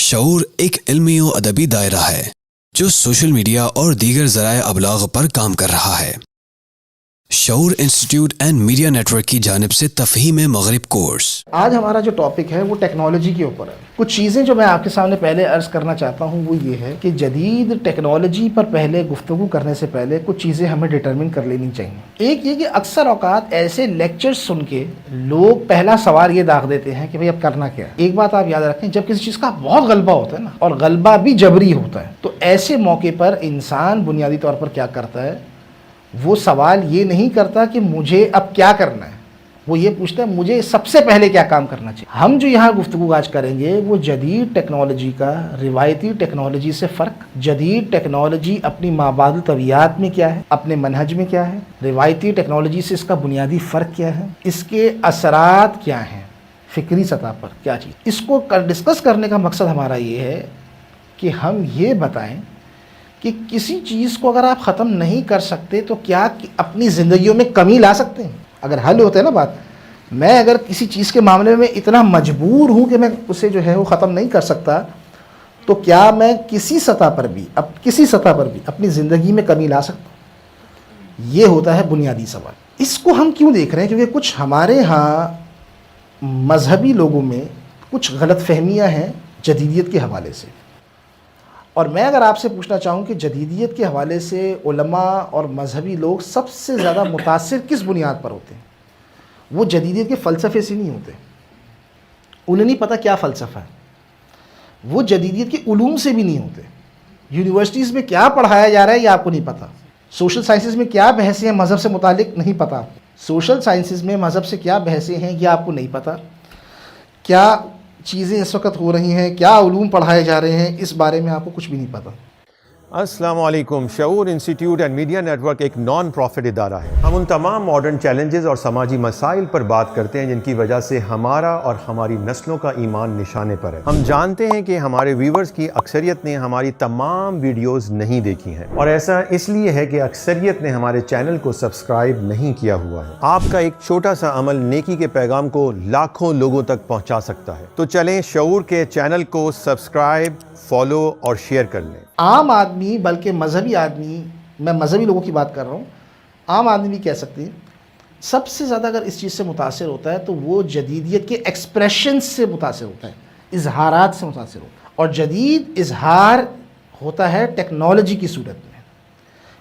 شعور ایک علمی و ادبی دائرہ ہے جو سوشل میڈیا اور دیگر ذرائع ابلاغ پر کام کر رہا ہے۔ Shaoor institute and media network کی جانب سے تفہیم مغرب کورس۔ آج ہمارا جو ٹاپک ہے وہ ٹیکنالوجی کے اوپر ہے۔ کچھ چیزیں جو میں آپ کے سامنے پہلے عرض کرنا چاہتا ہوں وہ یہ ہے کہ جدید ٹیکنالوجی پر پہلے گفتگو کرنے سے پہلے کچھ چیزیں ہمیں ڈٹرمن کر لینی چاہیے۔ ایک یہ کہ اکثر اوقات ایسے لیکچر سن کے لوگ پہلا سوال یہ داغ دیتے ہیں کہ بھئی اب کرنا کیا ہے۔ ایک بات آپ یاد رکھیں، جب کسی چیز کا بہت غلبہ ہوتا ہے نا، اور غلبہ بھی جبری ہوتا ہے، تو ایسے موقع پر انسان بنیادی طور پر کیا کرتا ہے، وہ سوال یہ نہیں کرتا کہ مجھے اب کیا کرنا ہے، وہ یہ پوچھتا ہے مجھے سب سے پہلے کیا کام کرنا چاہیے۔ ہم جو یہاں گفتگو آج کریں گے وہ جدید ٹیکنالوجی کا روایتی ٹیکنالوجی سے فرق، جدید ٹیکنالوجی اپنی مابعد طبیعت میں کیا ہے، اپنے منہج میں کیا ہے، روایتی ٹیکنالوجی سے اس کا بنیادی فرق کیا ہے، اس کے اثرات کیا ہیں فکری سطح پر، کیا چیز۔ اس کو ڈسکس کرنے کا مقصد ہمارا یہ ہے کہ ہم یہ بتائیں کہ کسی چیز کو اگر آپ ختم نہیں کر سکتے تو کیا اپنی زندگیوں میں کمی لا سکتے ہیں؟ اگر حل ہوتا ہے نا بات، میں اگر کسی چیز کے معاملے میں اتنا مجبور ہوں کہ میں اسے جو ہے وہ ختم نہیں کر سکتا، تو کیا میں کسی سطح پر بھی اپنی زندگی میں کمی لا سکتا ہوں؟ یہ ہوتا ہے بنیادی سوال۔ اس کو ہم کیوں دیکھ رہے ہیں؟ کیونکہ کچھ ہمارے ہاں مذہبی لوگوں میں کچھ غلط فہمیاں ہیں جدیدیت کے حوالے سے، اور میں اگر آپ سے پوچھنا چاہوں کہ جدیدیت کے حوالے سے علماء اور مذہبی لوگ سب سے زیادہ متاثر کس بنیاد پر ہوتے ہیں؟ وہ جدیدیت کے فلسفے سے نہیں ہوتے، انہیں نہیں پتہ کیا فلسفہ ہے۔ وہ جدیدیت کے علوم سے بھی نہیں ہوتے، یونیورسٹیز میں کیا پڑھایا جا رہا ہے یہ آپ کو نہیں پتہ، سوشل سائنسز میں کیا بحثیں ہیں مذہب سے متعلق نہیں پتہ، سوشل سائنسز میں مذہب سے کیا بحثیں ہیں یہ آپ کو نہیں پتہ، کیا چیزیں اس وقت ہو رہی ہیں، کیا علوم پڑھائے جا رہے ہیں، اس بارے میں آپ کو کچھ بھی نہیں پتہ۔ السلام علیکم۔ Shaoor institute and media network ایک نان پروفٹ ادارہ ہے۔ ہم ان تمام ماڈرن چیلنجز اور سماجی مسائل پر بات کرتے ہیں جن کی وجہ سے ہمارا اور ہماری نسلوں کا ایمان نشانے پر ہے۔ ہم جانتے ہیں کہ ہمارے ویورز کی اکثریت نے ہماری تمام ویڈیوز نہیں دیکھی ہیں، اور ایسا اس لیے ہے کہ اکثریت نے ہمارے چینل کو سبسکرائب نہیں کیا ہوا ہے۔ آپ کا ایک چھوٹا سا عمل نیکی کے پیغام کو لاکھوں لوگوں تک پہنچا سکتا ہے، تو چلیں شعور کے چینل کو سبسکرائب، فالو اور شیئر کر لیں۔ عام آدمی، بلکہ مذہبی آدمی، میں مذہبی لوگوں کی بات کر رہا ہوں، عام آدمی بھی کہہ سکتے ہیں سب سے زیادہ اگر اس چیز سے متاثر ہوتا ہے تو وہ جدیدیت کے ایکسپریشن سے متاثر ہوتا ہے، اظہارات سے متاثر ہوتا ہے، اور جدید اظہار ہوتا ہے ٹیکنالوجی کی صورت میں۔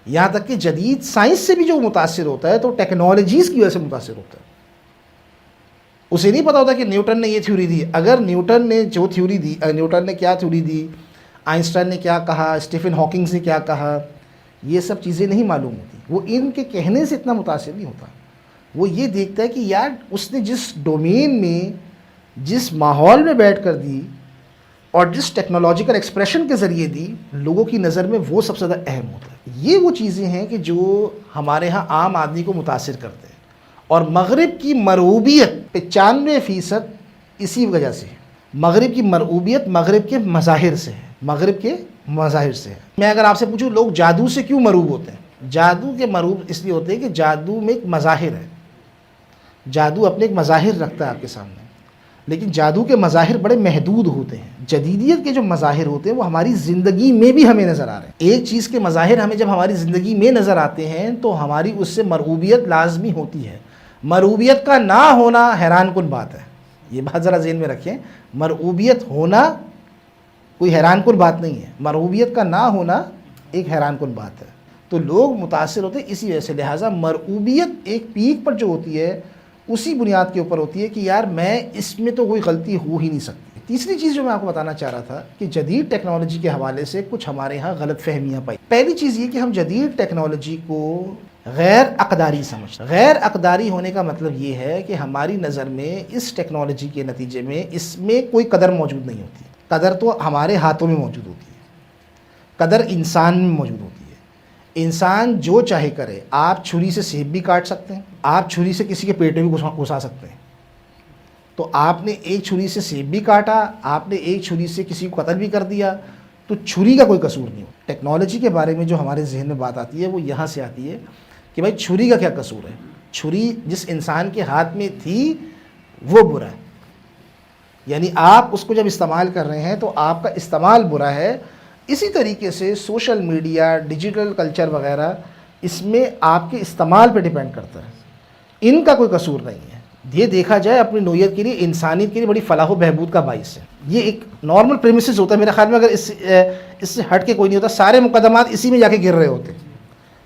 یہاں تک کہ جدید سائنس سے بھی جو متاثر ہوتا ہے تو ٹیکنالوجیز کی وجہ سے متاثر ہوتا ہے۔ اسے نہیں پتا ہوتا کہ نیوٹن نے یہ تھیوری دی، اگر نیوٹن نے جو تھیوری دی، نیوٹن نے کیا تھیوری دی، آئنسٹائن نے کیا کہا، اسٹیفن ہاکنگز نے کیا کہا، یہ سب چیزیں نہیں معلوم ہوتی۔ وہ ان کے کہنے سے اتنا متاثر نہیں ہوتا، وہ یہ دیکھتا ہے کہ یار اس نے جس ڈومین میں، جس ماحول میں بیٹھ کر دی اور جس ٹیکنالوجیکل ایکسپریشن کے ذریعے دی، لوگوں کی نظر میں وہ سب سے زیادہ اہم ہوتا ہے۔ یہ وہ چیزیں ہیں کہ جو ہمارے ہاں عام آدمی کو متاثر کرتے ہیں، اور مغرب کی مرعوبیت 95% اسی وجہ سے ہے۔ مغرب کی مرعوبیت مغرب کے مظاہر سے ہے، مغرب کے مظاہر سے ہے۔ میں اگر آپ سے پوچھوں لوگ جادو سے کیوں مرعوب ہوتے ہیں؟ جادو کے مرعوب اس لیے ہوتے ہیں کہ جادو میں ایک مظاہر ہے، جادو اپنے ایک مظاہر رکھتا ہے آپ کے سامنے، لیکن جادو کے مظاہر بڑے محدود ہوتے ہیں۔ جدیدیت کے جو مظاہر ہوتے ہیں وہ ہماری زندگی میں بھی ہمیں نظر آ رہے ہیں۔ ایک چیز کے مظاہر ہمیں جب ہماری زندگی میں نظر آتے ہیں تو ہماری اس سے مرعوبیت لازمی ہوتی ہے۔ مرعوبیت کا نہ ہونا حیران کن بات ہے، یہ بات ذرا ذہن میں رکھیں۔ مرعوبیت ہونا کوئی حیران کن بات نہیں ہے، مرعوبیت کا نہ ہونا ایک حیران کن بات ہے۔ تو لوگ متاثر ہوتے ہیں اسی وجہ سے، لہٰذا مرعوبیت ایک پیک پر جو ہوتی ہے اسی بنیاد کے اوپر ہوتی ہے کہ یار میں اس میں تو کوئی غلطی ہو ہی نہیں سکتی۔ تیسری چیز جو میں آپ کو بتانا چاہ رہا تھا کہ جدید ٹیکنالوجی کے حوالے سے کچھ ہمارے ہاں غلط فہمیاں پائی۔ پہلی چیز یہ کہ ہم جدید ٹیکنالوجی کو غیر اقداری سمجھتے ہیں۔ غیر اقداری ہونے کا مطلب یہ ہے کہ ہماری نظر میں اس ٹیکنالوجی کے نتیجے میں اس میں کوئی قدر موجود نہیں ہوتی۔ قدر تو ہمارے ہاتھوں میں موجود ہوتی ہے، قدر انسان میں موجود ہوتی ہے۔ انسان جو چاہے کرے، آپ چھری سے سیب بھی کاٹ سکتے ہیں، آپ چھری سے کسی کے پیٹ میں بھی گھسا سکتے ہیں۔ تو آپ نے ایک چھری سے سیب بھی کاٹا، آپ نے ایک چھری سے کسی کو قتل بھی کر دیا، تو چھری کا کوئی قصور نہیں ہو۔ ٹیکنالوجی کے بارے میں جو ہمارے ذہن میں بات آتی ہے وہ یہاں سے آتی ہے کہ بھائی چھری کا کیا قصور ہے؟ چھری جس انسان کے ہاتھ میں تھی وہ برا ہے، یعنی آپ اس کو جب استعمال کر رہے ہیں تو آپ کا استعمال برا ہے. اسی طریقے سے سوشل میڈیا، ڈیجیٹل کلچر وغیرہ، اس میں آپ کے استعمال پہ ڈیپینڈ کرتا ہے. ان کا کوئی قصور نہیں ہے. یہ دیکھا جائے اپنی نوعیت کے لیے، انسانیت کے لیے بڑی فلاح و بہبود کا باعث ہے. یہ ایک نارمل پریمیسز ہوتا ہے میرے خیال میں. اگر اس سے ہٹ کے کوئی نہیں ہوتا، سارے مقدمات اسی میں جا کے گر رہے ہوتے ہیں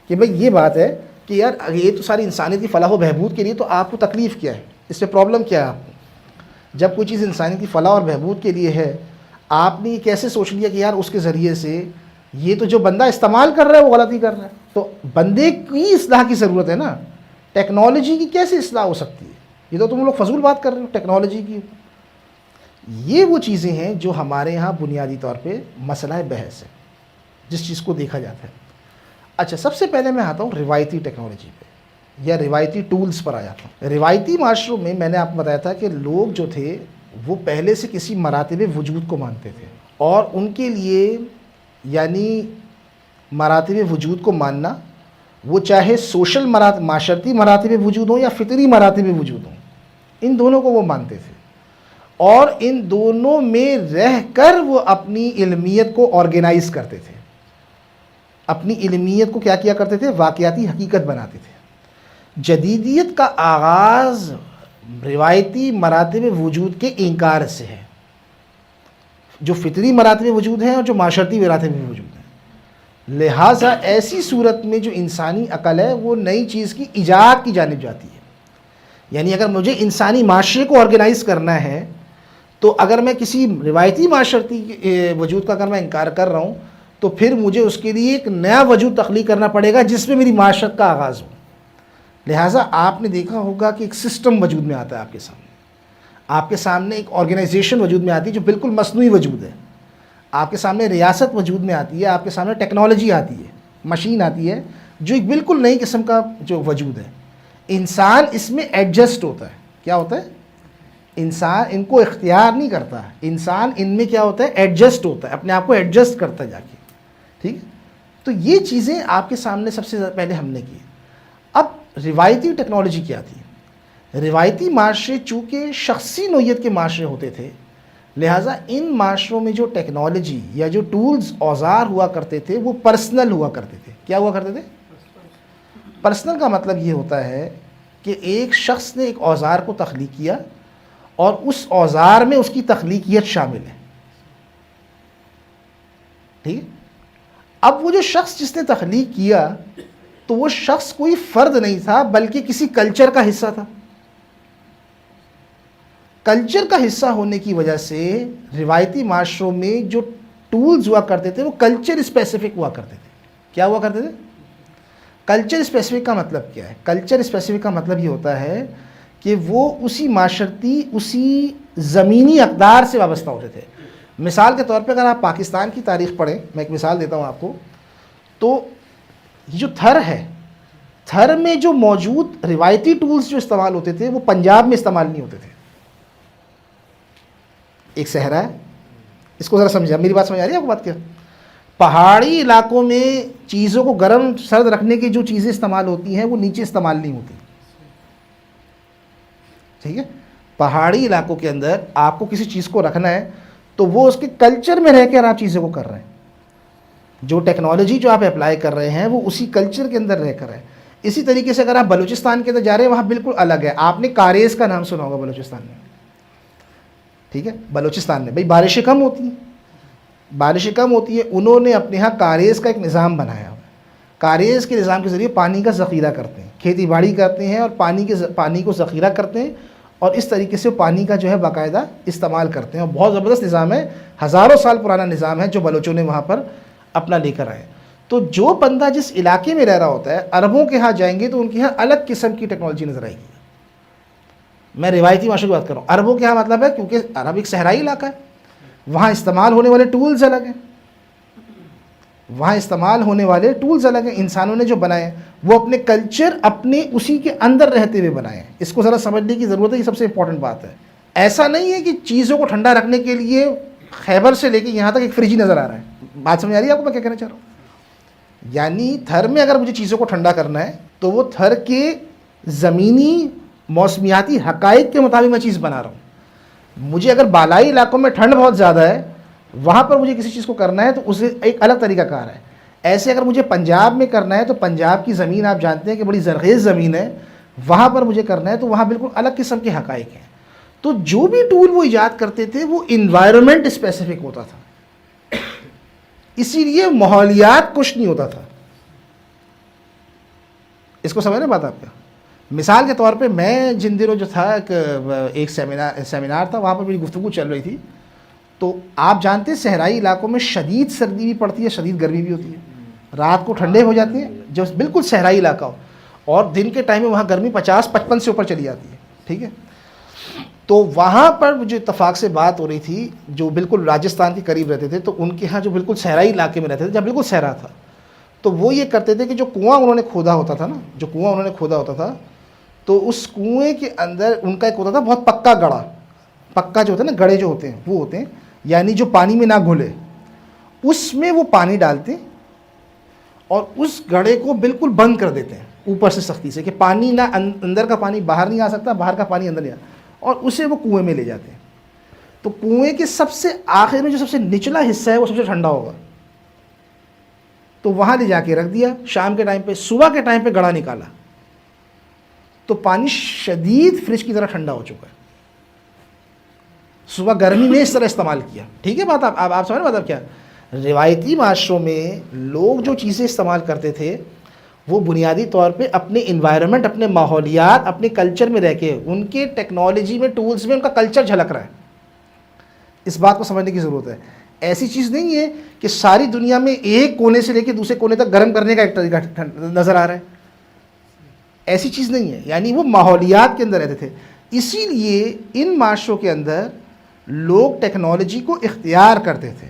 کہ بھئی یہ بات ہے کہ یار یہ تو ساری انسانیت کی فلاح و بہبود کے لیے، تو آپ کو تکلیف کیا ہے، اس سے پرابلم کیا ہے آپ کو؟ جب کوئی چیز انسانیت کی فلاح اور بہبود کے لیے ہے، آپ نے یہ کیسے سوچ لیا کہ یار اس کے ذریعے سے یہ تو جو بندہ استعمال کر رہا ہے وہ غلطی کر رہا ہے؟ تو بندے کی اصلاح کی ضرورت ہے نا. ٹیکنالوجی کی کیسے اصلاح ہو سکتی ہے؟ یہ تو تم لوگ فضول بات کر رہے ہو ٹیکنالوجی کی. یہ وہ چیزیں ہیں جو ہمارے یہاں بنیادی طور پہ مسئلہ بحث ہے، جس چیز کو دیکھا جاتا ہے. اچھا، سب سے پہلے میں آتا ہوں روایتی ٹیکنالوجی پہ یا روایتی ٹولز پر آ جاتا ہوں. روایتی معاشروں میں نے آپ کو بتایا تھا کہ لوگ جو تھے وہ پہلے سے کسی مراتب وجود کو مانتے تھے، اور ان کے لیے یعنی مراتب وجود کو ماننا، وہ چاہے سوشل معاشرتی مراتب وجود ہوں یا فطری مراتب وجود ہوں، ان دونوں کو وہ مانتے تھے. اور ان دونوں میں رہ کر وہ اپنی علمیت کو آرگنائز کرتے تھے. اپنی علمیت کو کیا کیا کرتے تھے؟ واقعاتی حقیقت بناتے تھے. جدیدیت کا آغاز روایتی مراتب وجود کے انکار سے ہے، جو فطری مراتب وجود ہیں اور جو معاشرتی مراتب وجود ہیں. لہٰذا ایسی صورت میں جو انسانی عقل ہے وہ نئی چیز کی ایجاد کی جانب جاتی ہے. یعنی اگر مجھے انسانی معاشرے کو آرگنائز کرنا ہے، تو اگر میں کسی روایتی معاشرتی وجود کا اگر میں انکار کر رہا ہوں، تو پھر مجھے اس کے لیے ایک نیا وجود تخلیق کرنا پڑے گا جس میں میری معاشرت کا آغاز ہو. لہٰذا آپ نے دیکھا ہوگا کہ ایک سسٹم وجود میں آتا ہے آپ کے سامنے. آپ کے سامنے ایک آرگنائزیشن وجود میں آتی ہے جو بالکل مصنوعی وجود ہے. آپ کے سامنے ریاست وجود میں آتی ہے، آپ کے سامنے ٹیکنالوجی آتی ہے، مشین آتی ہے، جو ایک بالکل نئی قسم کا جو وجود ہے. انسان اس میں ایڈجسٹ ہوتا ہے. کیا ہوتا ہے؟ انسان ان کو اختیار نہیں کرتا، انسان ان میں کیا ہوتا ہے؟ ایڈجسٹ ہوتا ہے، اپنے آپ کو ایڈجسٹ کرتا ہے جا کے. ٹھیک ہے؟ تو یہ چیزیں آپ کے سامنے سب سے پہلے ہم نے کی. اب روایتی ٹیکنالوجی کیا تھی؟ روایتی معاشرے چونکہ شخصی نوعیت کے معاشرے ہوتے تھے، لہٰذا ان معاشروں میں جو ٹیکنالوجی یا جو ٹولز، اوزار ہوا کرتے تھے وہ پرسنل ہوا کرتے تھے. کیا ہوا کرتے تھے؟ پرسنل کا مطلب یہ ہوتا ہے کہ ایک شخص نے ایک اوزار کو تخلیق کیا اور اس اوزار میں اس کی تخلیقیت شامل ہے. ٹھیک ہے؟ اب وہ جو شخص جس نے تخلیق کیا، تو وہ شخص کوئی فرد نہیں تھا بلکہ کسی کلچر کا حصہ تھا. کلچر کا حصہ ہونے کی وجہ سے روایتی معاشروں میں جو ٹولز ہوا کرتے تھے وہ کلچر اسپیسیفک ہوا کرتے تھے. کیا ہوا کرتے تھے؟ کلچر اسپیسیفک کا مطلب کیا ہے؟ کلچر اسپیسیفک کا مطلب یہ ہوتا ہے کہ وہ اسی معاشرتی، اسی زمینی اقدار سے وابستہ ہوتے تھے. مثال کے طور پہ اگر آپ پاکستان کی تاریخ پڑھیں، میں ایک مثال دیتا ہوں آپ کو، تو یہ جو تھر ہے، تھر میں جو موجود روایتی ٹولز جو استعمال ہوتے تھے وہ پنجاب میں استعمال نہیں ہوتے تھے. ایک صحرا ہے، اس کو ذرا سمجھا، میری بات سمجھ آ رہی ہے آپ کو بات کیا؟ پہاڑی علاقوں میں چیزوں کو گرم سرد رکھنے کی جو چیزیں استعمال ہوتی ہیں وہ نیچے استعمال نہیں ہوتی. ٹھیک ہے؟ پہاڑی علاقوں کے اندر آپ کو کسی چیز کو رکھنا ہے تو وہ اس کے کلچر میں رہ کر آپ چیزوں کو کر رہے ہیں. جو ٹیکنالوجی جو آپ اپلائی کر رہے ہیں وہ اسی کلچر کے اندر رہ کر ہے. اسی طریقے سے اگر آپ بلوچستان کے اندر جا رہے ہیں، وہاں بالکل الگ ہے. آپ نے کاریز کا نام سنا ہوگا بلوچستان میں. ٹھیک ہے؟ بلوچستان میں بھئی بارشیں کم ہوتی ہیں، بارشیں کم ہوتی ہیں، انہوں نے اپنے ہاں کاریز کا ایک نظام بنایا ہوا ہے. کاریز کے نظام کے ذریعے پانی کا ذخیرہ کرتے ہیں، کھیتی باڑی کرتے ہیں اور پانی کو ذخیرہ کرتے ہیں، اور اس طریقے سے پانی کا جو ہے باقاعدہ استعمال کرتے ہیں. اور بہت زبردست نظام ہے، ہزاروں سال پرانا نظام ہے جو بلوچوں نے وہاں پر اپنا لے کر آئے. تو جو بندہ جس علاقے میں رہ رہا ہوتا ہے، عربوں کے ہاں جائیں گے تو ان کے ہاں الگ قسم کی ٹیکنالوجی نظر آئے گی. میں روایتی معاشرے کی بات کر رہا ہوں. عربوں کے ہاں مطلب ہے کیونکہ عرب ایک صحرائی علاقہ ہے، وہاں استعمال ہونے والے ٹولز الگ ہیں، وہاں استعمال ہونے والے ٹولز الگ ہیں. انسانوں نے جو بنائے ہیں وہ اپنے کلچر اپنے اسی کے اندر رہتے ہوئے بنائے ہیں. اس کو ذرا سمجھنے کی ضرورت ہے، یہ سب سے امپورٹنٹ بات ہے. ایسا نہیں ہے کہ چیزوں کو ٹھنڈا رکھنے کے لیے خیبر سے لے کے یہاں تک ایک فریج ہی نظر آ رہا ہے. بات سمجھ آ رہی ہے آپ کو میں کیا کہنا چاہ رہا ہوں؟ یعنی تھر میں اگر مجھے چیزوں کو ٹھنڈا کرنا ہے تو وہ تھر کے زمینی موسمیاتی حقائق کے مطابق میں چیز بنا رہا ہوں. مجھے اگر بالائی علاقوں میں ٹھنڈ بہت زیادہ ہے وہاں پر مجھے کسی چیز کو کرنا ہے تو اسے ایک الگ طریقہ کار ہے. ایسے اگر مجھے پنجاب میں کرنا ہے تو پنجاب کی زمین آپ جانتے ہیں کہ بڑی زرخیز زمین ہے, وہاں پر مجھے کرنا ہے تو وہاں بالکل الگ قسم کے حقائق ہیں. تو جو بھی ٹول وہ ایجاد کرتے تھے وہ انوائرمنٹ اسپیسیفک ہوتا تھا, اسی لیے ماحولیات کچھ نہیں ہوتا تھا. اس کو سمجھ رہے بات آپ کیا؟ مثال کے طور پہ میں جن دنوں جو تھا ایک سیمینار تھا, وہاں پر میری گفتگو چل رہی تھی. تو آپ جانتے ہیں صحرائی علاقوں میں شدید سردی بھی پڑتی ہے, شدید گرمی بھی ہوتی ہے, رات کو ٹھنڈے ہو جاتے ہیں جو بالکل صحرائی علاقہ ہو, اور دن کے ٹائم میں وہاں گرمی 50-55 سے اوپر چلی جاتی ہے. ٹھیک ہے, تو وہاں پر جو اتفاق سے بات ہو رہی تھی, جو بالکل راجستھان کے قریب رہتے تھے, تو ان کے ہاں جو بالکل صحرائی علاقے میں رہتے تھے, جب بالکل صحرا تھا, تو وہ یہ کرتے تھے کہ جو کنواں انہوں نے کھودا ہوتا تھا نا, جو کنواں انہوں نے کھودا ہوتا تھا, تو اس کنویں کے اندر ان کا ایک ہوتا تھا بہت پکا گڑھا. پکا جو ہوتا ہے نا, گڑھے جو ہوتے ہیں وہ ہوتے ہیں, یعنی جو پانی میں نہ گھلے, اس میں وہ پانی ڈالتے اور اس گڑھے کو بالکل بند کر دیتے ہیں اوپر سے سختی سے, کہ پانی نہ اندر کا پانی باہر نہیں آ سکتا, باہر کا پانی اندر نہیں آ, اور اسے وہ کنویں میں لے جاتے ہیں. تو کنویں کے سب سے آخر میں جو سب سے نچلا حصہ ہے وہ سب سے ٹھنڈا ہوگا, تو وہاں لے جا کے رکھ دیا. شام کے ٹائم پہ, صبح کے ٹائم پہ گڑھا نکالا تو پانی شدید فریج کی طرح ٹھنڈا ہو چکا ہے. صبح گرمی میں اس طرح استعمال کیا. ٹھیک ہے بات, آپ سمجھ رہے ہیں کیا؟ روایتی معاشروں میں لوگ جو چیزیں استعمال کرتے تھے وہ بنیادی طور پہ اپنے انوائرمنٹ, اپنے ماحولیات, اپنے کلچر میں رہ کے, ان کے ٹیکنالوجی میں, ٹولز میں ان کا کلچر جھلک رہا ہے. اس بات کو سمجھنے کی ضرورت ہے. ایسی چیز نہیں ہے کہ ساری دنیا میں ایک کونے سے لے کے دوسرے کونے تک گرم کرنے کا ایک طریقہ نظر آ رہا ہے, ایسی چیز نہیں ہے. یعنی وہ ماحولیات کے اندر رہتے تھے. اسی لیے ان معاشروں کے اندر لوگ ٹیکنالوجی کو اختیار کرتے تھے,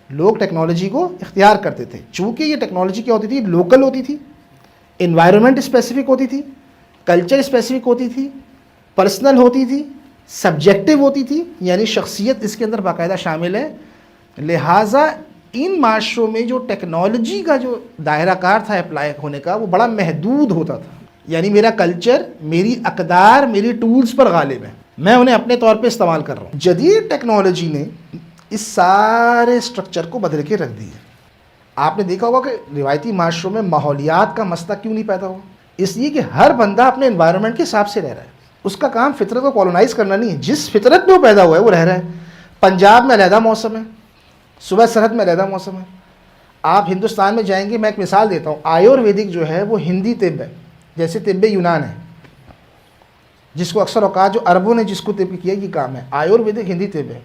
لوگ ٹیکنالوجی کو اختیار کرتے تھے. چونکہ یہ ٹیکنالوجی کیا ہوتی تھی, لوکل ہوتی تھی, انوائرمنٹ اسپیسیفک ہوتی تھی, کلچر اسپیسیفک ہوتی تھی, پرسنل ہوتی تھی, سبجیکٹو ہوتی تھی, یعنی شخصیت اس کے اندر باقاعدہ شامل ہے. لہٰذا ان معاشروں میں جو ٹیکنالوجی کا جو دائرہ کار تھا اپلائی ہونے کا, وہ بڑا محدود ہوتا تھا. یعنی میرا کلچر, میری اقدار, میری ٹولز پر غالب ہے, میں انہیں اپنے طور پہ استعمال کر رہا ہوں. جدید ٹیکنالوجی نے اس سارے اسٹرکچر کو بدل کے رکھ دی ہے. آپ نے دیکھا ہوگا کہ روایتی معاشروں میں ماحولیات کا مسئلہ کیوں نہیں پیدا ہوا؟ اس لیے کہ ہر بندہ اپنے انوائرمنٹ کے حساب سے رہ رہا ہے. اس کا کام فطرت کو کالونائز کرنا نہیں ہے, جس فطرت میں وہ پیدا ہوا ہے وہ رہ رہا ہے. پنجاب میں علیحدہ موسم ہے, صبح سرحد میں علیحدہ موسم ہے. آپ ہندوستان میں جائیں گے, میں ایک مثال دیتا ہوں, آیورویدک جو ہے وہ ہندی طب ہے, جیسے طب یونان ہے, جس کو اکثر اوقات جو عربوں نے جس کو طب کیا یہ کام ہے, آیورویدک ہندی طب ہے.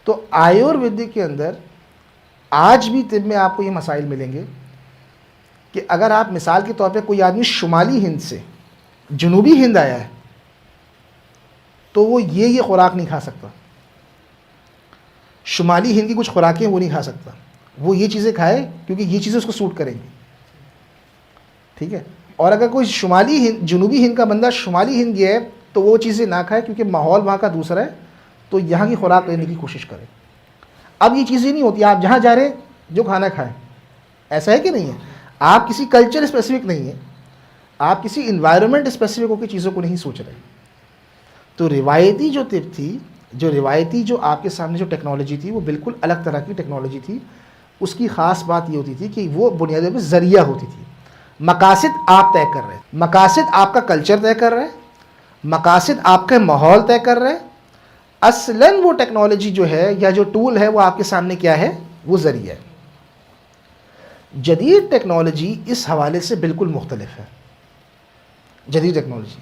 تو آیورویدک کے اندر آج بھی طب میں آپ کو یہ مسائل ملیں گے کہ اگر آپ مثال کے طور پہ کوئی آدمی شمالی ہند سے جنوبی ہند آیا ہے تو وہ یہ خوراک نہیں کھا سکتا. شمالی ہند کی کچھ خوراکیں وہ نہیں کھا سکتا, وہ یہ چیزیں کھائے کیونکہ یہ چیزیں اس کو سوٹ کریں گی. ٹھیک ہے, اور اگر کوئی شمالی ہند, جنوبی ہند کا بندہ شمالی ہند گیا ہے تو وہ چیزیں نہ کھائے کیونکہ ماحول وہاں کا دوسرا ہے, تو یہاں کی خوراک لینے کی کوشش کریں. اب یہ چیزیں نہیں ہوتی, آپ جہاں جا رہے ہیں جو کھانا کھائیں, ایسا ہے کہ نہیں ہے؟ آپ کسی کلچر اسپیسیفک نہیں ہے, آپ کسی انوائرمنٹ اسپیسیفک ہو کے چیزوں کو نہیں سوچ رہے. تو روایتی جو طب تھی, جو روایتی جو آپ کے سامنے جو ٹیکنالوجی تھی, وہ بالکل الگ طرح کی ٹیکنالوجی تھی. اس کی خاص بات یہ ہوتی تھی کہ وہ بنیادی طور پہ ذریعہ ہوتی تھی. مقاصد آپ طے کر رہے ہیں, مقاصد آپ کا کلچر طے کر رہے ہیں, مقاصد آپ کا ماحول طے کر رہے ہیں. اصلاً وہ ٹیکنالوجی جو ہے یا جو ٹول ہے وہ آپ کے سامنے کیا ہے, وہ ذریعہ ہے. جدید ٹیکنالوجی اس حوالے سے بالکل مختلف ہے. جدید ٹیکنالوجی,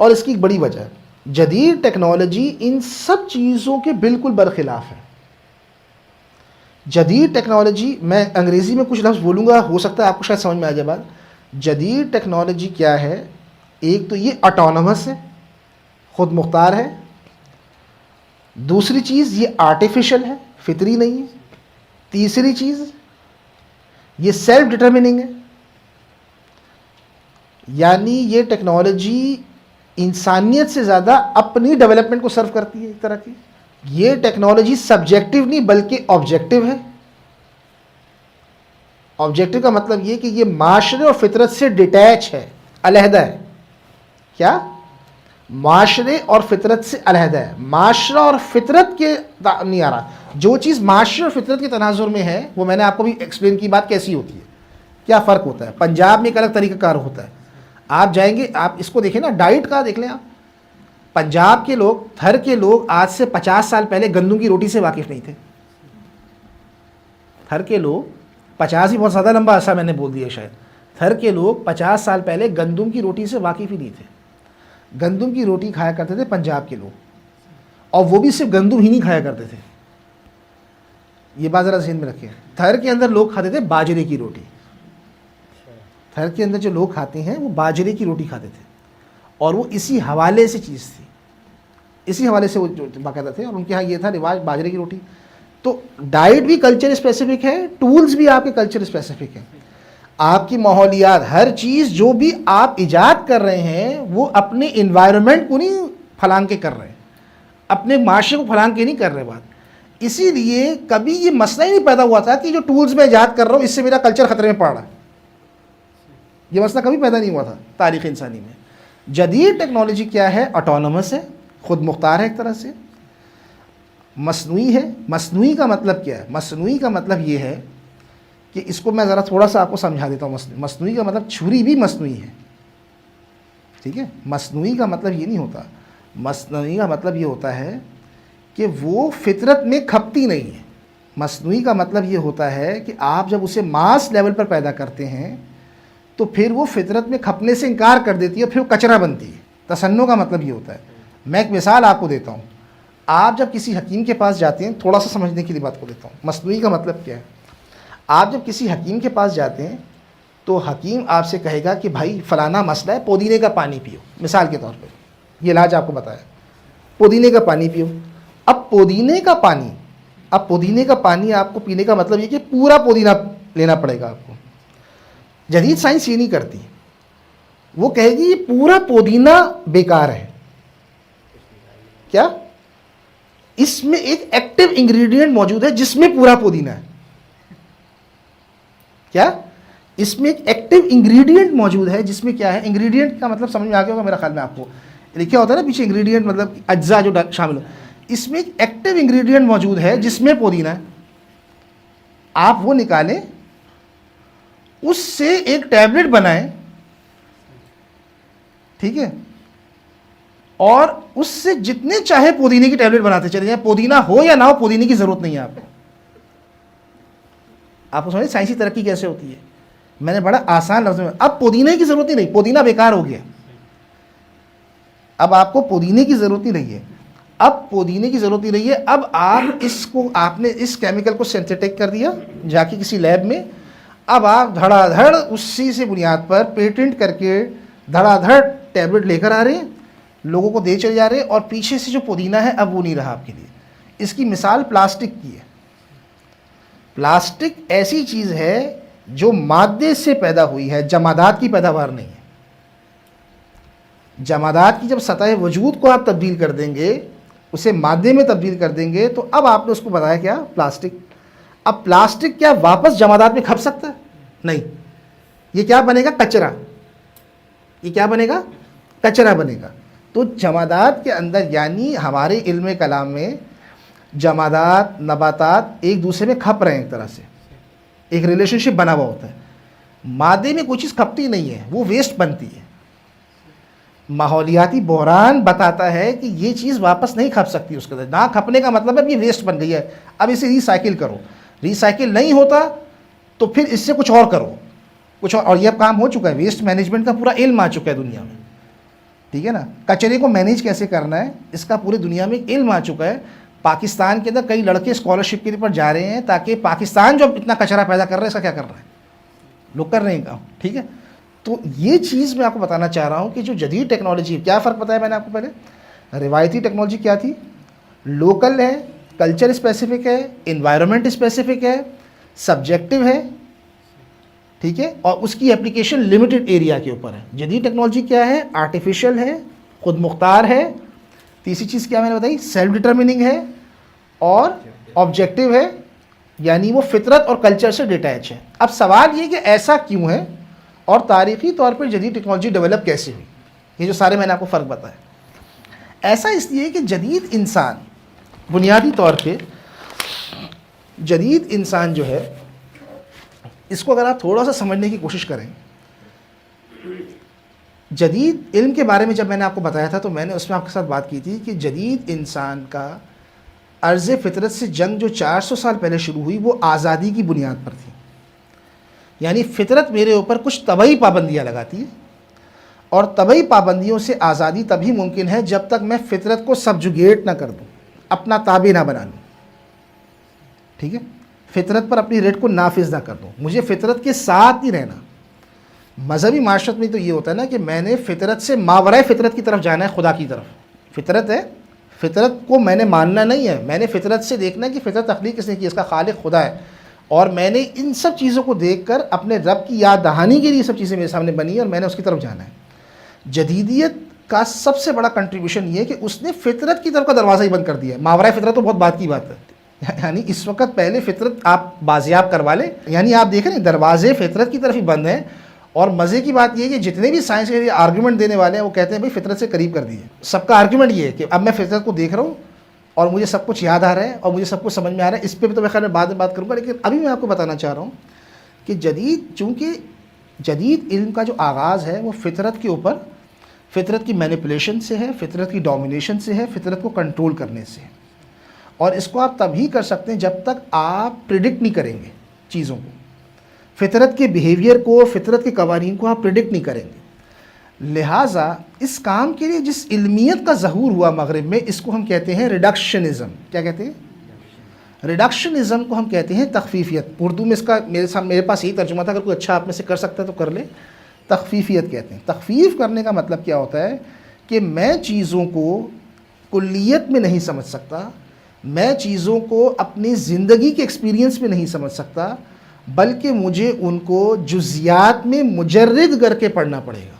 اور اس کی ایک بڑی وجہ ہے, جدید ٹیکنالوجی ان سب چیزوں کے بالکل برخلاف ہے. جدید ٹیکنالوجی, میں انگریزی میں کچھ لفظ بولوں گا, ہو سکتا ہے آپ کو شاید سمجھ میں آ جائے بات. جدید ٹیکنالوجی کیا ہے؟ ایک تو یہ آٹونومس ہے, خود مختار ہے. دوسری چیز یہ آرٹیفیشل ہے, فطری نہیں ہے. تیسری چیز یہ سیلف ڈٹرمننگ ہے, یعنی یہ ٹیکنالوجی انسانیت سے زیادہ اپنی ڈیولپمنٹ کو سرو کرتی ہے ایک طرح کی. یہ ٹیکنالوجی سبجیکٹو نہیں بلکہ آبجیکٹو ہے. آبجیکٹو کا مطلب یہ کہ یہ معاشرے اور فطرت سے ڈیٹیچ ہے, علیحدہ ہے. کیا؟ معاشرے اور فطرت سے علیحدہ ہے. معاشرہ اور فطرت کے نہیں آ رہا. جو چیز معاشرے اور فطرت کے تناظر میں ہے وہ میں نے آپ کو بھی ایکسپلین کی بات کیسی ہوتی ہے, کیا فرق ہوتا ہے. پنجاب میں ایک الگ طریقہ کار ہوتا ہے. آپ جائیں گے, آپ اس کو دیکھیں نا, ڈائٹ کا دیکھ لیں آپ. پنجاب کے لوگ, تھر کے لوگ آج سے 50 سال پہلے گندم کی روٹی سے واقف نہیں تھے. تھر کے لوگ 50 ہی بہت زیادہ لمبا عرصہ میں نے بول دیا شاید. تھر کے لوگ 50 سال پہلے گندم کی روٹی سے واقف ہی نہیں تھے. گندم کی روٹی کھایا کرتے تھے پنجاب کے لوگ, اور وہ بھی صرف گندم ہی نہیں کھایا کرتے تھے. یہ بات ذرا ذہن میں رکھیں. تھر کے اندر لوگ کھاتے تھے باجرے کی روٹی. تھر کے اندر جو لوگ کھاتے ہیں وہ باجرے کی روٹی کھاتے تھے, اور وہ اسی حوالے سے چیز تھی, اسی حوالے سے وہ باقاعدہ تھے, اور ان کے ہاں یہ تھا رواج باجرے کی روٹی. تو ڈائٹ بھی کلچر اسپیسیفک ہے, ٹولز بھی آپ کے کلچر اسپیسیفک ہیں. آپ کی ماحولیات, ہر چیز جو بھی آپ ایجاد کر رہے ہیں وہ اپنے انوائرمنٹ کو نہیں پھلانگ کے کر رہے ہیں, اپنے معاشرے کو پھلانگ کے نہیں کر رہے بات. اسی لیے کبھی یہ مسئلہ ہی نہیں پیدا ہوا تھا کہ جو ٹولز میں ایجاد کر رہا ہوں اس سے میرا کلچر خطرے میں پڑ رہا ہے. یہ مسئلہ کبھی پیدا نہیں ہوا تھا تاریخ انسانی میں. جدید ٹیکنالوجی کیا ہے؟ آٹونومس ہے, خود مختار ہے ایک طرح سے, مصنوعی ہے. مصنوعی کا مطلب کیا ہے؟ مصنوعی کا مطلب یہ ہے کہ اس کو میں ذرا تھوڑا سا آپ کو سمجھا دیتا ہوں. مصنوعی کا مطلب چھری بھی مصنوعی ہے, ٹھیک ہے. مصنوعی کا مطلب یہ نہیں ہوتا. مصنوعی کا مطلب یہ ہوتا ہے کہ وہ فطرت میں کھپتی نہیں ہے. مصنوعی کا مطلب یہ ہوتا ہے کہ آپ جب اسے ماس لیول پر پیدا کرتے ہیں تو پھر وہ فطرت میں کھپنے سے انکار کر دیتی ہے, پھر وہ کچرا بنتی ہے. تصنع کا مطلب یہ ہوتا ہے. میں ایک مثال آپ کو دیتا ہوں. آپ جب کسی حکیم کے پاس جاتے ہیں, تھوڑا سا سمجھنے کے لیے بات کو دیتا ہوں, مصنوعی کا مطلب کیا ہے. آپ جب کسی حکیم کے پاس جاتے ہیں تو حکیم آپ سے کہے گا کہ بھائی فلانا مسئلہ ہے, پودینے کا پانی پیو. مثال کے طور پہ یہ علاج آپ کو بتایا, پودینے کا پانی پیو. اب پودینے کا پانی آپ کو پینے کا مطلب یہ کہ پورا پودینہ لینا پڑے گا آپ کو. جدید سائنس یہ نہیں کرتی, وہ کہے گی یہ پورا پودینہ بیکار ہے. کیا؟ اس میں ایک ایکٹیو انگریڈینٹ موجود ہے جس میں پورا پودینہ ہے. کیا؟ اس میں ایک ایکٹیو انگریڈینٹ موجود ہے جس میں کیا ہے؟ انگریڈینٹ کا مطلب سمجھ میں آ گیا ہوگا میرا خیال میں آپ کو. لکھا ہوتا ہے نا پیچھے انگریڈینٹ مطلب اجزاء جو شامل ہو. اس میں ایک ایکٹیو انگریڈینٹ موجود ہے جس میں پودینہ ہے. آپ وہ نکالیں, اس سے ایک ٹیبلٹ بنائیں, ٹھیک ہے, اور اس سے جتنے چاہے پودینے کی ٹیبلٹ بناتے چلے جائیں. پودینہ ہو یا نہ ہو, پودینے کی ضرورت نہیں ہے آپ کو. آپ کو سمجھیں سائنسی ترقی کیسے ہوتی ہے. میں نے بڑا آسان لفظ میں, اب پودینے کی ضرورت ہی نہیں, پودینہ بیکار ہو گیا. اب آپ کو پودینے کی ضرورت ہی نہیں ہے. اب پودینے کی ضرورت ہی نہیں ہے. اب آپ نے اس کیمیکل کو سینتھیٹک کر دیا جا کے کسی لیب میں. اب آپ دھڑا دھڑ اسی سے بنیاد پر پیٹنٹ کر کے دھڑا دھڑ ٹیبلٹ لے کر آ رہے ہیں, لوگوں کو دے چلے جا رہے ہیں, اور پیچھے سے جو پودینہ ہے اب وہ نہیں رہا آپ کے لیے. اس کی مثال پلاسٹک کی ہے. پلاسٹک ایسی چیز ہے جو مادے سے پیدا ہوئی ہے, جمادات کی پیداوار نہیں ہے. جمادات کی جب سطح وجود کو آپ تبدیل کر دیں گے, اسے مادے میں تبدیل کر دیں گے, تو اب آپ نے اس کو بتایا کیا؟ پلاسٹک. اب پلاسٹک کیا واپس جمادات میں کھپ سکتا ہے؟ نہیں. یہ کیا بنے گا؟ کچرا. یہ کیا بنے گا؟ کچرا بنے گا. تو جمادات کے اندر, یعنی ہمارے علم کلام میں جمادات, نباتات ایک دوسرے میں کھپ رہے ہیں, ایک طرح سے ایک ریلیشن شپ بنا ہوا ہوتا ہے. مادے میں کوئی چیز کھپتی نہیں ہے, وہ ویسٹ بنتی ہے. ماحولیاتی بحران بتاتا ہے کہ یہ چیز واپس نہیں کھپ سکتی. اس کے اندر نہ کھپنے کا مطلب ہے یہ ویسٹ بن گئی ہے, اب اسے ریسائکل کرو. ریسائکل نہیں ہوتا تو پھر اس سے کچھ اور کرو, کچھ اور یہ کام ہو چکا ہے. ویسٹ مینجمنٹ کا پورا علم آ چکا ہے دنیا میں, ٹھیک ہے نا. کچرے کو مینیج کیسے کرنا ہے اس کا پوری دنیا میں علم آ چکا ہے. پاکستان کے اندر کئی لڑکے اسکالرشپ کے لیے پر جا رہے ہیں تاکہ پاکستان جو اتنا کچرا پیدا کر رہا ہے اس کا کیا کر رہا ہے, لوگ کر رہے ہیں کام, ٹھیک ہے. تو یہ چیز میں آپ کو بتانا چاہ رہا ہوں کہ جو جدید ٹیکنالوجی, کیا فرق بتایا میں نے آپ کو پہلے. روایتی ٹیکنالوجی کیا تھی؟ لوکل ہے, کلچر اسپیسیفک ہے, انوائرمنٹ اسپیسیفک ہے, سبجیکٹو ہے, ٹھیک ہے, اور اس کی اپلیکیشن لمیٹڈ ایریا کے اوپر ہے. جدید ٹیکنالوجی کیا ہے؟ آرٹیفیشل ہے, خود مختار ہے. تیسری چیز کیا میں نے بتائی؟ سیلف ڈٹرمننگ ہے, اور آبجیکٹو ہے, یعنی وہ فطرت اور کلچر سے ڈیٹیچ ہے. اب سوال یہ کہ ایسا کیوں ہے اور تاریخی طور پر جدید ٹیکنالوجی ڈیولپ کیسے ہوئی. یہ جو سارے میں نے آپ کو فرق بتایا. ایسا اس لیے کہ جدید انسان بنیادی طور پہ جدید انسان جو ہے اس کو اگر آپ تھوڑا سا سمجھنے کی کوشش کریں، جدید علم کے بارے میں جب میں نے آپ کو بتایا تھا تو میں نے اس میں آپ کے ساتھ بات کی تھی کہ جدید انسان کا عرض فطرت سے جنگ جو 400 سال پہلے شروع ہوئی وہ آزادی کی بنیاد پر تھی. یعنی فطرت میرے اوپر کچھ طبعی پابندیاں لگاتی ہے، اور طبعی پابندیوں سے آزادی تبھی ممکن ہے جب تک میں فطرت کو سبجوگیٹ نہ کر دوں، اپنا تابع نہ بنا لوں. ٹھیک ہے، فطرت پر اپنی ریٹ کو نافذ نہ کر دوں، مجھے فطرت کے ساتھ ہی رہنا. مذہبی معاشرت میں تو یہ ہوتا ہے نا کہ میں نے فطرت سے ماورائے فطرت کی طرف جانا ہے، خدا کی طرف. فطرت ہے، فطرت کو میں نے ماننا نہیں ہے، میں نے فطرت سے دیکھنا ہے کہ فطرت تخلیق کس نے کی، اس کا خالق خدا ہے، اور میں نے ان سب چیزوں کو دیکھ کر اپنے رب کی یاد دہانی کے لیے سب چیزیں میرے سامنے بنی ہیں اور میں نے اس کی طرف جانا ہے. جدیدیت کا سب سے بڑا کنٹریبیوشن یہ ہے کہ اس نے فطرت کی طرف کا دروازہ ہی بند کر دیا ہے. ماورائے فطرت تو بہت بات کی بات ہے، یعنی اس وقت پہلے فطرت آپ بازیاب کروا لیں. یعنی آپ دیکھیں دروازے فطرت کی طرف ہی بند ہیں. اور مزے کی بات یہ ہے کہ جتنے بھی سائنس کے لیے آرگومنٹ دینے والے ہیں وہ کہتے ہیں بھائی فطرت سے قریب کر دیجیے. سب کا آرگومنٹ یہ ہے کہ اب میں فطرت کو دیکھ رہا ہوں اور مجھے سب کچھ یاد آ رہا ہے اور مجھے سب کچھ سمجھ میں آ رہا ہے. اس پہ بھی تو میں خیر بعد میں بات کروں گا، لیکن ابھی میں آپ کو بتانا چاہ رہا ہوں کہ چونکہ جدید علم کا جو آغاز ہے وہ فطرت کے اوپر، فطرت کی مینیپولیشن سے ہے، فطرت کی ڈومینیشن سے ہے، فطرت کو کنٹرول کرنے سے ہے. اور اس کو آپ تبھی کر سکتے ہیں جب تک آپ پریڈکٹ نہیں کریں گے چیزوں کو، فطرت کے بیہیویئر کو، فطرت کے قوانین کو آپ پریڈکٹ نہیں کریں گے. لہٰذا اس کام کے لیے جس علمیت کا ظہور ہوا مغرب میں، اس کو ہم کہتے ہیں ریڈکشنزم. کیا کہتے ہیں؟ ریڈکشنزم کو ہم کہتے ہیں تخفیفیت. اردو میں اس کا میرے پاس یہی ترجمہ تھا، اگر کوئی اچھا آپ میں سے کر سکتا ہے تو کر لے. تخفیفیت کہتے ہیں. تخفیف کرنے کا مطلب کیا ہوتا ہے کہ میں چیزوں کو کلیت میں نہیں سمجھ سکتا، میں چیزوں کو اپنی زندگی کے ایکسپیرینس میں نہیں سمجھ سکتا، بلکہ مجھے ان کو جزیات میں مجرد کر کے پڑھنا پڑے گا.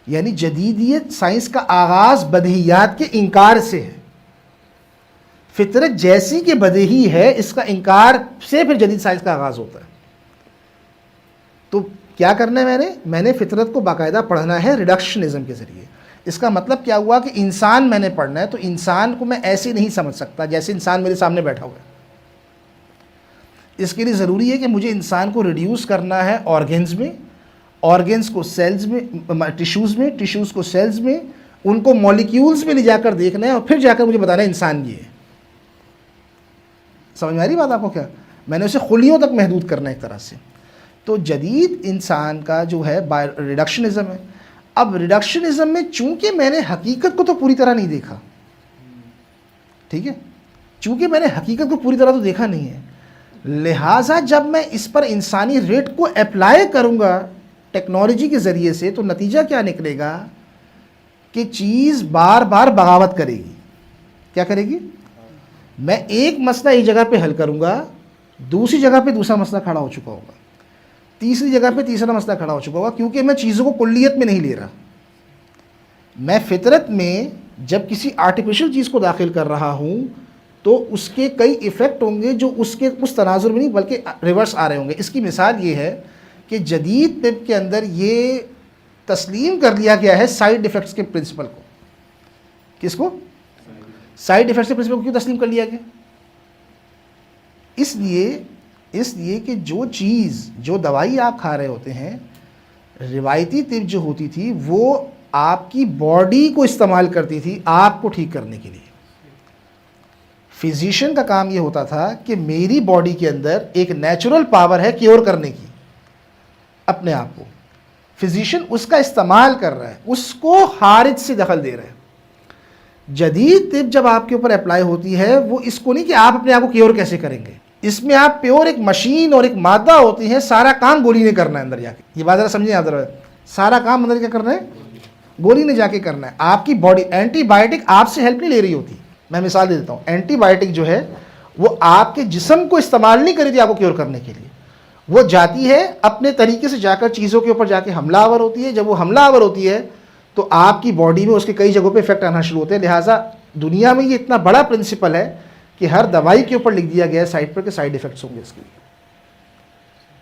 یعنی جدیدیت سائنس کا آغاز بدیہیات کے انکار سے ہے. فطرت جیسی کہ بدیہی ہے، اس کا انکار سے پھر جدید سائنس کا آغاز ہوتا ہے. تو کیا کرنا ہے میں نے فطرت کو باقاعدہ پڑھنا ہے ریڈکشنزم کے ذریعے. اس کا مطلب کیا ہوا کہ انسان میں نے پڑھنا ہے، تو انسان کو میں ایسے نہیں سمجھ سکتا جیسے انسان میرے سامنے بیٹھا ہوا ہے. اس کے لیے ضروری ہے کہ مجھے انسان کو ریڈیوس کرنا ہے آرگنز میں، آرگنز کو سیلز میں، ٹیشوز میں، ٹیشوز کو سیلز میں، ان کو مالیکیولز میں لے جا کر دیکھنا ہے اور پھر جا کر مجھے بتانا ہے انسان یہ ہے. سمجھ میں آ رہی بات آپ کو؟ کیا میں نے اسے خلیوں تک محدود کرنا ہے ایک طرح سے. تو جدید انسان کا جو ہے ریڈکشنزم ہے. اب ریڈکشنزم میں چونکہ میں نے حقیقت کو تو پوری طرح نہیں دیکھا، ٹھیک ہے، چونکہ میں نے حقیقت کو پوری طرح تو دیکھا نہیں ہے، لہٰذا جب میں اس پر انسانی ریٹ کو اپلائی کروں گا ٹیکنالوجی کے ذریعے سے، تو نتیجہ کیا نکلے گا کہ چیز بار بار بغاوت کرے گی. کیا کرے گی؟ میں ایک مسئلہ ایک جگہ پہ حل کروں گا، دوسری جگہ پہ دوسرا مسئلہ کھڑا ہو چکا ہوگا، تیسری جگہ پہ تیسرا مسئلہ کھڑا ہو چکا ہوگا، کیونکہ میں چیزوں کو کلیت میں نہیں لے رہا. میں فطرت میں جب کسی آرٹیفیشل چیز کو داخل کر رہا ہوں تو اس کے کئی ایفیکٹ ہوں گے جو اس تناظر میں نہیں بلکہ ریورس آ رہے ہوں گے. اس کی مثال یہ ہے کہ جدید طب کے اندر یہ تسلیم کر لیا گیا ہے سائیڈ ایفیکٹس کے پرنسپل کو. کس کو؟ سائیڈ ایفیکٹس کے پرنسپل کو کیوں تسلیم کر لیا گیا؟ اس لیے کہ جو چیز، جو دوائی آپ کھا رہے ہوتے ہیں، روایتی طب جو ہوتی تھی وہ آپ کی باڈی کو استعمال کرتی تھی آپ کو ٹھیک کرنے کے لیے. فزیشین کا کام یہ ہوتا تھا کہ میری باڈی کے اندر ایک نیچرل پاور ہے کیور کرنے کی اپنے آپ کو، فزیشین اس کا استعمال کر رہا ہے، اس کو خارج سے دخل دے رہا ہے. جدید طب جب آپ کے اوپر اپلائی ہوتی ہے وہ اس کو نہیں کہ آپ اپنے آپ کو کیور کیسے کریں گے، اس میں آپ پیور ایک مشین اور ایک مادہ ہوتی ہے، سارا کام گولی نے کرنا ہے اندر جا کے. یہ بات ذرا سمجھیں، آپ ذرا سارا کام اندر کیا کرنا ہے؟ گولی نے جا کے کرنا ہے. آپ کی باڈی، اینٹی بائیوٹک آپ سے ہیلپ نہیں لے رہی ہوتی. میں مثال دے دیتا ہوں، اینٹی بائیوٹک جو ہے وہ آپ کے جسم کو استعمال نہیں کری تھی آپ کو کیور کرنے کے لیے، وہ جاتی ہے اپنے طریقے سے جا کر چیزوں کے اوپر جا کے حملہ آور ہوتی ہے. جب وہ حملہ آور ہوتی ہے تو آپ کی باڈی میں اس کے کئی جگہوں پہ افیکٹ آنا شروع ہوتے ہیں. لہٰذا دنیا میں یہ اتنا بڑا پرنسپل ہے کہ ہر دوائی کے اوپر لکھ دیا گیا ہے سائڈ پر کہ سائڈ ایفیکٹس ہوں گے اس کے لیے.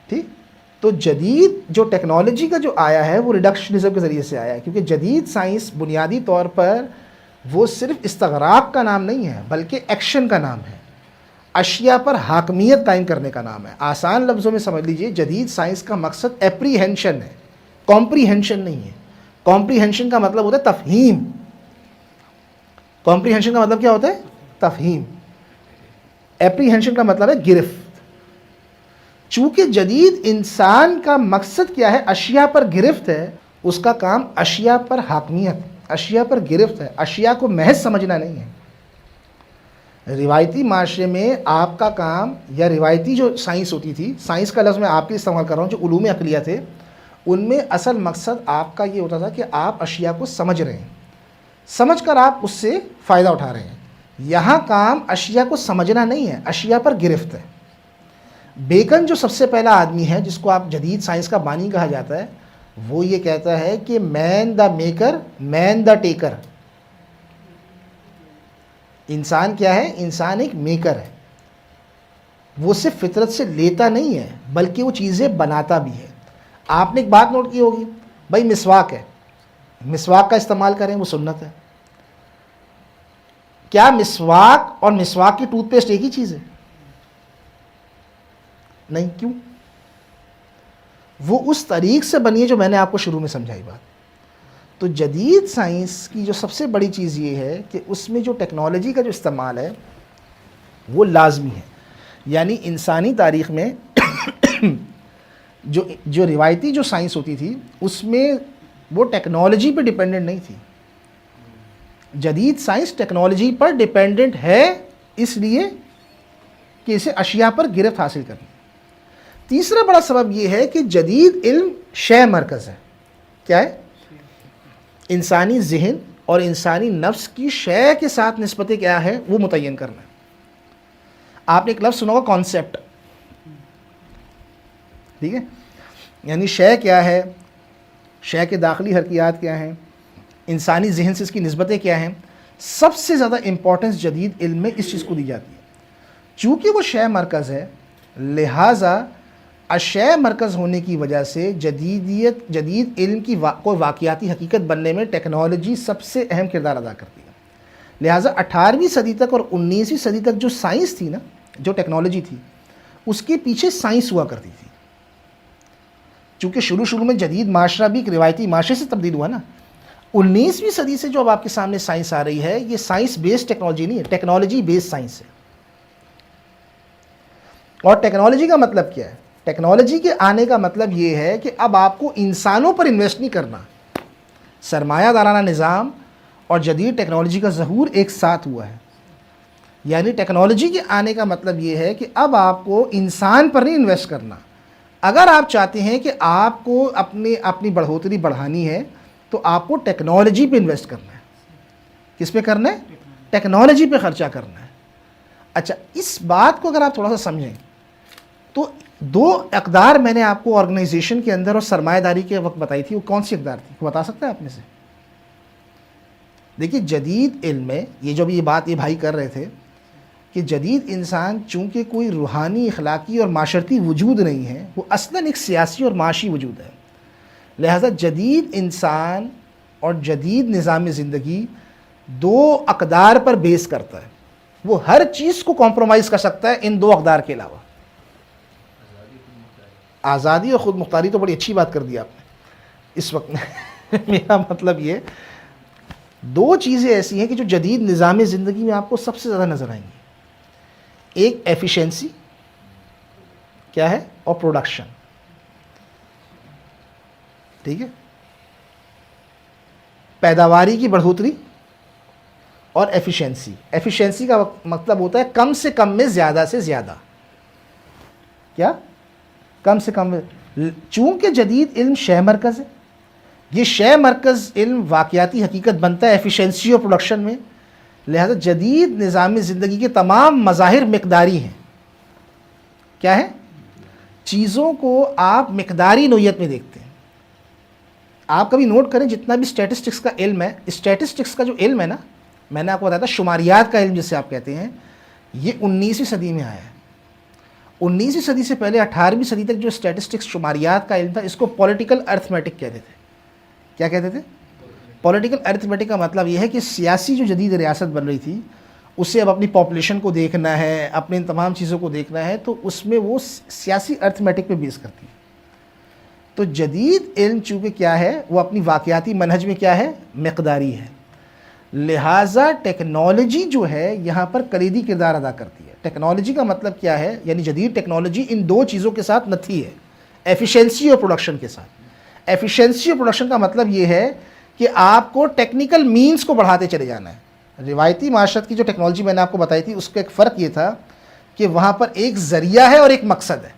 ٹھیک، تو جدید جو ٹیکنالوجی کا جو آیا ہے وہ ریڈکشنزم کے ذریعے سے آیا ہے، کیونکہ جدید سائنس بنیادی طور پر وہ صرف استغراق کا نام نہیں ہے بلکہ ایکشن کا نام ہے، اشیاء پر حاکمیت قائم کرنے کا نام ہے۔ آسان لفظوں میں سمجھ لیجئے، جدید سائنس کا مقصد اپریہنشن ہے، کمپریہنشن نہیں ہے۔ کمپریہنشن کا مطلب ہوتا ہے تفہیم۔ کمپریہنشن کا مطلب کیا ہوتا ہے؟ تفہیم۔ اپریہنشن کا مطلب ہے گرفت۔ چونکہ جدید انسان کا مقصد کیا ہے؟ اشیاء پر گرفت ہے، اس کا کام اشیاء پر حاکمیت، اشیاء پر گرفت ہے، اشیاء کو محض سمجھنا نہیں ہے۔ روایتی معاشرے میں آپ کا کام، یا روایتی جو سائنس ہوتی تھی، سائنس کا لفظ میں آپ کے استعمال کر رہا ہوں، جو علوم عقلیہ تھے، ان میں اصل مقصد آپ کا یہ ہوتا تھا کہ آپ اشیاء کو سمجھ رہے ہیں، سمجھ کر آپ اس سے فائدہ اٹھا رہے ہیں۔ یہاں کام اشیاء کو سمجھنا نہیں ہے، اشیاء پر گرفت ہے۔ بیکن جو سب سے پہلا آدمی ہے جس کو آپ جدید سائنس کا بانی کہا جاتا ہے، وہ یہ کہتا ہے کہ مین the maker main the taker. انسان کیا ہے؟ انسان ایک میکر ہے، وہ صرف فطرت سے لیتا نہیں ہے بلکہ وہ چیزیں بناتا بھی ہے۔ آپ نے ایک بات نوٹ کی ہوگی، بھائی مسواک ہے، مسواک کا استعمال کریں، وہ سنت ہے۔ کیا مسواک اور مسواک کی ٹوتھ پیسٹ ایک ہی چیز ہے؟ نہیں، کیوں؟ وہ اس طریق سے بنی ہے جو میں نے آپ کو شروع میں سمجھائی بات۔ تو جدید سائنس کی جو سب سے بڑی چیز یہ ہے کہ اس میں جو ٹیکنالوجی کا جو استعمال ہے وہ لازمی ہے۔ یعنی انسانی تاریخ میں جو روایتی جو سائنس ہوتی تھی اس میں وہ ٹیکنالوجی پہ ڈیپینڈنٹ نہیں تھی۔ جدید سائنس ٹیکنالوجی پر ڈیپینڈنٹ ہے، اس لیے کہ اسے اشیاء پر گرفت حاصل کرنی۔ تیسرا بڑا سبب یہ ہے کہ جدید علم شے مرکز ہے۔ کیا ہے؟ انسانی ذہن اور انسانی نفس کی شے کے ساتھ نسبت کیا ہے وہ متعین کرنا ہے۔ آپ نے ایک لفظ سنا ہوگا کانسیپٹ، ٹھیک ہے؟ یعنی شے کیا ہے، شے کے داخلی حرکیات کیا ہیں، انسانی ذہن سے اس کی نسبتیں کیا ہیں۔ سب سے زیادہ امپورٹنس جدید علم میں اس چیز کو دی جاتی ہے۔ چونکہ وہ شے مرکز ہے، لہٰذا اشے مرکز ہونے کی وجہ سے جدید علم کی کوئی واقعاتی حقیقت بننے میں ٹیکنالوجی سب سے اہم کردار ادا کرتی ہے۔ لہٰذا 18ویں صدی تک اور 19ویں صدی تک جو سائنس تھی نا، جو ٹیکنالوجی تھی، اس کے پیچھے سائنس ہوا کرتی تھی۔ چونکہ شروع میں جدید معاشرہ بھی ایک روایتی معاشرے سے تبدیل ہوا نا، 19ویں صدی سے جو اب آپ کے سامنے سائنس آ رہی ہے، یہ سائنس بیسڈ ٹیکنالوجی نہیں ہے، ٹیکنالوجی بیسڈ سائنس ہے۔ اور ٹیکنالوجی کا مطلب کیا ہے؟ ٹیکنالوجی کے آنے کا مطلب یہ ہے کہ اب آپ کو انسانوں پر انویسٹ نہیں کرنا۔ سرمایہ دارانہ نظام اور جدید ٹیکنالوجی کا ظہور ایک ساتھ ہوا ہے۔ یعنی ٹیکنالوجی کے آنے کا مطلب یہ ہے کہ اب آپ کو انسان پر نہیں انویسٹ کرنا۔ اگر آپ چاہتے ہیں کہ آپ کو اپنی بڑھوتری بڑھانی ہے تو آپ کو ٹیکنالوجی پہ انویسٹ کرنا ہے۔ کس پہ کرنا ہے؟ ٹیکنالوجی پہ خرچہ کرنا ہے۔ اچھا، اس بات کو اگر آپ تھوڑا سا سمجھیں تو 2 اقدار میں نے آپ کو آرگنائزیشن کے اندر اور سرمایہ داری کے وقت بتائی تھی، وہ کون سی اقدار تھی؟ بتا سکتے ہیں آپ میں سے؟ دیکھیے، جدید علم میں یہ جو بھی یہ بات یہ بھائی کر رہے تھے کہ جدید انسان چونکہ کوئی روحانی، اخلاقی اور معاشرتی وجود نہیں ہے، وہ اصلاً ایک سیاسی اور معاشی وجود ہے۔ لہٰذا جدید انسان اور جدید نظام زندگی 2 اقدار پر بیس کرتا ہے۔ وہ ہر چیز کو کمپرومائز کر سکتا ہے ان 2 اقدار کے علاوہ۔ آزادی اور خود مختاری تو بڑی اچھی بات کر دی آپ نے اس وقت میں۔ میرا مطلب یہ 2 چیزیں ایسی ہیں کہ جو جدید نظام زندگی میں آپ کو سب سے زیادہ نظر آئیں گی۔ ایک ایفیشنسی کیا ہے، اور پروڈکشن، ٹھیک ہے؟ پیداواری کی بڑھوتری اور ایفیشنسی۔ ایفیشنسی کا مطلب ہوتا ہے کم سے کم میں زیادہ سے زیادہ۔ کیا؟ کم سے کم۔ چونکہ جدید علم شے مرکز ہے، یہ شے مرکز علم واقعاتی حقیقت بنتا ہے ایفیشنسی اور پروڈکشن میں، لہذا جدید نظام زندگی کے تمام مظاہر مقداری ہیں۔ کیا ہے؟ چیزوں کو آپ مقداری نوعیت میں دیکھتے ہیں۔ آپ کبھی نوٹ کریں، جتنا بھی اسٹیٹسٹکس کا علم ہے، اسٹیٹسٹکس کا جو علم ہے نا، میں نے آپ کو بتایا تھا شماریات کا علم جسے آپ کہتے ہیں، یہ 19ویں صدی میں آیا ہے۔ 19ویں صدی سے پہلے 18ویں صدی تک جو اسٹیٹسٹکس شماریات کا علم تھا اس کو پولیٹیکل ارتھمیٹک کہتے تھے. کیا کہتے تھے؟ پولیٹیکل ارتھمیٹک کا مطلب یہ ہے کہ سیاسی جو جدید ریاست بن رہی تھی اسے اب اپنی پاپولیشن کو دیکھنا ہے, اپنے ان تمام چیزوں کو دیکھنا ہے, تو اس میں وہ سیاسی ارتھمیٹک پہ بیس کرتی ہے. تو جدید علم چونکہ کیا ہے وہ اپنی واقعاتی منہج میں کیا ہے, مقداری ہے, لہٰذا ٹیکنالوجی جو ہے یہاں پر کلیدی کردار ادا کرتی ہے. ٹیکنالوجی کا مطلب کیا ہے, یعنی جدید ٹیکنالوجی ان دو چیزوں کے ساتھ نتھی ہے, ایفیشنسی اور پروڈکشن کے ساتھ. ایفیشنسی اور پروڈکشن کا مطلب یہ ہے کہ آپ کو ٹیکنیکل مینز کو بڑھاتے چلے جانا ہے. روایتی معاشرت کی جو ٹیکنالوجی میں نے آپ کو بتائی تھی اس کا ایک فرق یہ تھا کہ وہاں پر ایک ذریعہ ہے اور ایک مقصد ہے.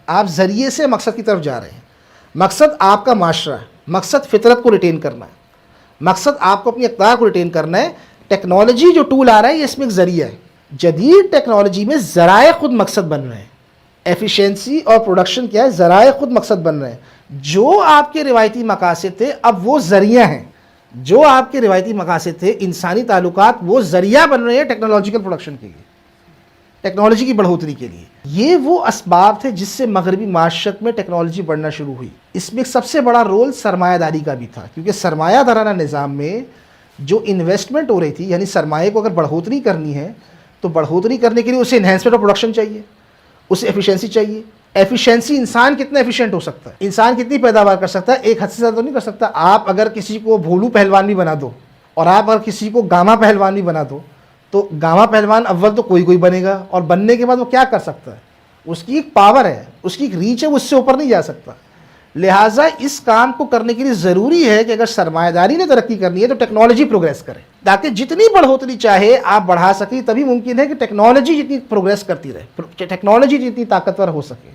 آپ ذریعے سے مقصد کی طرف جا رہے ہیں. مقصد آپ کا معاشرہ ہے, مقصد فطرت کو ریٹین کرنا ہے, مقصد آپ کو اپنی اقدار کو ریٹین کرنا ہے. ٹیکنالوجی جو ٹول آ رہا ہے یہ اس میں ایک ذریعہ ہے. جدید ٹیکنالوجی میں ذرائع خود مقصد بن رہے ہیں. ایفیشنسی اور پروڈکشن کیا ہے, ذرائع خود مقصد بن رہے ہیں. جو آپ کے روایتی مقاصد تھے اب وہ ذریعہ ہیں. جو آپ کے روایتی مقاصد تھے انسانی تعلقات, وہ ذریعہ بن رہے ہیں ٹیکنالوجیکل پروڈکشن کے لیے, ٹیکنالوجی کی بڑھوتری کے لیے. یہ وہ اسباب تھے جس سے مغربی معاشرت میں ٹیکنالوجی بڑھنا شروع ہوئی. اس میں ایک سب سے بڑا رول سرمایہ داری کا بھی تھا, کیونکہ سرمایہ دارانہ نظام میں جو انویسٹمنٹ ہو رہی تھی, یعنی سرمایہ کو اگر بڑھوتری کرنی ہے تو بڑھوتری کرنے کے لیے اسے انہینسمنٹ آف پروڈکشن چاہیے, اسے ایفیشنسی چاہیے. ایفیشنسی, انسان کتنا ایفیشینٹ ہو سکتا ہے, انسان کتنی پیداوار کر سکتا ہے, ایک حد سے زیادہ تو نہیں کر سکتا. آپ اگر کسی کو بھولو پہلوان بھی بنا دو اور آپ اگر کسی کو گاما پہلوان بھی بنا دو تو گاما پہلوان اول تو کوئی بنے گا, اور بننے کے بعد وہ کیا کر سکتا ہے, اس کی ایک پاور ہے, اس کی ایک ریچ ہے, وہ اس سے اوپر نہیں جا سکتا. لہٰذا اس کام کو کرنے کے لیے ضروری ہے کہ اگر سرمایہ داری نے ترقی کرنی ہے تو ٹیکنالوجی پروگریس کرے, تاکہ جتنی بڑھوتری چاہے آپ بڑھا سکیں. تبھی ممکن ہے کہ ٹیکنالوجی جتنی پروگریس کرتی رہے, ٹیکنالوجی جتنی طاقتور ہو سکے.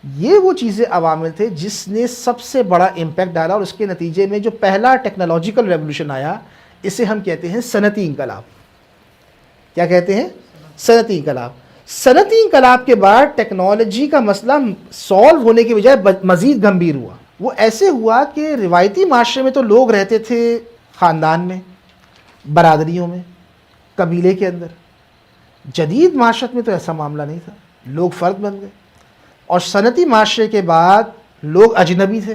یہ وہ چیزیں عوامل تھے جس نے سب سے بڑا امپیکٹ ڈالا, اور اس کے نتیجے میں جو پہلا ٹیکنالوجیکل ریولوشن آیا اسے ہم کہتے ہیں صنعتی انقلاب. کیا کہتے ہیں؟ صنعتی انقلاب. صنعتی انقلاب کے بعد ٹیکنالوجی کا مسئلہ سالو ہونے کے بجائے مزید گمبھیر ہوا. وہ ایسے ہوا کہ روایتی معاشرے میں تو لوگ رہتے تھے خاندان میں, برادریوں میں, قبیلے کے اندر. جدید معاشرت میں تو ایسا معاملہ نہیں تھا, لوگ فرد بن گئے. اور صنعتی معاشرے کے بعد لوگ اجنبی تھے,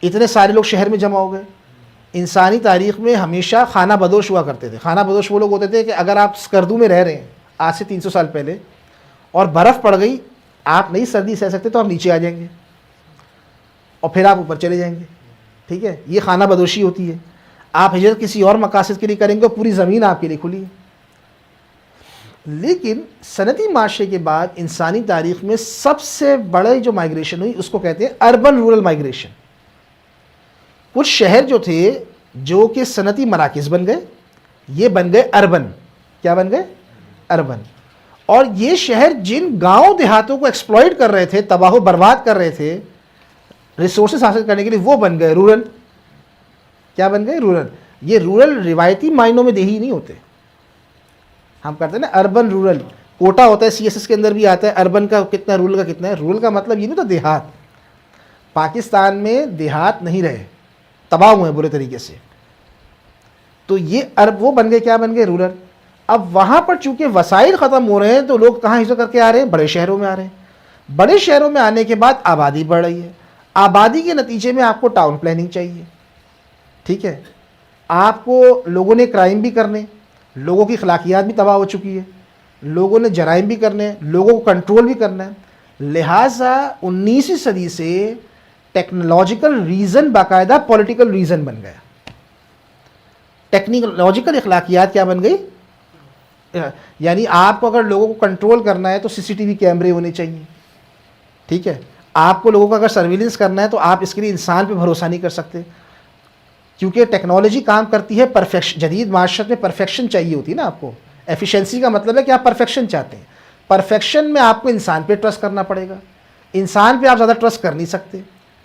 اتنے سارے لوگ شہر میں جمع ہو گئے. انسانی تاریخ میں ہمیشہ خانہ بدوش ہوا کرتے تھے. خانہ بدوش وہ لوگ ہوتے تھے کہ اگر آپ اسکردو میں رہ رہے ہیں آج سے 300 سال پہلے اور برف پڑ گئی, آپ نہیں سردی سہ سکتے تو آپ نیچے آ جائیں گے اور پھر آپ اوپر چلے جائیں گے. ٹھیک ہے, یہ خانہ بدوشی ہوتی ہے. آپ ہجرت کسی اور مقاصد کے لیے کریں گے, پوری زمین آپ کے لیے کھلی ہے. لیکن صنعتی معاشرے کے بعد انسانی تاریخ میں سب سے بڑے جو مائگریشن ہوئی اس کو کہتے ہیں اربن رورل مائگریشن. کچھ شہر جو تھے جو کہ صنعتی مراکز بن گئے, یہ بن گئے اربن. کیا بن گئے؟ اربن. اور یہ شہر جن گاؤں دیہاتوں کو ایکسپلائٹ کر رہے تھے, تباہ و برباد کر رہے تھے ریسورسز حاصل کرنے کے لیے, وہ بن گئے رورل. کیا بن گئے؟ رورل. یہ رورل روایتی معنوں میں دیہی نہیں ہوتے, ہم کرتے ہیں نا اربن رورل. کوٹا ہوتا ہے سی ایس ایس کے اندر بھی آتا ہے, اربن کا کتنا, رورل کا کتنا ہے. رورل کا مطلب یہ نہیں تو دیہات. پاکستان میں دیہات نہیں رہے, تباہ ہوئے برے طریقے سے. تو یہ وہ بن گئے, کیا بن گئے؟ رورل. اب وہاں پر چونکہ وسائل ختم ہو رہے ہیں تو لوگ کہاں ہجرت کر کے آ رہے ہیں؟ بڑے شہروں میں آ رہے ہیں. بڑے شہروں میں آنے کے بعد آبادی بڑھ رہی ہے. آبادی کے نتیجے میں آپ کو ٹاؤن پلاننگ چاہیے. ٹھیک ہے, آپ کو لوگوں نے کرائم بھی کرنے, لوگوں کی اخلاقیات بھی تباہ ہو چکی ہے, لوگوں نے جرائم بھی کرنے, لوگوں کو کنٹرول بھی کرنا ہے. لہٰذا 19ویں صدی سے ٹیکنالوجیکل ریزن باقاعدہ پولیٹیکل ریزن بن گیا. ٹیکنالوجیکل اخلاقیات کیا بن گئی؟ یعنی آپ کو اگر لوگوں کو کنٹرول کرنا ہے تو سی سی ٹی وی کیمرے ہونے چاہیے. ٹھیک ہے, آپ کو لوگوں کا اگر سرویلنس کرنا ہے تو آپ اس کے لیے انسان پہ بھروسہ نہیں کر سکتے, کیونکہ ٹیکنالوجی کام کرتی ہے پرفیکشن. جدید معاشرت میں پرفیکشن چاہیے ہوتی ہے نا آپ کو. ایفیشنسی کا مطلب ہے کہ آپ پرفیکشن چاہتے ہیں. پرفیکشن میں آپ کو انسان پہ ٹرسٹ کرنا پڑے گا. انسان پہ آپ زیادہ ٹرسٹ کر نہیں سکتے.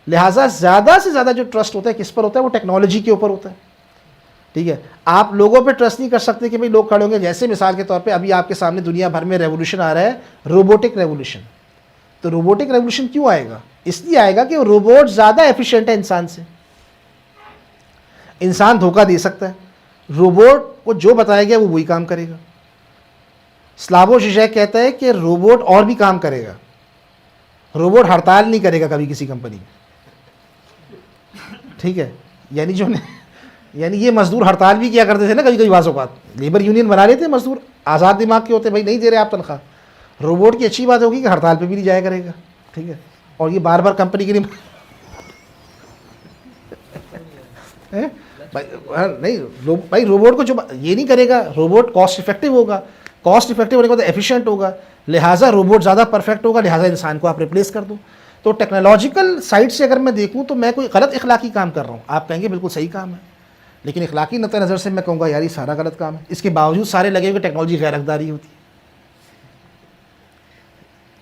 لہٰذا زیادہ سے زیادہ جو ٹرسٹ ہوتا ہے کس پر ہوتا ہے؟ وہ ٹیکنالوجی کے اوپر ہوتا ہے. ٹھیک ہے, آپ لوگوں پہ ٹرسٹ نہیں کر سکتے کہ بھئی لوگ کھڑے ہوں گے. جیسے مثال کے طور پہ ابھی آپ کے سامنے دنیا بھر میں ریولوشن آ رہا ہے, روبوٹک ریولوشن. تو روبوٹک ریولوشن کیوں آئے گا؟ اس لیے آئے گا کہ روبوٹ زیادہ ایفیشینٹ ہے انسان سے. انسان دھوکہ دے سکتا ہے, روبوٹ کو جو بتایا گیا وہ وہی کام کرے گا. سلاوو زیزیک کہتا ہے کہ روبوٹ اور بھی کام کرے گا, روبوٹ ہڑتال نہیں کرے گا کبھی کسی کمپنی میں, ٹھیک ہے. یعنی یہ مزدور ہڑتال بھی کیا کرتے تھے نا کبھی کبھی, بعض اوقات لیبر یونین بنا لیتے ہیں مزدور, آزاد دماغ کے ہوتے, بھائی نہیں دے رہے آپ تنخواہ. روبوٹ کی اچھی بات ہوگی کہ ہڑتال پہ بھی نہیں جایا کرے گا, ٹھیک ہے, اور یہ بار بار کمپنی کے لیے نہیں بھائی روبوٹ کو جو یہ نہیں کرے گا, روبوٹ کاسٹ افیکٹو ہوگا, کاسٹ افیکٹو ہونے کے بعد ایفیشینٹ ہوگا, لہٰذا روبوٹ زیادہ پرفیکٹ ہوگا, لہٰذا انسان کو آپ ریپلیس کر دو. تو ٹیکنالوجیکل سائڈ سے اگر میں دیکھوں تو میں کوئی غلط اخلاقی کام کر رہا ہوں, آپ کہیں گے بالکل صحیح کام ہے, لیکن اخلاقی نقطہ نظر سے میں کہوں گا یار یہ سارا غلط کام ہے. اس کے باوجود سارے لگے ہوئے ٹیکنالوجی غیر اقداری ہوتی ہے.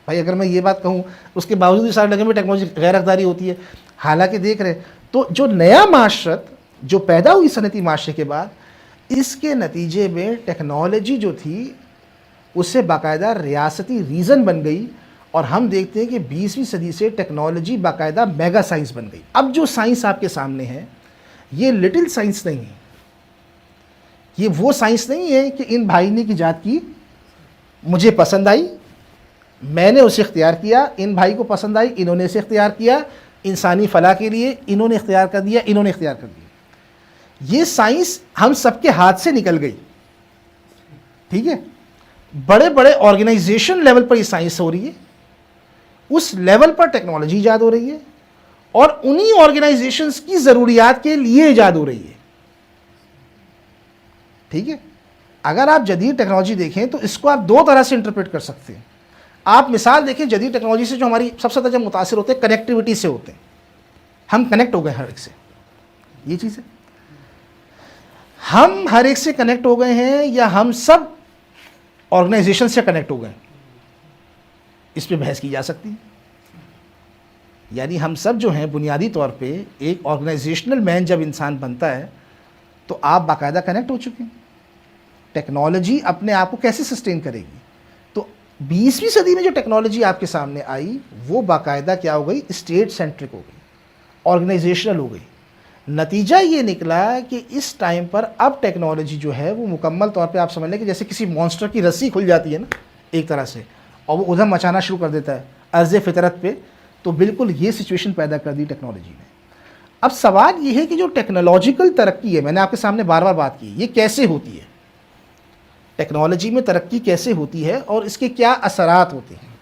بھائی اگر میں یہ بات کہوں اس کے باوجود بھی سارے لگے ہوئے ٹیکنالوجی غیر اقداری ہوتی ہے, حالانکہ دیکھ رہے تو جو نیا معاشرت جو پیدا ہوئی صنعتی معاشرے کے بعد, اس کے نتیجے میں ٹیکنالوجی جو تھی اس سے باقاعدہ ریاستی ریزن بن گئی, اور ہم دیکھتے ہیں کہ 20ویں صدی سے ٹیکنالوجی باقاعدہ میگا سائنس بن گئی. اب جو سائنس آپ کے سامنے ہے یہ لٹل سائنس نہیں ہے, یہ وہ سائنس نہیں ہے کہ ان بھائی نے کی جات کی, مجھے پسند آئی میں نے اسے اختیار کیا, ان بھائی کو پسند آئی انہوں نے اسے اختیار کیا, انسانی فلاح کے لیے انہوں نے اختیار کر دیا, انہوں نے اختیار کر دیا. یہ سائنس ہم سب کے ہاتھ سے نکل گئی, ٹھیک ہے. بڑے بڑے آرگنائزیشن لیول پر یہ سائنس ہو رہی ہے, اس لیول پر ٹیکنالوجی ایجاد ہو رہی ہے, اور انہی آرگنائزیشنز کی ضروریات کے لیے ایجاد ہو رہی ہے, ٹھیک ہے. اگر آپ جدید ٹیکنالوجی دیکھیں تو اس کو آپ دو طرح سے انٹرپریٹ کر سکتے ہیں. آپ مثال دیکھیں جدید ٹیکنالوجی سے جو ہماری سب سے زیادہ متاثر ہوتے ہیں کنیکٹیوٹی سے ہوتے ہیں, ہم کنیکٹ ہو گئے ہر ایک سے, یہ چیز ہے. ہم ہر ایک سے کنیکٹ ہو گئے ہیں یا ہم سب آرگنائزیشن سے کنیکٹ ہو گئے ہیں, اس پہ بحث کی جا سکتی ہے. یعنی ہم سب جو ہیں بنیادی طور پہ ایک آرگنائزیشنل مین جب انسان بنتا ہے تو آپ باقاعدہ کنیکٹ ہو چکے ہیں. ٹیکنالوجی اپنے آپ کو کیسے سسٹین کرے گی؟ تو 20ویں صدی میں جو ٹیکنالوجی آپ کے سامنے آئی وہ باقاعدہ کیا ہو گئی, اسٹیٹ سینٹرک ہو گئی, آرگنائزیشنل ہو گئی. نتیجہ یہ نکلا کہ اس ٹائم پر اب ٹیکنالوجی جو ہے وہ مکمل طور پہ آپ سمجھ لیں کہ جیسے کسی مانسٹر کی رسی کھل جاتی ہے نا ایک طرح سے, اور وہ ادھم مچانا شروع کر دیتا ہے عرض فطرت پہ, تو بالکل یہ سچویشن پیدا کر دی ٹیکنالوجی نے. اب سوال یہ ہے کہ جو ٹیکنالوجیکل ترقی ہے, میں نے آپ کے سامنے بار بار بات کی, یہ کیسے ہوتی ہے, ٹیکنالوجی میں ترقی کیسے ہوتی ہے اور اس کے کیا اثرات ہوتے ہیں.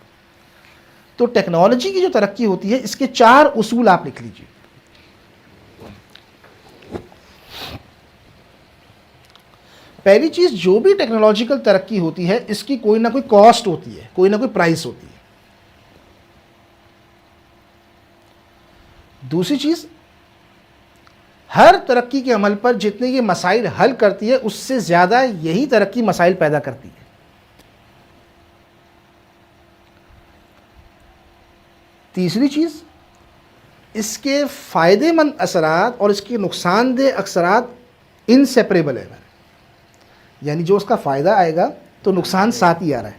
تو ٹیکنالوجی کی جو ترقی ہوتی ہے اس کے 4 اصول آپ لکھ لیجیے. پہلی چیز, جو بھی ٹیکنالوجیکل ترقی ہوتی ہے اس کی کوئی نہ کوئی کاسٹ ہوتی ہے, کوئی نہ کوئی پرائس ہوتی ہے. دوسری چیز, ہر ترقی کے عمل پر جتنے یہ مسائل حل کرتی ہے اس سے زیادہ یہی ترقی مسائل پیدا کرتی ہے. تیسری چیز, اس کے فائدے مند اثرات اور اس کے نقصان دہ اثرات انسیپریبل ہے, یعنی جو اس کا فائدہ آئے گا تو نقصان ساتھ ہی آ رہا ہے,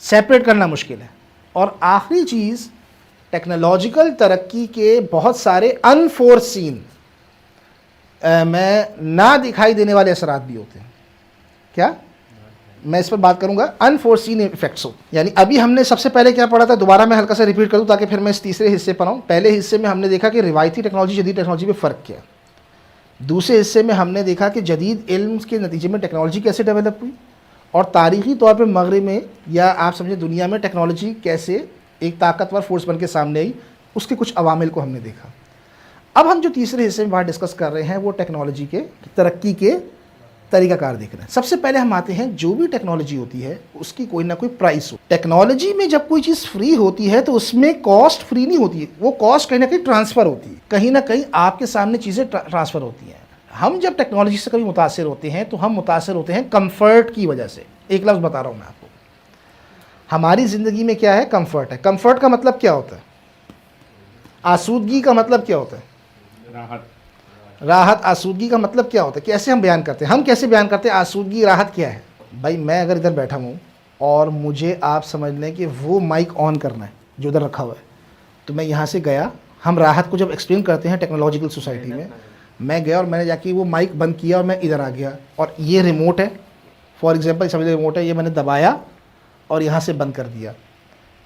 سیپریٹ کرنا مشکل ہے. اور آخری چیز, ٹیکنالوجیکل ترقی کے بہت سارے انفورسین میں نہ دکھائی دینے والے اثرات بھی ہوتے ہیں. کیا میں اس پر بات کروں گا, انفورسین ایفیکٹس ہو. یعنی ابھی ہم نے سب سے پہلے کیا پڑھا تھا, دوبارہ میں ہلکا سا ریپیٹ کروں تاکہ پھر میں اس تیسرے حصے پر آؤں. پہلے حصے میں ہم نے دیکھا کہ روایتی ٹیکنالوجی جدید ٹیکنالوجی میں فرق کیا. دوسرے حصے میں ہم نے دیکھا کہ جدید علم کے نتیجے میں ٹیکنالوجی کیسے ڈیولپ ہوئی, اور تاریخی طور پہ مغرب میں یا آپ سمجھیں دنیا میں ٹیکنالوجی کیسے ایک طاقتور فورس بن کے سامنے آئی, اس کے کچھ عوامل کو ہم نے دیکھا. اب ہم جو تیسرے حصے میں بات ڈسکس کر رہے ہیں وہ ٹیکنالوجی کے ترقی کے طریقہ کار دیکھ رہے ہیں. سب سے پہلے ہم آتے ہیں, جو بھی ٹیکنالوجی ہوتی ہے اس کی کوئی نہ کوئی پرائس ہو. ٹیکنالوجی میں جب کوئی چیز فری ہوتی ہے تو اس میں کاسٹ فری نہیں ہوتی ہے, وہ کاسٹ کہیں نہ کہیں ٹرانسفر ہوتی ہے, کہیں نہ کہیں آپ کے سامنے چیزیں ٹرانسفر ہوتی ہیں. ہم جب ٹیکنالوجی سے کبھی متاثر ہوتے ہیں تو ہم متاثر ہوتے ہیں کمفرٹ کی وجہ سے. ایک لفظ بتا رہا ہوں میں آپ کو, ہماری زندگی میں کیا ہے, کمفرٹ ہے. کمفرٹ کا مطلب کیا ہوتا ہے, آسودگی کا مطلب کیا ہوتا ہے, راحت. آسودگی کا مطلب کیا ہوتا ہے, کیسے ہم بیان کرتے ہیں, ہم کیسے بیان کرتے ہیں آسودگی راحت کیا ہے. بھائی میں اگر ادھر بیٹھا ہوں اور مجھے آپ سمجھ لیں کہ وہ مائک آن کرنا ہے جو ادھر رکھا ہوا ہے, تو میں یہاں سے گیا, ہم راحت کو جب ایکسپلین کرتے ہیں ٹیکنالوجیکل سوسائٹی میں گیا اور میں نے جا کے وہ مائک بند کیا اور میں ادھر آ گیا, اور یہ ریموٹ ہے, فار ایگزامپل سمجھ ریموٹ ہے، یہ میں نے دبایا اور یہاں سے بند کر دیا،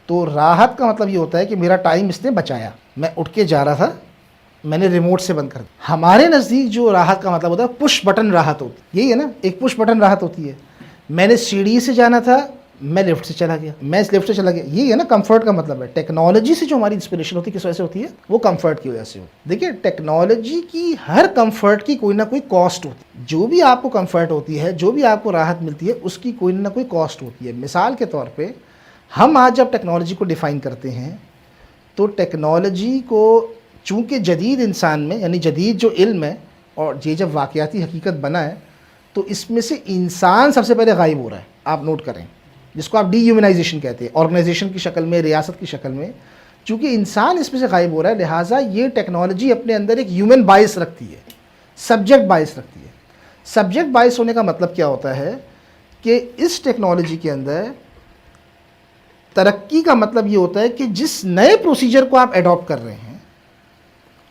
تو راحت کا مطلب یہ ہوتا ہے کہ میرا ٹائم اس نے بچایا، میں اٹھ کے جا رہا تھا، میں نے ریموٹ سے بند کر دیا۔ ہمارے نزدیک جو راحت کا مطلب ہوتا ہے پش بٹن راحت ہوتی ہے، یہی ہے نا، ایک پش بٹن راحت ہوتی ہے۔ میں نے سیڑھی سے جانا تھا، میں لیفٹ سے چلا گیا، میں اس لیفٹ سے چلا گیا، یہی ہے نا کمفرٹ کا مطلب ہے۔ ٹیکنالوجی سے جو ہماری انسپریشن ہوتی ہے کس وجہ سے ہوتی ہے؟ وہ کمفرٹ کی وجہ سے ہوتی ہے۔ دیکھیے ٹیکنالوجی کی ہر کمفرٹ کی کوئی نہ کوئی کاسٹ ہوتی ہے، جو بھی آپ کو کمفرٹ ہوتی ہے، جو بھی آپ کو راحت ملتی ہے، اس کی کوئی نہ کوئی کاسٹ ہوتی ہے۔ مثال کے طور پہ ہم آج جب ٹیکنالوجی کو ڈیفائن کرتے ہیں تو ٹیکنالوجی کو چونکہ جدید انسان میں، یعنی جدید جو علم ہے اور یہ جب واقعاتی حقیقت بنا ہے، تو اس میں سے انسان سب سے پہلے غائب ہو رہا ہے۔ آپ نوٹ کریں، جس کو آپ ڈی ہیومنائزیشن کہتے ہیں، آرگنائزیشن کی شکل میں، ریاست کی شکل میں، چونکہ انسان اس میں سے غائب ہو رہا ہے، لہٰذا یہ ٹیکنالوجی اپنے اندر ایک ہیومن بائس رکھتی ہے، سبجیکٹ بائس رکھتی ہے۔ سبجیکٹ بائس ہونے کا مطلب کیا ہوتا ہے کہ اس ٹیکنالوجی کے اندر ترقی کا مطلب یہ ہوتا ہے کہ جس نئے پروسیجر کو آپ ایڈاپٹ کر رہے ہیں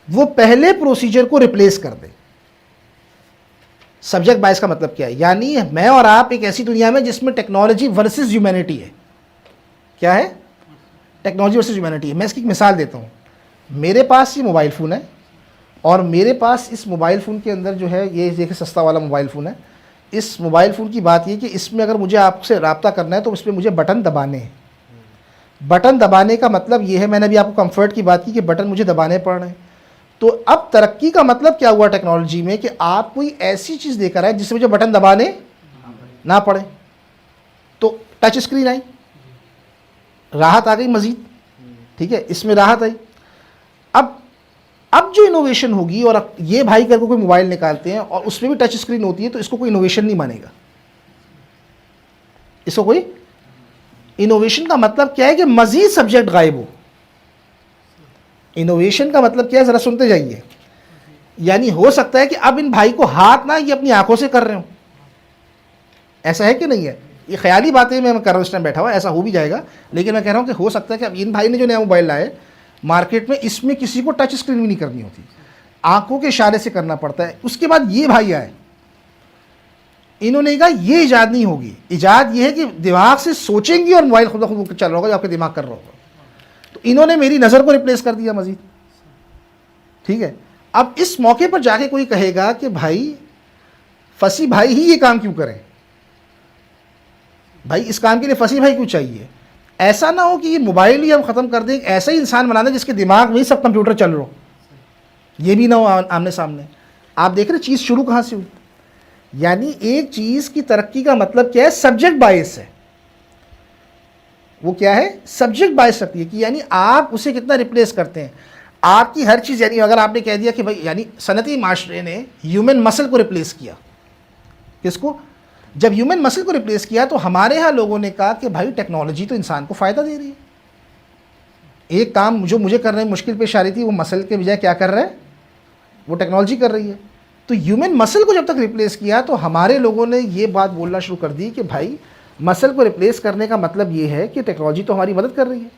وہ پہلے پروسیجر کو ریپلیس کر دے۔ سبجیکٹ بائس کا مطلب کیا ہے؟ یعنی میں اور آپ ایک ایسی دنیا میں جس میں ٹیکنالوجی ورسز ہیومینٹی ہے۔ کیا ہے؟ ٹیکنالوجی ورسز ہیومینٹی ہے۔ میں اس کی ایک مثال دیتا ہوں۔ میرے پاس یہ موبائل فون ہے اور میرے پاس اس موبائل فون کے اندر جو ہے، یہ دیکھیں سستا والا موبائل فون ہے، اس موبائل فون کی بات یہ کہ اس میں اگر مجھے آپ سے رابطہ کرنا ہے تو اس پہ مجھے بٹن دبانے ہیں۔ بٹن دبانے کا مطلب یہ ہے، میں نے ابھی آپ کو کمفرٹ کی بات کی کہ بٹن مجھے دبانے پڑ رہے ہیں۔ تو اب ترقی کا مطلب کیا ہوا ٹیکنالوجی میں کہ آپ کوئی ایسی چیز لے کر آئے جس سے مجھے بٹن دبانے نہ پڑے۔ تو ٹچ اسکرین آئی، راحت آ گئی مزید، ٹھیک ہے، اس میں راحت آئی۔ اب جو انوویشن ہوگی، اور یہ بھائی کر کو کوئی موبائل نکالتے ہیں اور اس میں بھی ٹچ اسکرین ہوتی ہے، تو اس کو کوئی انوویشن نہیں مانے گا۔ اس کو کوئی انوویشن کا مطلب کیا ہے کہ مزید سبجیکٹ غائب ہو۔ انوویشن کا مطلب کیا ہے؟ ذرا سنتے جائیے۔ یعنی ہو سکتا ہے کہ اب ان بھائی کو ہاتھ نہ یہ اپنی آنکھوں سے کر رہے ہوں، ایسا ہے کہ نہیں ہے؟ یہ خیالی باتیں میں کر رہا ہوں اس ٹائم بیٹھا ہوا، ایسا ہو بھی جائے گا، لیکن میں کہہ رہا ہوں کہ ہو سکتا ہے کہ اب ان بھائی نے جو نیا موبائل لائے مارکیٹ میں، اس میں کسی کو ٹچ اسکرین بھی نہیں کرنی ہوتی، آنکھوں کے اشارے سے کرنا پڑتا ہے۔ اس کے بعد یہ بھائی آئے، انہوں نے کہا یہ ایجاد نہیں ہوگی، ایجاد یہ ہے کہ دماغ سے سوچیں گی اور موبائل خود بخود چل رہا ہوگا جو آپ کے دماغ کر رہا ہوگا۔ تو انہوں نے میری نظر کو ریپلیس کر دیا مزید، ٹھیک ہے۔ اب اس موقع پر جا کے کوئی کہے گا کہ بھائی فصیح بھائی ہی یہ کام کیوں کریں، بھائی اس کام کے لیے فصیح بھائی کیوں چاہیے؟ ایسا نہ ہو کہ یہ موبائل ہی ہم ختم کر دیں، ایسا ہی انسان بنا دیں جس کے دماغ میں ہی سب کمپیوٹر چل رہا ہو، یہ بھی نہ ہو آمنے سامنے۔ آپ دیکھ رہے چیز شروع کہاں سے ہوئی؟ یعنی ایک چیز کی ترقی کا مطلب کیا ہے؟ سبجیکٹ بائس ہے۔ وہ کیا ہے؟ سبجیکٹ بائس رکھتی ہے کہ یعنی آپ اسے کتنا ریپلیس کرتے ہیں۔ آپ کی ہر چیز، یعنی اگر آپ نے کہہ دیا کہ بھائی، یعنی صنعتی معاشرے نے ہیومن مسل کو ریپلیس کیا، کس کو؟ جب ہیومن مسل کو ریپلیس کیا تو ہمارے ہاں لوگوں نے کہا کہ بھائی ٹیکنالوجی تو انسان کو فائدہ دے رہی ہے، ایک کام جو مجھے کرنے میں مشکل پیش آ رہی تھی وہ مسل کے بجائے کیا کر رہا ہے؟ وہ ٹیکنالوجی کر رہی ہے۔ تو ہیومن مسل کو جب تک ریپلیس کیا تو ہمارے لوگوں نے یہ بات بولنا شروع کر دی کہ بھائی مسل کو ریپلیس کرنے کا مطلب یہ ہے کہ ٹیکنالوجی تو ہماری مدد کر رہی ہے۔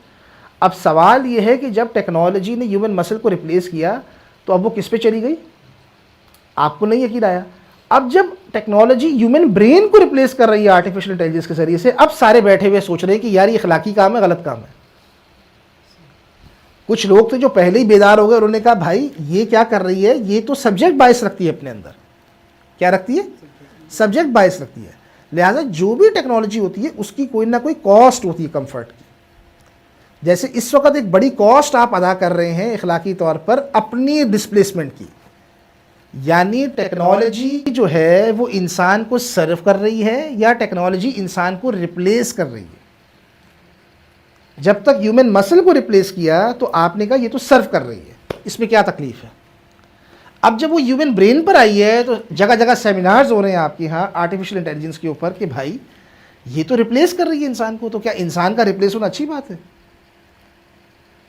اب سوال یہ ہے کہ جب ٹیکنالوجی نے ہیومن مسل کو ریپلیس کیا تو اب وہ کس پہ چلی گئی؟ آپ کو نہیں یقین آیا؟ اب جب ٹیکنالوجی ہیومن برین کو ریپلیس کر رہی ہے آرٹیفیشل انٹیلیجنس کے ذریعے سے، اب سارے بیٹھے ہوئے سوچ رہے ہیں کہ یار یہ اخلاقی کام ہے، غلط کام ہے۔ کچھ لوگ تھے جو پہلے ہی بیدار ہو گئے، انہوں نے کہا بھائی یہ کیا کر رہی ہے؟ یہ تو سبجیکٹ بائس رکھتی ہے اپنے اندر۔ کیا رکھتی ہے؟ سبجیکٹ بائس رکھتی ہے۔ لہٰذا جو بھی ٹیکنالوجی ہوتی ہے اس کی کوئی نہ کوئی کاسٹ ہوتی ہے کمفرٹ کی۔ جیسے اس وقت ایک بڑی کاسٹ آپ ادا کر رہے ہیں اخلاقی طور پر اپنی ڈسپلیسمنٹ کی، یعنی ٹیکنالوجی جو ہے وہ انسان کو سرو کر رہی ہے یا ٹیکنالوجی انسان کو ریپلیس کر رہی ہے؟ جب تک ہیومن مسل کو ریپلیس کیا تو آپ نے کہا یہ تو سرو کر رہی ہے، اس میں کیا تکلیف ہے؟ اب جب وہ ہیومن برین پر آئی ہے تو جگہ جگہ سیمینارز ہو رہے ہیں آپ کے ہاں آرٹیفیشل انٹیلیجنس کے اوپر کہ بھائی یہ تو ریپلیس کر رہی ہے انسان کو، تو کیا انسان کا ریپلیس ہونا اچھی بات ہے؟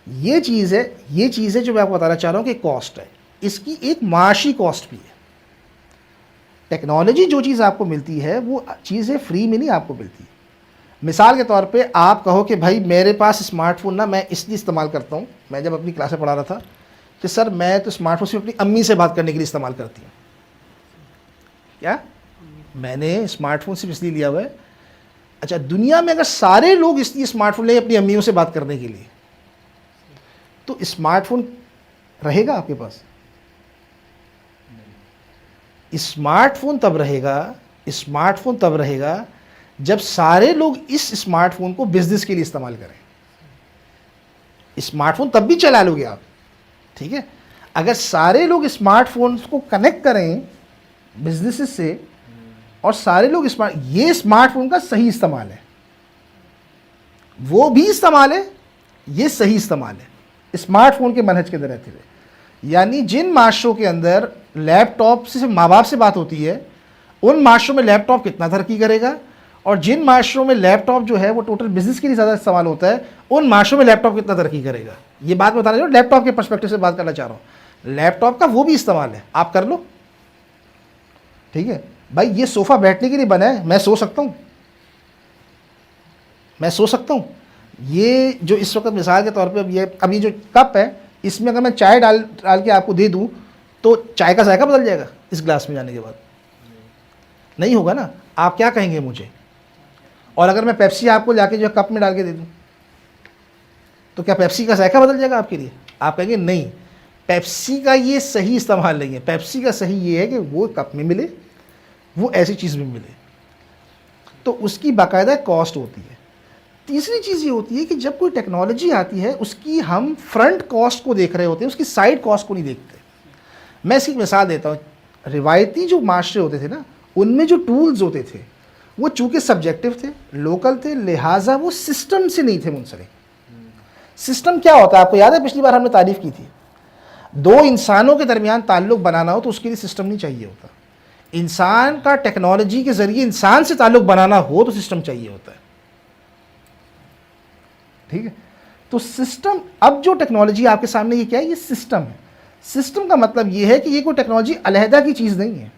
یہ چیز ہے جو میں آپ کو بتانا چاہ رہا ہوں کہ کاسٹ ہے، اس کی ایک معاشی کاسٹ بھی ہے۔ ٹیکنالوجی جو چیز آپ کو ملتی ہے وہ چیزیں فری میں نہیں آپ کو ملتی۔ مثال کے طور پہ آپ کہو کہ بھائی میرے پاس اسمارٹ فون میں اس لیے استعمال کرتا ہوں، میں جب اپنی کلاسیں پڑھا رہا تھا کہ سر میں تو اسمارٹ فون صرف اپنی امی سے بات کرنے کے لیے استعمال کرتی ہوں۔ کیا؟ میں نے اسمارٹ فون صرف اس لیے لیا ہوا ہے. اچھا دنیا میں اگر سارے لوگ اس لیے اسمارٹ فون لیں اپنی امیوں سے بات کرنے کے لیے, تو اسمارٹ فون رہے گا آپ کے پاس؟ اسمارٹ فون تب رہے گا جب سارے لوگ اس اسمارٹ فون کو بزنس کے لیے استعمال کریں. اسمارٹ فون تب بھی چلا لو گے آپ, ٹھیک ہے, اگر سارے لوگ اسمارٹ فون کو کنیکٹ کریں بزنس سے, اور سارے لوگ یہ اسمارٹ فون کا صحیح استعمال ہے, وہ بھی استعمال ہے, یہ صحیح استعمال ہے اسمارٹ فون کے منہج کے اندر رہتے ہوئے. یعنی جن معاشروں کے اندر لیپ ٹاپ سے ماں باپ سے بات ہوتی ہے, ان معاشروں میں لیپ ٹاپ کتنا ترقی کرے گا, اور جن معاشروں میں لیپ ٹاپ جو ہے وہ ٹوٹل بزنس کے لیے زیادہ استعمال ہوتا ہے, ان معاشروں میں لیپ ٹاپ کتنا ترقی کرے گا. یہ بات میں بتا رہا ہوں, لیپ ٹاپ کے پرسپیکٹو سے بات کرنا چاہ رہا ہوں. لیپ ٹاپ کا وہ بھی استعمال ہے, آپ کر لو, ٹھیک ہے بھائی. یہ صوفہ بیٹھنے کے لیے بنا ہے, میں سو سکتا ہوں. یہ جو اس وقت مثال کے طور پہ اب یہ جو کپ ہے, اس میں اگر میں چائے ڈال کے آپ کو دے دوں تو چائے کا ذائقہ بدل جائے گا اس گلاس میں جانے کے بعد؟ نہیں ہوگا نا. آپ کیا کہیں گے مجھے؟ اور اگر میں پیپسی آپ کو لا کے جو کپ میں ڈال کے دے دوں تو کیا پیپسی کا ذائقہ بدل جائے گا آپ کے لیے؟ آپ کہیں گے نہیں, پیپسی کا یہ صحیح استعمال نہیں ہے. پیپسی کا صحیح یہ ہے کہ وہ کپ میں ملے, وہ ایسی چیز میں ملے, تو اس کی باقاعدہ کاسٹ ہوتی ہے. تیسری چیز یہ ہوتی ہے کہ جب کوئی ٹیکنالوجی آتی ہے اس کی ہم فرنٹ کاسٹ کو دیکھ رہے ہوتے ہیں, اس کی سائڈ کاسٹ کو نہیں دیکھتے. میں اس کی مثال دیتا ہوں. روایتی جو معاشرے ہوتے تھے نا, ان میں جو ٹولز ہوتے تھے وہ چونکہ سبجیکٹو تھے, لوکل تھے, لہٰذا وہ سسٹم سے نہیں تھے منسلک. سسٹم کیا ہوتا ہے آپ کو یاد ہے, پچھلی بار ہم نے تعریف کی تھی, دو انسانوں کے درمیان تعلق بنانا ہو تو اس کے لیے سسٹم نہیں چاہیے ہوتا. انسان کا ٹیکنالوجی کے ذریعے انسان سے تعلق بنانا ہو تو سسٹم چاہیے ہوتا ہے, ٹھیک ہے. تو سسٹم, اب جو ٹیکنالوجی آپ کے سامنے یہ کیا ہے, یہ سسٹم ہے. سسٹم کا مطلب یہ ہے کہ یہ کوئی ٹیکنالوجی علیحدہ کی چیز نہیں ہے.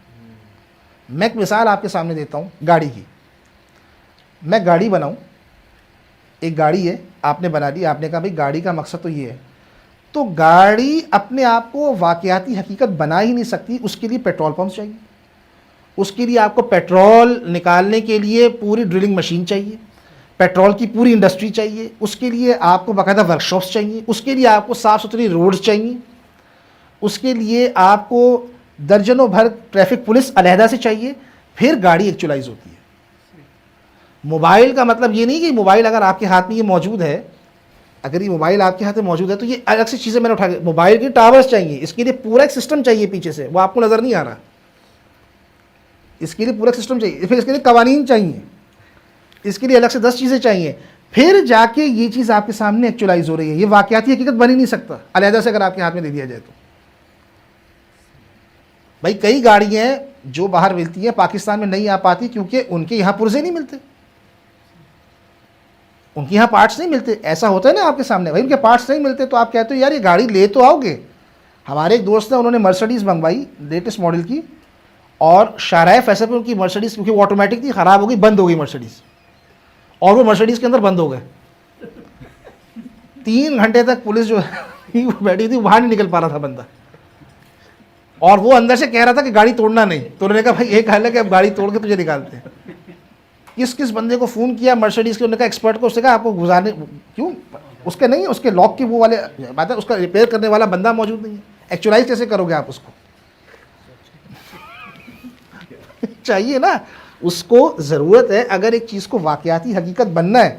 میں ایک مثال آپ کے سامنے دیتا ہوں گاڑی کی. میں گاڑی بناؤں, ایک گاڑی ہے, آپ نے بنا دی, آپ نے کہا بھائی گاڑی کا مقصد تو یہ ہے, تو گاڑی اپنے آپ کو واقعاتی حقیقت بنا ہی نہیں سکتی. اس کے لیے پیٹرول پمپس چاہیے, اس کے لیے آپ کو پیٹرول نکالنے کے لیے پوری ڈرلنگ مشین چاہیے, پیٹرول کی پوری انڈسٹری چاہیے, اس کے لیے آپ کو باقاعدہ ورک شاپس چاہیے, اس کے لیے آپ کو صاف ستھری روڈز چاہیے, اس کے لیے آپ کو درجنوں بھر ٹریفک پولیس علیحدہ سے چاہیے, پھر گاڑی ایکچولائز ہوتی ہے. موبائل کا مطلب یہ نہیں کہ موبائل اگر آپ کے ہاتھ میں یہ موجود ہے, اگر یہ موبائل آپ کے ہاتھ میں موجود ہے تو یہ الگ سے چیزیں میں نے اٹھا کے, موبائل کے ٹاورز چاہیے, اس کے لیے پورا ایک سسٹم چاہیے پیچھے سے, وہ آپ کو نظر نہیں آ رہا, اس کے لیے پورا ایک سسٹم چاہیے, پھر اس کے لیے قوانین چاہیے, اس کے لیے الگ سے 10 چیزیں چاہیے, پھر جا کے یہ چیز آپ کے سامنے ایکچولائز ہو رہی ہے. یہ واقعاتی حقیقت بن ہی نہیں سکتا علیحدہ سے اگر آپ کے ہاتھ میں دے دیا جائے تو. بھائی کئی گاڑیاں ہیں جو باہر ملتی ہیں, پاکستان میں نہیں آ پاتی کیونکہ ان کے یہاں پرزے نہیں ملتے, ان کے یہاں پارٹس نہیں ملتے. ایسا ہوتا ہے نا آپ کے سامنے, بھائی ان کے پارٹس نہیں ملتے تو آپ کہتے ہو یار یہ گاڑی لے تو آؤ گے. ہمارے ایک دوست ہیں, انہوں نے مرسڈیز منگوائی لیٹسٹ ماڈل کی, اور شاہراہ فیصل پہ ان کی مرسڈیز, کیونکہ وہ آٹومیٹک تھی, خراب ہو گئی, بند ہو گئی مرسڈیز, اور وہ مرسڈیز کے اندر بند ہو گئے. 3 گھنٹے تک پولیس جو ہے بیٹھی تھی, باہر نہیں نکل پا رہا تھا بندہ, اور وہ اندر سے کہہ رہا تھا کہ گاڑی توڑنا نہیں. تو انہوں نے کہا بھائی ایک حل ہے کہ اب گاڑی توڑ کے تجھے نکالتے ہیں. کس بندے کو فون کیا مرسڈیز کے, انہوں نے کہا ایکسپرٹ کو, اس نے کہا آپ کو گزارنے کیوں, اس کے نہیں, اس کے لاک کی وہ والے بات ہے, اس کا ریپیئر کرنے والا بندہ موجود نہیں ہے. ایکچولائز کیسے کرو گے آپ اس کو؟ چاہیے نا, اس کو ضرورت ہے. اگر ایک چیز کو واقعاتی حقیقت بننا ہے,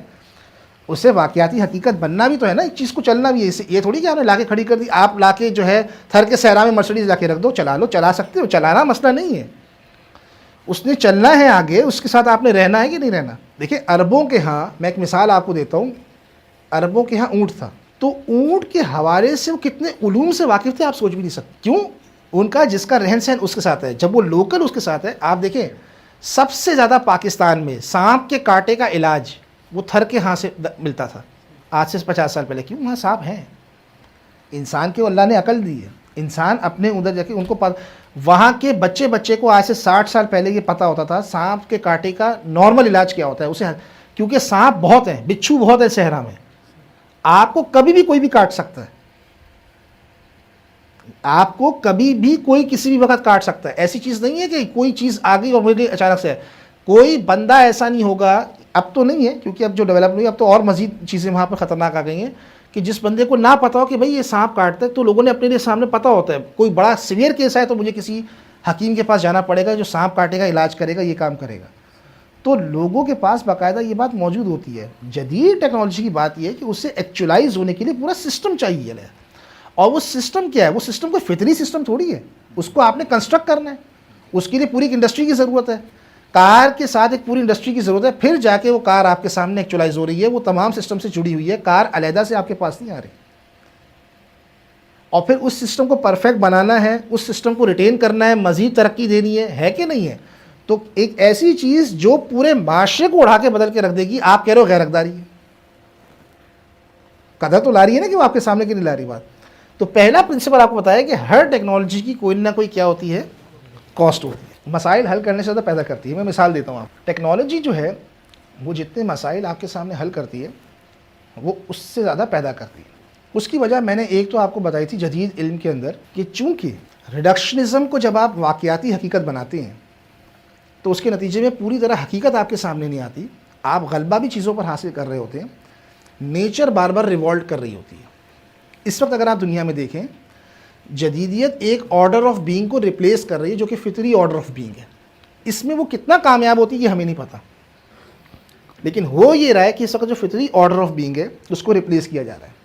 اسے واقعاتی حقیقت بننا بھی تو ہے نا, ایک چیز کو چلنا بھی ہے. یہ تھوڑی کہ آپ نے لا کے کھڑی کر دی, آپ لا کے جو ہے تھر کے صحرا میں مرسڈیز لا کے رکھ دو, چلا لو, چلا سکتے ہو, چلانا مسئلہ نہیں ہے. اس نے چلنا ہے آگے, اس کے ساتھ آپ نے رہنا ہے کہ نہیں رہنا. دیکھیں عربوں کے ہاں, میں ایک مثال آپ کو دیتا ہوں, عربوں کے ہاں اونٹ تھا, تو اونٹ کے حوالے سے وہ کتنے علوم سے واقف تھے آپ سوچ بھی نہیں سکتے. کیوں؟ ان کا جس کا رہن سہن اس کے ساتھ ہے, جب وہ لوکل اس کے ساتھ ہے. آپ دیکھیں سب سے زیادہ پاکستان میں سانپ کے کاٹے کا علاج وہ تھر کے ہاں سے ملتا تھا آج سے 50 سال پہلے. کیوں؟ وہاں سانپ ہیں, انسان کے اللہ نے عقل دی ہے, انسان اپنے ادھر جا کے ان کو وہاں کے بچے کو آج سے 60 سال پہلے یہ پتہ ہوتا تھا سانپ کے کاٹے کا نارمل علاج کیا ہوتا ہے اسے, کیونکہ سانپ بہت ہیں, بچھو بہت ہے صحرا میں, آپ کو کبھی بھی کوئی بھی کاٹ سکتا ہے. آپ کو کبھی بھی کوئی کسی بھی وقت کاٹ سکتا ہے. ایسی چیز نہیں ہے کہ کوئی چیز آ گئی اور میرے اچانک سے ہے. کوئی بندہ ایسا نہیں ہوگا, اب تو نہیں ہے کیونکہ اب جو ڈیولپ ہوئی اب تو اور مزید چیزیں وہاں پہ خطرناک آ گئی ہیں, کہ جس بندے کو نہ پتا ہو کہ بھائی یہ سانپ کاٹتا ہے, تو لوگوں نے اپنے لیے سامنے پتا ہوتا ہے کوئی بڑا سیویئر کیس ہے تو مجھے کسی حکیم کے پاس جانا پڑے گا جو سانپ کاٹے گا, علاج کرے گا, یہ کام کرے گا. تو لوگوں کے پاس باقاعدہ یہ بات موجود ہوتی ہے. جدید ٹیکنالوجی کی بات یہ ہے کہ اسے ایکچولائز ہونے کے لیے پورا سسٹم چاہیے ہے. اور وہ سسٹم کیا ہے؟ وہ سسٹم کوئی فطری سسٹم تھوڑی ہے, اس کو آپ نے کنسٹرکٹ کرنا ہے. اس کے لیے پوری ایک انڈسٹری کی ضرورت ہے. کار کے ساتھ ایک پوری انڈسٹری کی ضرورت ہے, پھر جا کے وہ کار آپ کے سامنے ایکچولائز ہو رہی ہے. وہ تمام سسٹم سے جڑی ہوئی ہے, کار علیحدہ سے آپ کے پاس نہیں آ رہی. اور پھر اس سسٹم کو پرفیکٹ بنانا ہے, اس سسٹم کو ریٹین کرنا ہے, مزید ترقی دینی ہے کہ نہیں ہے؟ تو ایک ایسی چیز جو پورے معاشرے کو اڑا کے بدل کے رکھ دے گی, آپ کہہ رہے ہو غیر حقداری ہے. قدر تو لا رہی ہے نا کہ وہ آپ کے سامنے کی نہیں لا رہی بات. تو پہلا پرنسپل آپ کو بتایا کہ ہر ٹیکنالوجی کی کوئی نہ کوئی کیا ہوتی ہے, کاسٹ ہوتی ہے. مسائل حل کرنے سے زیادہ پیدا کرتی ہے. میں مثال دیتا ہوں آپ. ٹیکنالوجی جو ہے وہ جتنے مسائل آپ کے سامنے حل کرتی ہے وہ اس سے زیادہ پیدا کرتی ہے. اس کی وجہ میں نے ایک تو آپ کو بتائی تھی جدید علم کے اندر, کہ چونکہ ریڈکشنزم کو جب آپ واقعاتی حقیقت بناتے ہیں تو اس کے نتیجے میں پوری طرح حقیقت آپ کے سامنے نہیں آتی, آپ غلبہ بھی چیزوں پر حاصل کر رہے ہوتے ہیں. نیچر بار بار ریوالٹ کر رہی ہوتی ہے. اس وقت اگر آپ دنیا میں دیکھیں, جدیدیت ایک آرڈر آف بینگ کو ریپلیس کر رہی ہے جو کہ فطری آرڈر آف بینگ ہے. اس میں وہ کتنا کامیاب ہوتی ہے یہ ہمیں نہیں پتہ, لیکن ہو یہ رہا ہے کہ اس وقت جو فطری آرڈر آف بینگ ہے اس کو ریپلیس کیا جا رہا ہے.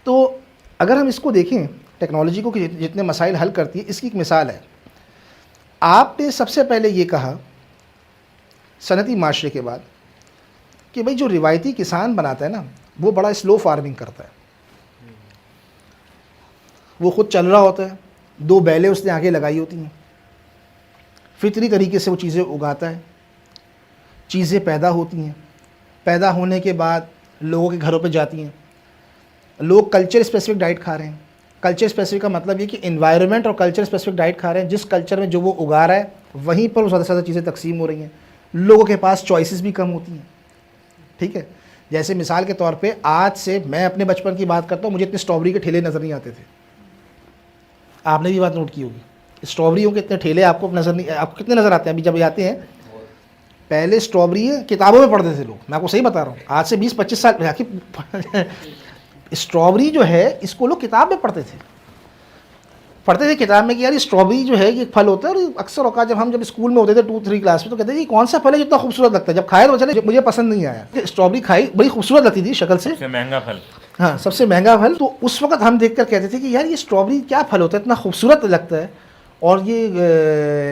تو اگر ہم اس کو دیکھیں ٹیکنالوجی کو کہ جتنے مسائل حل کرتی ہے, اس کی ایک مثال ہے. آپ نے سب سے پہلے یہ کہا صنعتی معاشرے کے بعد کہ بھئی جو روایتی کسان بناتا ہے نا وہ بڑا سلو فارمنگ کرتا ہے. وہ خود چل رہا ہوتا ہے, 2 بیلیں اس نے آگے لگائی ہوتی ہیں, فطری طریقے سے وہ چیزیں اگاتا ہے, چیزیں پیدا ہوتی ہیں, پیدا ہونے کے بعد لوگوں کے گھروں پہ جاتی ہیں. لوگ کلچر اسپیسیفک ڈائٹ کھا رہے ہیں. کلچر اسپیسیفک کا مطلب یہ کہ انوائرمنٹ اور کلچر اسپیسیفک ڈائٹ کھا رہے ہیں. جس کلچر میں جو وہ اگا رہا ہے وہیں پر وہ زیادہ سے زیادہ چیزیں تقسیم ہو رہی ہیں. لوگوں کے پاس چوائسیز بھی کم ہوتی ہیں. ٹھیک ہے, جیسے مثال کے طور پہ آج سے میں اپنے بچپن کی بات کرتا ہوں, مجھے اتنے اسٹرابری کے ٹھیلے نظر نہیں آتے تھے. آپ نے بھی بات نوٹ کی ہوگی, اسٹرابریوں کے اتنے ٹھیلے آپ کو نظر نہیں, آپ کو کتنے نظر آتے ہیں ابھی جب یہ آتے ہیں؟ پہلے اسٹرابری کتابوں میں پڑھتے تھے لوگ, میں آپ کو صحیح بتا رہا ہوں, آج سے 20-25 سال اسٹرابری جو ہے اس کو لوگ کتاب میں پڑھتے تھے کتاب میں کہ یار اسٹرابری جو ہے یہ ایک پھل ہوتا ہے. اور اکثر اوقات جب ہم اسکول میں ہوتے تھے 2-3 کلاس میں تو کہتے ہیں یہ کون سا پھل ہے جو اتنا خوبصورت لگتا ہے, جب کھایا تو چلے مجھے پسند نہیں آیا. اسٹرابری کھائی بڑی خوبصورت لگتی تھی شکل سے, مہنگا پھل, ہاں سب سے مہنگا پھل. تو اس وقت ہم دیکھ کر کہتے تھے کہ یار یہ اسٹرابری کیا پھل ہوتا ہے اتنا خوبصورت لگتا ہے. اور یہ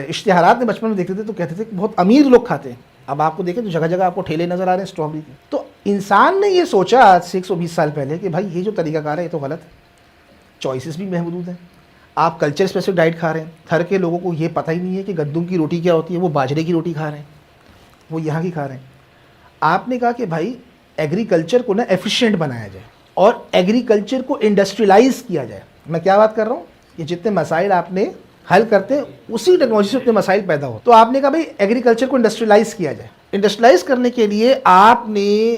اشتہارات میں بچپن میں دیکھتے تھے تو کہتے تھے کہ بہت امیر لوگ کھاتے ہیں. اب آپ کو دیکھیں تو جگہ جگہ آپ کو ٹھیلے نظر آ رہے ہیں اسٹرابری کے. تو انسان نے یہ سوچا آج سے 120 سال پہلے کہ بھائی یہ جو طریقہ کار ہے یہ تو غلط ہے, چوائسیز بھی محدود ہیں. آپ کلچر اسپیسیفک ڈائٹ کھا رہے ہیں, تھر کے لوگوں کو یہ پتہ ہی نہیں ہے کہ گندم کی روٹی کیا ہوتی ہے, وہ باجرے کی روٹی کھا رہے ہیں, وہ یہاں کی کھا رہے ہیں. آپ نے کہا کہ بھائی ایگریکلچر کو نا ایفیشینٹ بنایا جائے اور ایگریکلچر کو انڈسٹریلائز کیا جائے. میں کیا بات کر رہا ہوں, یہ جتنے مسائل آپ نے حل کرتے اسی ٹیکنالوجی سے اتنے مسائل پیدا ہو. تو آپ نے کہا بھائی ایگریکلچر کو انڈسٹریلائز کیا جائے. انڈسٹریلائز کرنے کے لیے آپ نے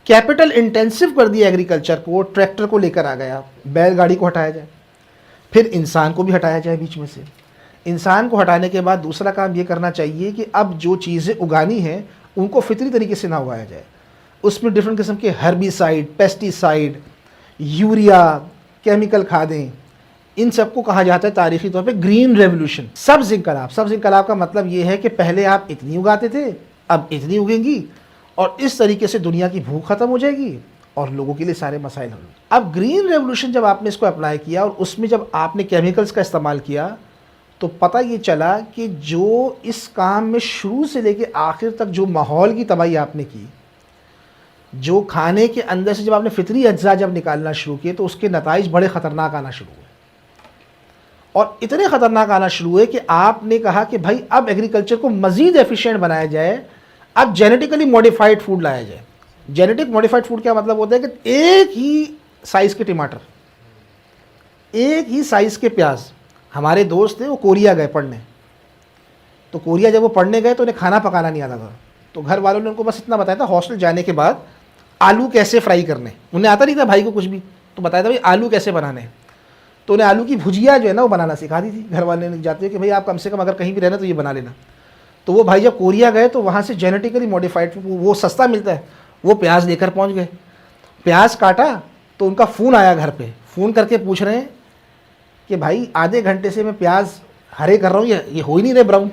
کیپٹل انٹینسو کر دیا ایگریکلچر کو, ٹریکٹر کو لے کر آ گیا, بیل گاڑی کو ہٹایا جائے, پھر انسان کو بھی ہٹایا جائے بیچ میں سے. انسان کو ہٹانے کے بعد دوسرا کام یہ کرنا چاہیے کہ اب جو چیزیں اگانی ہیں ان کو فطری طریقے سے نہ اگایا جائے. اس میں ڈفرینٹ قسم کے ہربیسائڈ, پیسٹیسائڈ, یوریا, کیمیکل کھادیں, ان سب کو کہا جاتا ہے تاریخی طور پہ گرین ریولوشن, سبز انقلاب. سبز انقلاب کا مطلب یہ ہے کہ پہلے آپ اتنی اگاتے تھے اب اتنی اگیں گی, اور اس طریقے سے دنیا کی بھوک ختم ہو جائے گی اور لوگوں کے لیے سارے مسائل حل. اب گرین ریولوشن جب آپ نے اس کو اپلائی کیا اور اس میں جب آپ نے کیمیکلز کا استعمال کیا تو پتہ یہ چلا کہ جو اس کام میں شروع سے لے کے آخر تک جو ماحول کی تباہی آپ نے کی, جو کھانے کے اندر سے جب آپ نے فطری اجزاء جب نکالنا شروع کیے تو اس کے نتائج بڑے خطرناک آنا شروع ہوئے. اور اتنے خطرناک آنا شروع ہوئے کہ آپ نے کہا کہ بھائی اب ایگریکلچر کو مزید ایفیشینٹ بنایا جائے, اب جینیٹیکلی موڈیفائڈ فوڈ لایا جائے. جینیٹک موڈیفائڈ فوڈ کیا مطلب ہوتا ہے کہ ایک ہی سائز کے ٹماٹر, ایک ہی سائز کے پیاز. ہمارے دوست تھے وہ کوریا گئے پڑھنے, تو کوریا جب وہ پڑھنے گئے تو انہیں کھانا پکانا نہیں آتا تھا, تو گھر والوں نے ان کو بس اتنا بتایا تھا ہاسٹل جانے کے بعد آلو کیسے فرائی کرنے, انہیں آتا نہیں تھا بھائی کو کچھ بھی, تو بتایا تھا بھائی آلو کیسے بنانے. تو انہیں آلو کی بھجیا جو ہے نا وہ بنانا سکھا دی تھی. گھر والے نے جاتے ہیں کہ بھائی آپ کم سے کم اگر کہیں بھی رہنا تو یہ بنا لینا. تو وہ بھائی جب کوریا گئے تو وہاں سے جینیٹیکلی موڈیفائڈ وہ سستا ملتا ہے, وہ پیاز لے کر پہنچ گئے. پیاز کاٹا تو ان کا فون آیا گھر پہ, فون کر کے پوچھ رہے ہیں کہ بھائی آدھے گھنٹے سے میں پیاز ہرے کر رہا ہوں, یہ ہو ہی نہیں رہے براؤن.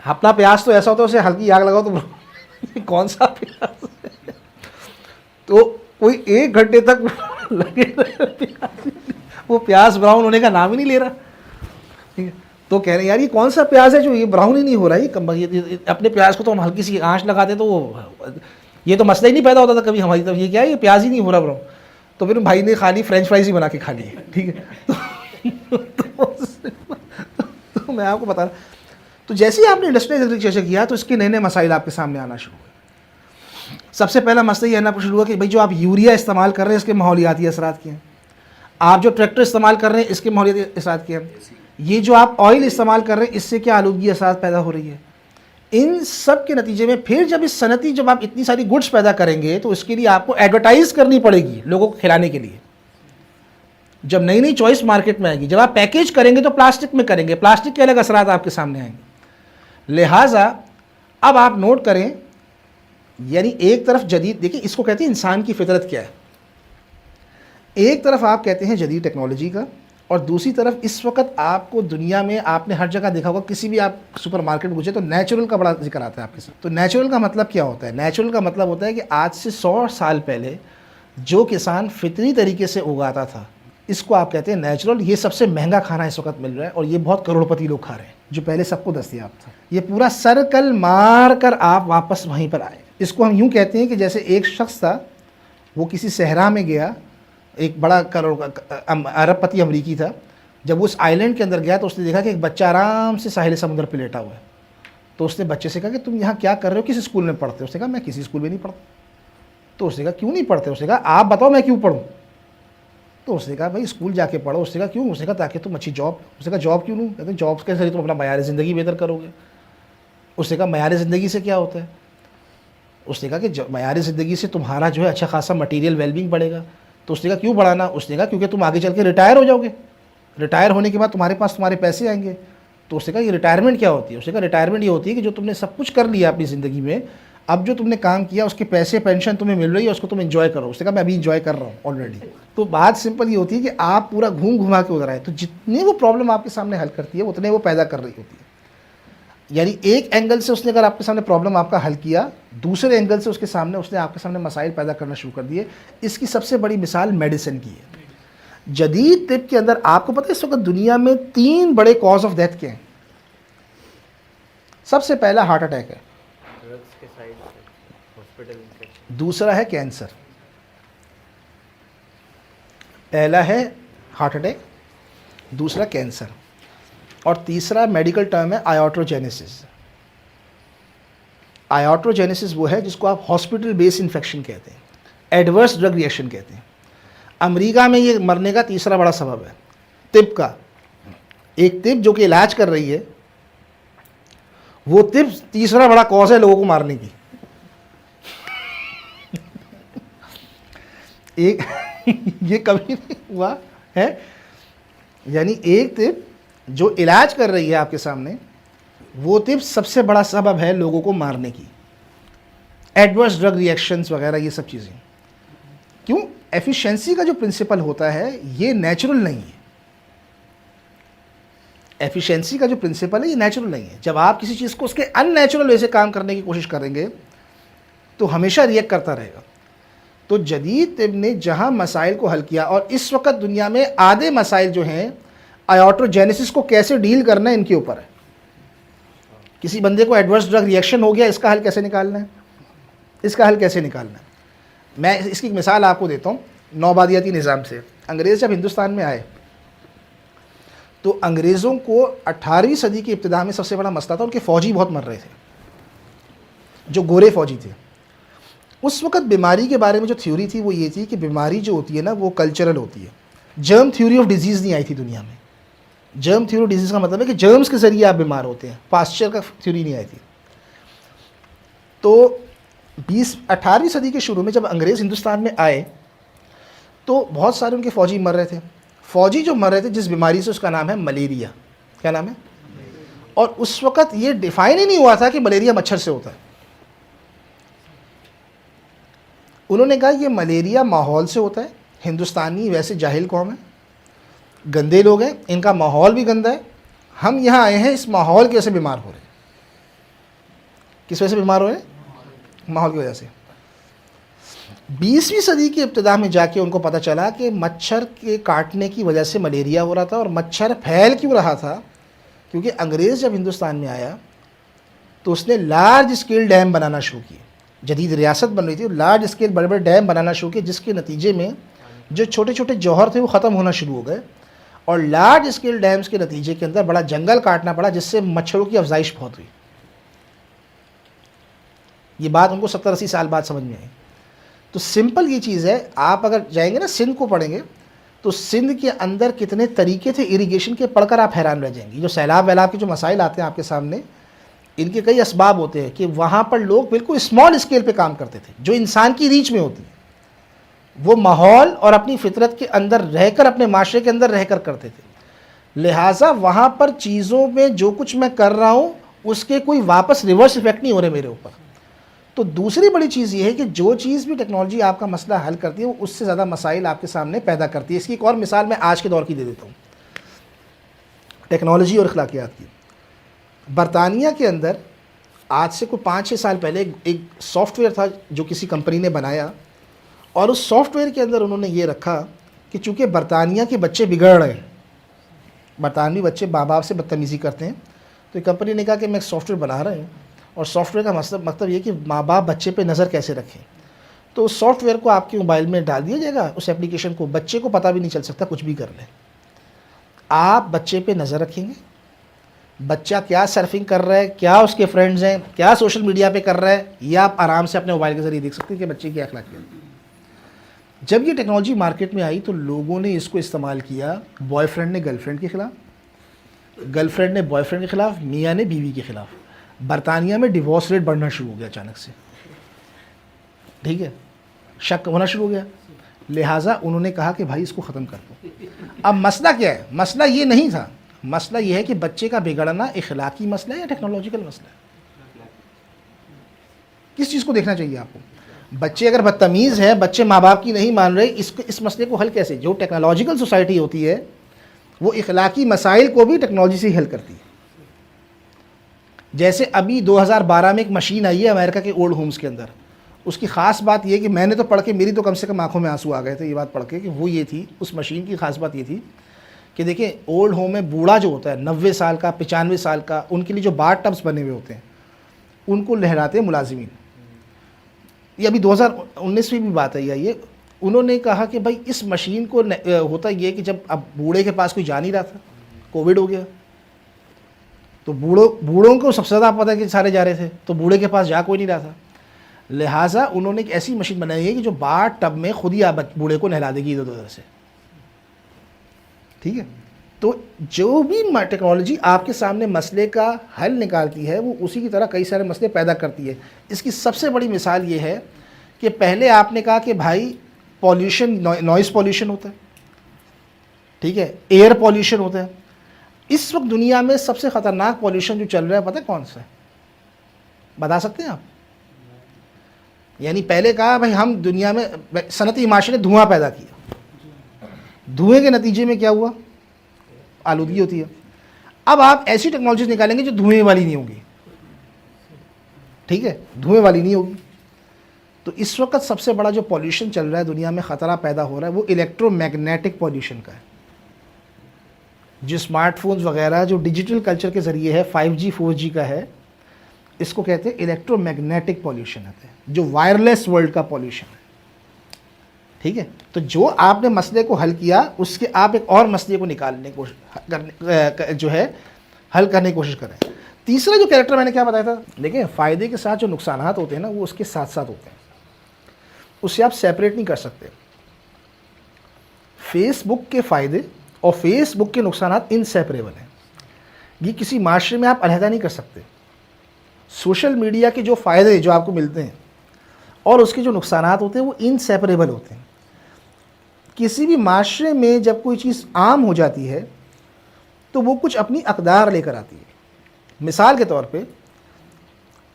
اپنا پیاز تو ایسا ہوتا ہے اسے ہلکی آگ لگاؤ تو کون سا پیاز ہے؟ تو کوئی 1 گھنٹے تک لگے پیاز, وہ پیاز براؤن ہونے کا نام ہی نہیں لے رہا. تو کہہ رہے ہیں یار یہ کون سا پیاز ہے جو یہ براؤن ہی نہیں ہو رہا ہے, اپنے پیاز کو تو ہم ہلکی سی آنچ لگاتے تو وہ یہ تو مسئلہ ہی نہیں پیدا ہوتا تھا کبھی ہماری طرف, یہ کیا ہے یہ پیاز ہی نہیں ہو رہا براؤن. تو پھر بھائی نے خالی فرینچ فرائز ہی بنا کے کھا لی, ٹھیک ہے. تو میں آپ کو بتا رہا, تو جیسے ہی آپ نے انڈسٹریل ایگریکلچر کیا تو اس کے نئے نئے مسائل آپ کے سامنے آنا شروع ہوئے. سب سے پہلا مسئلہ یہ آنا شروع ہوا کہ بھائی جو آپ یوریا استعمال کر رہے ہیں اس کے ماحولیاتی اثرات کیا ہیں, آپ جو ٹریکٹر استعمال کر رہے ہیں اس کے ماحولیاتی اثرات کیا ہیں, یہ جو آپ آئل استعمال کر رہے ہیں اس سے کیا آلودگی اثرات پیدا ہو رہی ہے. ان سب کے نتیجے میں پھر جب اس صنعتی جب آپ اتنی ساری گڈس پیدا کریں گے تو اس کے لیے آپ کو ایڈورٹائز کرنی پڑے گی لوگوں کو کھلانے کے لیے. جب نئی نئی چوائس مارکیٹ میں آئے گی, جب آپ پیکیج کریں گے تو پلاسٹک میں کریں گے, پلاسٹک کے الگ اثرات آپ کے سامنے آئیں گے. لہٰذا اب آپ نوٹ کریں, یعنی ایک طرف جدید, دیکھیں اس کو کہتے ہیں انسان کی فطرت کیا ہے. ایک طرف آپ کہتے ہیں جدید ٹیکنالوجی کا, اور دوسری طرف اس وقت آپ کو دنیا میں آپ نے ہر جگہ دیکھا ہوگا, کسی بھی آپ سپر مارکیٹ میں گزرے تو نیچرل کا بڑا ذکر آتا ہے آپ کے ساتھ. تو نیچرل کا مطلب کیا ہوتا ہے؟ نیچرل کا مطلب ہوتا ہے کہ آج سے 100 سال پہلے جو کسان فطری طریقے سے اگاتا تھا اس کو آپ کہتے ہیں نیچرل. یہ سب سے مہنگا کھانا اس وقت مل رہا ہے اور یہ بہت کروڑپتی لوگ کھا رہے ہیں, جو پہلے سب کو دستیاب تھا. یہ پورا سرکل مار کر آپ واپس وہیں پر آئے. اس کو ہم یوں کہتے ہیں کہ جیسے ایک شخص تھا, وہ کسی صحرا میں گیا, ایک بڑا ارب پتی امریکی تھا. جب وہ اس آئی لینڈ کے اندر گیا تو اس نے دیکھا کہ ایک بچہ آرام سے ساحل سمندر پہ لیٹا ہوا ہے. تو اس نے بچے سے کہا کہ تم یہاں کیا کر رہے ہو, کس اسکول میں پڑھتے ہو؟ اس نے کہا میں کسی اسکول میں نہیں پڑھتا. تو اس نے کہا کیوں نہیں پڑھتے؟ اس نے کہا آپ بتاؤ میں کیوں پڑھوں. تو اس نے کہا بھائی اسکول جا کے پڑھو. اس نے کہا کیوں؟ اس نے کہا تاکہ تم اچھی جاب. اس نے کہا جاب کیوں لوں؟ کہتے ہیں جاب کے ذریعے تم اپنا معیار زندگی بہتر کرو گے. اس نے کہا معیار زندگی سے کیا ہوتا ہے؟ اس نے کہا کہ معیار زندگی سے تمہارا جو ہے اچھا خاصا مٹیریل ویل بینگ بڑھے گا. تو اس نے کہا کیوں بڑھانا؟ اس نے کہا کیونکہ تم آگے چل کے ریٹائر ہو جاؤ گے, ریٹائر ہونے کے بعد تمہارے پاس تمہارے پیسے آئیں گے. تو اس نے کہا یہ ریٹائرمنٹ کیا ہوتی ہے؟ اس نے کہا ریٹائرمنٹ یہ ہوتی ہے کہ جو تم نے سب کچھ کر لیا اپنی زندگی میں, اب جو تم نے کام کیا اس کے پیسے پینشن تمہیں مل رہی ہے, اس کو تم انجوائے کرو. اس نے کہا میں ابھی انجوائے کر رہا ہوں آلریڈی. تو بات سمپل یہ ہوتی ہے کہ آپ پورا گھوم گھما کے ادھر آئے تو جتنے وہ پرابلم آپ کے سامنے حل کرتی ہے اتنے وہ پیدا کر رہی ہوتی ہے. یعنی ایک اینگل سے اس نے اگر آپ کے سامنے پرابلم آپ کا حل کیا, دوسرے اینگل سے اس نے آپ کے سامنے مسائل پیدا کرنا شروع کر دیے. اس کی سب سے بڑی مثال میڈیسن کی ہے. جدید طب کے اندر آپ کو پتہ ہے اس وقت دنیا میں 3 بڑے کاز آف ڈیتھ کے ہیں. سب سے پہلا ہارٹ اٹیک ہے, دوسرا ہے کینسر, پہلا ہے ہارٹ اٹیک, دوسرا کینسر, اور تیسرا میڈیکل ٹرم ہے آیاٹروجینیسس. آیاٹروجینیسس وہ ہے جس کو آپ ہاسپٹل بیس انفیکشن کہتے ہیں, ایڈورس ڈرگ ریئیکشن کہتے ہیں. امریکہ میں یہ مرنے کا تیسرا بڑا سبب ہے طب کا. ایک طب جو کہ علاج کر رہی ہے, وہ طب تیسرا بڑا کاز ہے لوگوں کو مارنے کی. ایک یہ کبھی نہیں ہوا ہے. یعنی ایک طب جو علاج کر رہی ہے آپ کے سامنے, وہ طب سب سے بڑا سبب ہے لوگوں کو مارنے کی. ایڈورس ڈرگ ریئیکشنز وغیرہ یہ سب چیزیں. کیوں؟ ایفیشنسی کا جو پرنسپل ہوتا ہے یہ نیچرل نہیں ہے. ایفیشنسی کا جو پرنسپل ہے یہ نیچرل نہیں ہے. جب آپ کسی چیز کو اس کے ان نیچرل وے سے کام کرنے کی کوشش کریں گے تو ہمیشہ ریئیکٹ کرتا رہے گا. تو جدید طب نے جہاں مسائل کو حل کیا, اور اس وقت دنیا میں آدھے مسائل جو ہیں آیاٹروجینیسس کو کیسے ڈیل کرنا ہے ان کے اوپر ہے. کسی بندے کو ایڈورس ڈرگ ریئیکشن ہو گیا, اس کا حل کیسے نکالنا ہے, اس کا حل کیسے نکالنا ہے. میں اس کی ایک مثال آپ کو دیتا ہوں نوآبادیاتی نظام سے. انگریز جب ہندوستان میں آئے تو انگریزوں کو 18ویں صدی کی ابتدا میں سب سے بڑا مسئلہ تھا ان کے فوجی بہت مر رہے تھے, جو گورے فوجی تھے. اس وقت بیماری کے بارے میں جو تھیوری تھی وہ یہ تھی کہ بیماری جو ہوتی ہے نا وہ کلچرل ہوتی ہے. جرم تھیوری آف ڈیزیز نہیں آئی تھی دنیا میں. جرم تھیوری آف ڈیزیز کا مطلب ہے کہ جرمز کے ذریعے آپ بیمار ہوتے ہیں, پاسچر کا تھیوری نہیں آئی تھی. تو 18ویں صدی کے شروع میں جب انگریز ہندوستان میں آئے تو بہت سارے ان کے فوجی مر رہے تھے. فوجی جو مر رہے تھے جس بیماری سے، اس کا نام ہے ملیریا. کیا نام ہے؟ اور اس وقت یہ ڈیفائن ہی نہیں ہوا تھا کہ ملیریا مچھر سے ہوتا ہے. انہوں نے کہا یہ ملیریا ماحول سے ہوتا ہے. ہندوستانی ویسے جاہل قوم ہے، گندے لوگ ہیں، ان کا ماحول بھی گندا ہے. ہم یہاں آئے ہیں اس ماحول کی وجہ سے بیمار ہو رہے ہیں. کس وجہ سے بیمار ہو رہے ہیں؟ ماحول کی وجہ سے. 20ویں صدی کی ابتدا میں جا کے ان کو پتہ چلا کہ مچھر کے کاٹنے کی وجہ سے ملیریا ہو رہا تھا. اور مچھر پھیل کیوں رہا تھا؟ کیونکہ انگریز جب ہندوستان میں آیا تو اس نے لارج اسکیل ڈیم بنانا شروع کیے. جدید ریاست بن رہی تھی، لارج اسکیل بڑے بڑے ڈیم بنانا شروع کیے، جس کے نتیجے میں جو چھوٹے چھوٹے جوہر تھے وہ ختم ہونا شروع ہو گئے. اور لارج اسکیل ڈیمز کے نتیجے کے اندر بڑا جنگل کاٹنا پڑا، جس سے مچھروں کی افزائش بہت ہوئی. یہ بات ان کو 70-80 سال بعد سمجھ میں آئی. تو سمپل یہ چیز ہے، آپ اگر جائیں گے نا سندھ کو پڑھیں گے تو سندھ کے اندر کتنے طریقے تھے اریگیشن کے، پڑھ کر آپ حیران رہ جائیں گے. جو سیلاب ویلاب کے جو مسائل آتے ہیں آپ کے سامنے، ان کے کئی اسباب ہوتے ہیں کہ وہاں پر لوگ بالکل اسمال اسکیل پہ کام کرتے تھے جو انسان کی ریچ میں ہوتی ہے. وہ ماحول اور اپنی فطرت کے اندر رہ کر، اپنے معاشرے کے اندر رہ کر کرتے تھے. لہٰذا وہاں پر چیزوں میں جو کچھ میں کر رہا ہوں اس کے کوئی واپس ریورس ایفیکٹ نہیں ہو رہے میرے اوپر. تو دوسری بڑی چیز یہ ہے کہ جو چیز بھی ٹیکنالوجی آپ کا مسئلہ حل کرتی ہے وہ اس سے زیادہ مسائل آپ کے سامنے پیدا کرتی ہے. اس کی ایک اور مثال میں آج کے دور کی دے دیتا ہوں، ٹیکنالوجی اور اخلاقیات کی. برطانیہ کے اندر آج سے کوئی 5-6 سال پہلے ایک سافٹ ویئر تھا جو کسی کمپنی نے بنایا، اور اس سافٹ ویئر کے اندر انہوں نے یہ رکھا کہ چونکہ برطانیہ کے بچے بگڑ رہے ہیں، برطانوی بچے ماں باپ سے بدتمیزی کرتے ہیں، تو کمپنی نے کہا کہ میں ایک سافٹ ویئر بنا رہا ہوں، اور سافٹ ویئر کا مطلب یہ کہ ماں باپ بچے پہ نظر کیسے رکھیں. تو اس سافٹ ویئر کو آپ کے موبائل میں ڈال دیا جائے گا، اس اپلیکیشن کو، بچے کو پتہ بھی نہیں چل سکتا، کچھ بھی کر لیں. آپ بچے پہ نظر رکھیں گے، بچہ کیا سرفنگ کر رہا ہے، کیا اس کے فرینڈز ہیں، کیا سوشل میڈیا پہ کر رہا ہے، یہ آپ آرام سے اپنے موبائل کے ذریعے دیکھ سکتے ہیں کہ بچے کی اخلاقیات. جب یہ ٹیکنالوجی مارکیٹ میں آئی تو لوگوں نے اس کو استعمال کیا، بوائے فرینڈ نے گرل فرینڈ کے خلاف، گرل فرینڈ نے بوائے فرینڈ کے خلاف، میاں نے بیوی کے خلاف. برطانیہ میں ڈیورس ریٹ بڑھنا شروع ہو گیا اچانک سے. ٹھیک ہے، شک ہونا شروع ہو گیا. لہٰذا انہوں نے کہا کہ بھائی اس کو ختم کر دو. اب مسئلہ کیا ہے؟ مسئلہ یہ نہیں تھا، مسئلہ یہ ہے کہ بچے کا بگڑنا اخلاقی مسئلہ ہے یا ٹیکنالوجیکل مسئلہ ہے. کس چیز کو دیکھنا چاہیے آپ کو؟ بچے اگر بدتمیز ہیں، بچے ماں باپ کی نہیں مان رہے، اس مسئلے کو حل کیسے؟ جو ٹیکنالوجیکل سوسائٹی ہوتی ہے وہ اخلاقی مسائل کو بھی ٹیکنالوجی سے ہی حل کرتی ہے. جیسے ابھی 2012 میں ایک مشین آئی ہے امریکہ کے اولڈ ہومز کے اندر. اس کی خاص بات یہ کہ میں نے تو پڑھ کے، میری تو کم سے کم آنکھوں میں آنسو آ گئے تھے یہ بات پڑھ کے، کہ وہ یہ تھی، اس مشین کی خاص بات یہ تھی کہ دیکھیں اولڈ ہوم میں بوڑھا جو ہوتا ہے 90 سال کا، 95 سال کا، ان کے لیے جو باتھ ٹبس بنے ہوئے ہوتے ہیں ان کو لہراتے ہیں ملازمین. یہ ابھی 2019 میں بھی بات آئی ہے. یہ انہوں نے کہا کہ بھائی اس مشین کو ہوتا یہ کہ جب اب بوڑھے کے پاس کوئی جا نہیں رہا تھا، کووڈ ہو گیا، تو بوڑھوں کو سب سے زیادہ پتہ ہے کہ سارے جا رہے تھے، تو بوڑھے کے پاس جا کوئی نہیں رہا تھا. لہٰذا انہوں نے ایک ایسی مشین بنائی ہے کہ جو باتھ ٹب میں خود ہی بوڑھے کو نہلا دے گی ادھر ادھر سے. ٹھیک ہے، تو جو بھی ٹیکنالوجی آپ کے سامنے مسئلے کا حل نکالتی ہے وہ اسی کی طرح کئی سارے مسئلے پیدا کرتی ہے. اس کی سب سے بڑی مثال یہ ہے کہ پہلے آپ نے کہا کہ بھائی پولیوشن، نوائز پولیوشن ہوتا ہے، ٹھیک ہے، ایئر پولیوشن ہوتا ہے. اس وقت دنیا میں سب سے خطرناک پولیوشن جو چل رہا ہے پتہ ہے کون سا ہے؟ بتا سکتے ہیں آپ؟ یعنی پہلے کہا بھائی ہم دنیا میں صنعتی معاشرے نے دھواں پیدا کیا، دھوئیں کے نتیجے میں کیا ہوا؟ آلودگی ہوتی ہے. اب آپ ایسی ٹیکنالوجیز نکالیں گے جو دھوئیں والی نہیں ہوگی. ٹھیک ہے، دھوئیں والی نہیں ہوگی. تو اس وقت سب سے بڑا جو پولیوشن چل رہا ہے دنیا میں، خطرہ پیدا ہو رہا ہے، وہ الیکٹرو میگنیٹک پولیوشن کا ہے. جو اسمارٹ فونز وغیرہ جو ڈیجیٹل کلچر کے ذریعے ہے، 5G 4G کا ہے، اس کو کہتے ہیں الیکٹرو میگنیٹک پولیوشن ہے، جو وائرلیس ورلڈ کا پولیوشن ہے. ٹھیک ہے، تو جو آپ نے مسئلے کو حل کیا اس کے آپ ایک اور مسئلے کو نکالنے کی جو ہے حل کرنے کی کوشش کریں. تیسرا جو کریکٹر میں نے کیا بتایا تھا، دیکھیں فائدے کے ساتھ جو نقصانات ہوتے ہیں نا وہ اس کے ساتھ ساتھ ہوتے ہیں، اسے آپ سیپریٹ نہیں کر سکتے. فیس بک کے فائدے اور فیس بک کے نقصانات انسیپریبل ہیں. یہ کسی معاشرے میں آپ علیحدہ نہیں کر سکتے. سوشل میڈیا کے جو فائدے جو آپ کو ملتے ہیں اور اس کے جو نقصانات ہوتے ہیں وہ انسیپریبل ہوتے ہیں. کسی بھی معاشرے میں جب کوئی چیز عام ہو جاتی ہے تو وہ کچھ اپنی اقدار لے کر آتی ہے. مثال کے طور پہ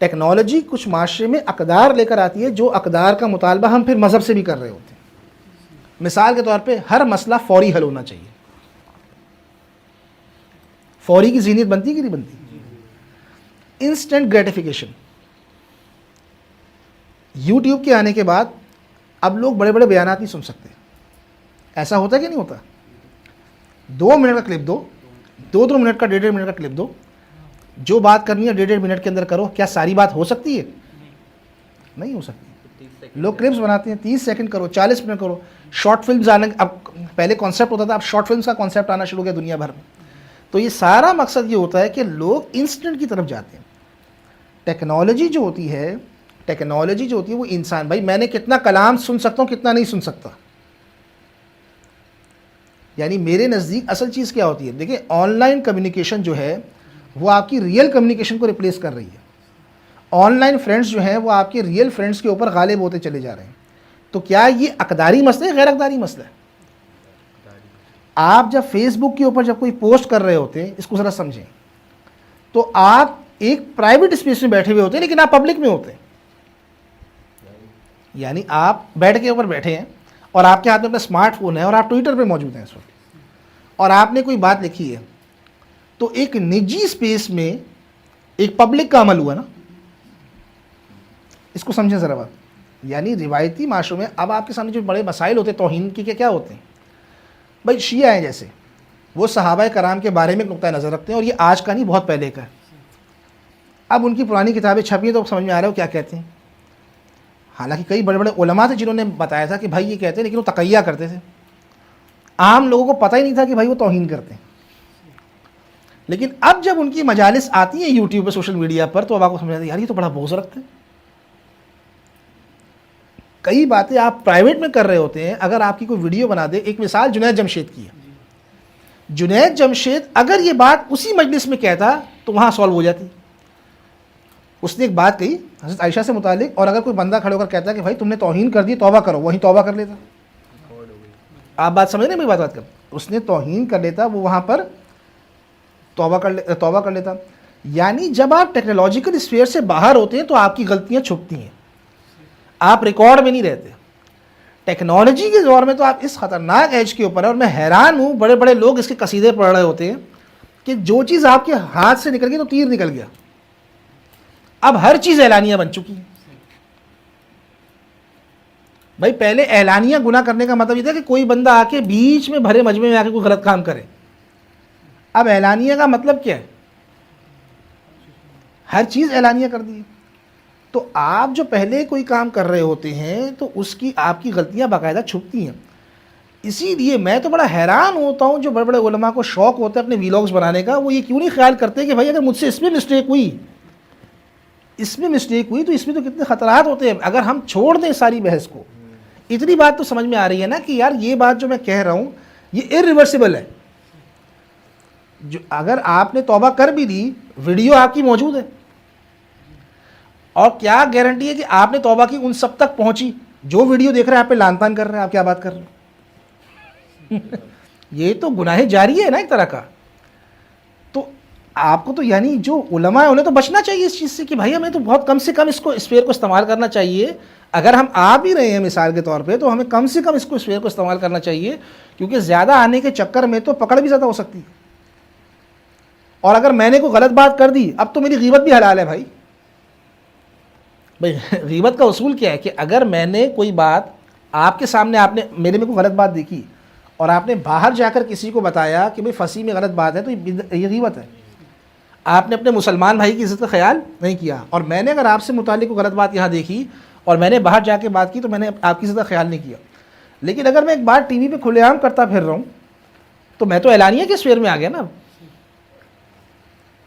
ٹیکنالوجی کچھ معاشرے میں اقدار لے کر آتی ہے جو اقدار کا مطالبہ ہم پھر مذہب سے بھی کر رہے ہوتے ہیں. مثال کے طور پہ ہر مسئلہ فوری حل ہونا چاہیے. فوری کی ذہنیت بنتی ہے کہ نہیں بنتی؟ Instant gratification. یوٹیوب کے آنے کے بعد اب لوگ بڑے بڑے بیانات نہیں سن سکتے. ایسا ہوتا ہے کہ نہیں ہوتا؟ 2 منٹ کا کلپ دو, 2 منٹ کا 1.5 منٹ کا کلپ دو, جو بات کرنی ہے 1.5 منٹ کے اندر کرو. کیا ساری بات ہو سکتی ہے؟ نہیں ہو سکتی. لوگ کلپس بناتے ہیں 30 سیکنڈ کرو, 40 منٹ کرو. شارٹ فلمز آنے, اب پہلے کانسیپٹ ہوتا تھا, اب شارٹ فلمز کا کانسیپٹ آنا شروع ہو گیا دنیا بھر میں. تو یہ سارا مقصد یہ ہوتا ہے کہ لوگ انسٹنٹ کی طرف جاتے ہیں. ٹیکنالوجی جو ہوتی ہے وہ انسان, بھائی میں نے کتنا کلام سن سکتا ہوں, کتنا نہیں سن سکتا. یعنی میرے نزدیک اصل چیز کیا ہوتی ہے؟ دیکھیں آن لائن کمیونیکیشن جو ہے وہ آپ کی ریئل کمیونیکیشن کو ریپلیس کر رہی ہے. آن لائن فرینڈز جو ہیں وہ آپ کے ریئل فرینڈز کے اوپر غالب ہوتے چلے جا رہے ہیں. تو کیا یہ اقداری مسئلہ ہے, غیر اقداری مسئلہ ہے؟ آپ جب فیس بک کے اوپر جب کوئی پوسٹ کر رہے ہوتے ہیں, اس کو ذرا سمجھیں, تو آپ ایک پرائیویٹ اسپیس میں بیٹھے ہوئے ہوتے ہیں لیکن آپ پبلک میں ہوتے ہیں. یعنی آپ بیڈ کے اوپر بیٹھے ہیں اور آپ کے ہاتھ میں اپنا اسمارٹ فون ہے اور آپ ٹویٹر پہ موجود ہیں اس وقت, اور آپ نے کوئی بات لکھی ہے, تو ایک نجی اسپیس میں ایک پبلک کا عمل ہوا نا. اس کو سمجھیں ذرا بات. یعنی روایتی معاشروں میں اب آپ کے سامنے جو بڑے مسائل ہوتے ہیں توہین کے کیا ہوتے ہیں؟ بھائی شیعہ ہیں جیسے, وہ صحابہ کرام کے بارے میں ایک نقطہ نظر رکھتے ہیں, اور یہ آج کا نہیں بہت پہلے کا ہے. اب ان کی پرانی کتابیں چھپی ہیں تو سمجھ میں آ رہا ہے وہ کیا کہتے ہیں. حالانکہ کئی بڑے بڑے علماء تھے جنہوں نے بتایا تھا کہ بھائی یہ کہتے ہیں, لیکن وہ تقیہ کرتے تھے. عام لوگوں کو پتہ ہی نہیں تھا کہ بھائی وہ توہین کرتے ہیں. لیکن اب جب ان کی مجالس آتی ہیں یوٹیوب پہ, سوشل میڈیا پر, تو اب آپ کو سمجھ آتا ہے یار یہ تو بڑا بغض رکھتے ہیں. کئی باتیں آپ پرائیویٹ میں کر رہے ہوتے ہیں, اگر آپ کی کوئی ویڈیو بنا دے. ایک مثال جنید جمشید کی ہے. جنید جمشید اگر یہ بات اسی مجلس میں کہتا تو وہاں سالو ہو جاتی. اس نے ایک بات کہی حضرت عائشہ سے متعلق, اور اگر کوئی بندہ کھڑے ہو کر کہتا کہ بھائی تم نے توہین کر دی, توبہ کرو, وہیں توبہ کر لیتا. آپ بات سمجھ رہے ہیں؟ میں بات کر, اس نے توہین کر لیتا, وہ وہاں پر توبہ کر لیتا. یعنی جب آپ ٹیکنالوجیکل اسفیئر سے باہر ہوتے ہیں تو آپ کی غلطیاں چھپتی ہیں, آپ ریکارڈ میں نہیں رہتے. ٹیکنالوجی کے دور میں تو آپ اس خطرناک ایج کے اوپر ہیں, اور میں حیران ہوں بڑے بڑے لوگ اس کے قصیدے پڑھ رہے ہوتے ہیں کہ جو چیز آپ کے ہاتھ سے نکل گئی تو تیر نکل گیا. اب ہر چیز اعلانیہ بن چکی ہے. بھائی پہلے اعلانیہ گناہ کرنے کا مطلب یہ تھا کہ کوئی بندہ آ کے بیچ میں بھرے مجمع میں آ کے کوئی غلط کام کرے. اب اعلانیہ کا مطلب کیا ہے؟ ہر چیز اعلانیہ کر دی. تو آپ جو پہلے کوئی کام کر رہے ہوتے ہیں تو اس کی آپ کی غلطیاں باقاعدہ چھپتی ہیں. اسی لیے میں تو بڑا حیران ہوتا ہوں جو بڑے بڑے علماء کو شوق ہوتا ہے اپنے ویلاگز بنانے کا, وہ یہ کیوں نہیں خیال کرتے کہ بھائی اگر مجھ سے اس میں مسٹیک ہوئی تو اس میں تو کتنے خطرات ہوتے ہیں. اگر ہم چھوڑ دیں ساری بحث کو, اتنی بات تو سمجھ میں آ رہی ہے نا کہ یار یہ بات جو میں کہہ رہا ہوں یہ irreversible ہے. جو اگر آپ نے توبہ کر بھی دی, ویڈیو آپ کی موجود ہے, اور کیا گارنٹی ہے کہ آپ نے توبہ کی ان سب تک پہنچی جو ویڈیو دیکھ رہے ہیں آپ پہ لان تان کر رہے ہیں. آپ کیا بات کر رہے ہیں؟ یہ تو گناہ جاری ہے نا ایک طرح کا. تو آپ کو تو یعنی جو علماء ہیں انہیں تو بچنا چاہیے اس چیز سے کہ بھائی ہمیں تو بہت کم سے کم اس کو اسفیئر کو استعمال کرنا چاہیے. اگر ہم آ بھی رہے ہیں مثال کے طور پہ تو ہمیں کم سے کم اس کو اسفیئر کو استعمال کرنا چاہیے, کیونکہ زیادہ آنے کے چکر میں تو پکڑ بھی زیادہ ہو سکتی ہے. اور اگر میں نے کوئی غلط بات کر دی, اب تو میری غیبت بھی حلال ہے بھائی. غیبت کا اصول کیا ہے کہ اگر میں نے کوئی بات آپ کے سامنے, آپ نے میرے میں کوئی غلط بات دیکھی اور آپ نے باہر جا کر کسی کو بتایا کہ بھئی فصیح میں غلط بات ہے, تو یہ غیبت ہے. آپ نے اپنے مسلمان بھائی کی عزت کا خیال نہیں کیا, اور میں نے اگر آپ سے متعلق کوئی غلط بات یہاں دیکھی اور میں نے باہر جا کے بات کی تو میں نے آپ کی عزت کا خیال نہیں کیا. لیکن اگر میں ایک بات ٹی وی پہ کھلے عام کرتا پھر رہا ہوں تو میں تو اعلانیہ کے اسفیئر میں آ گیا نا.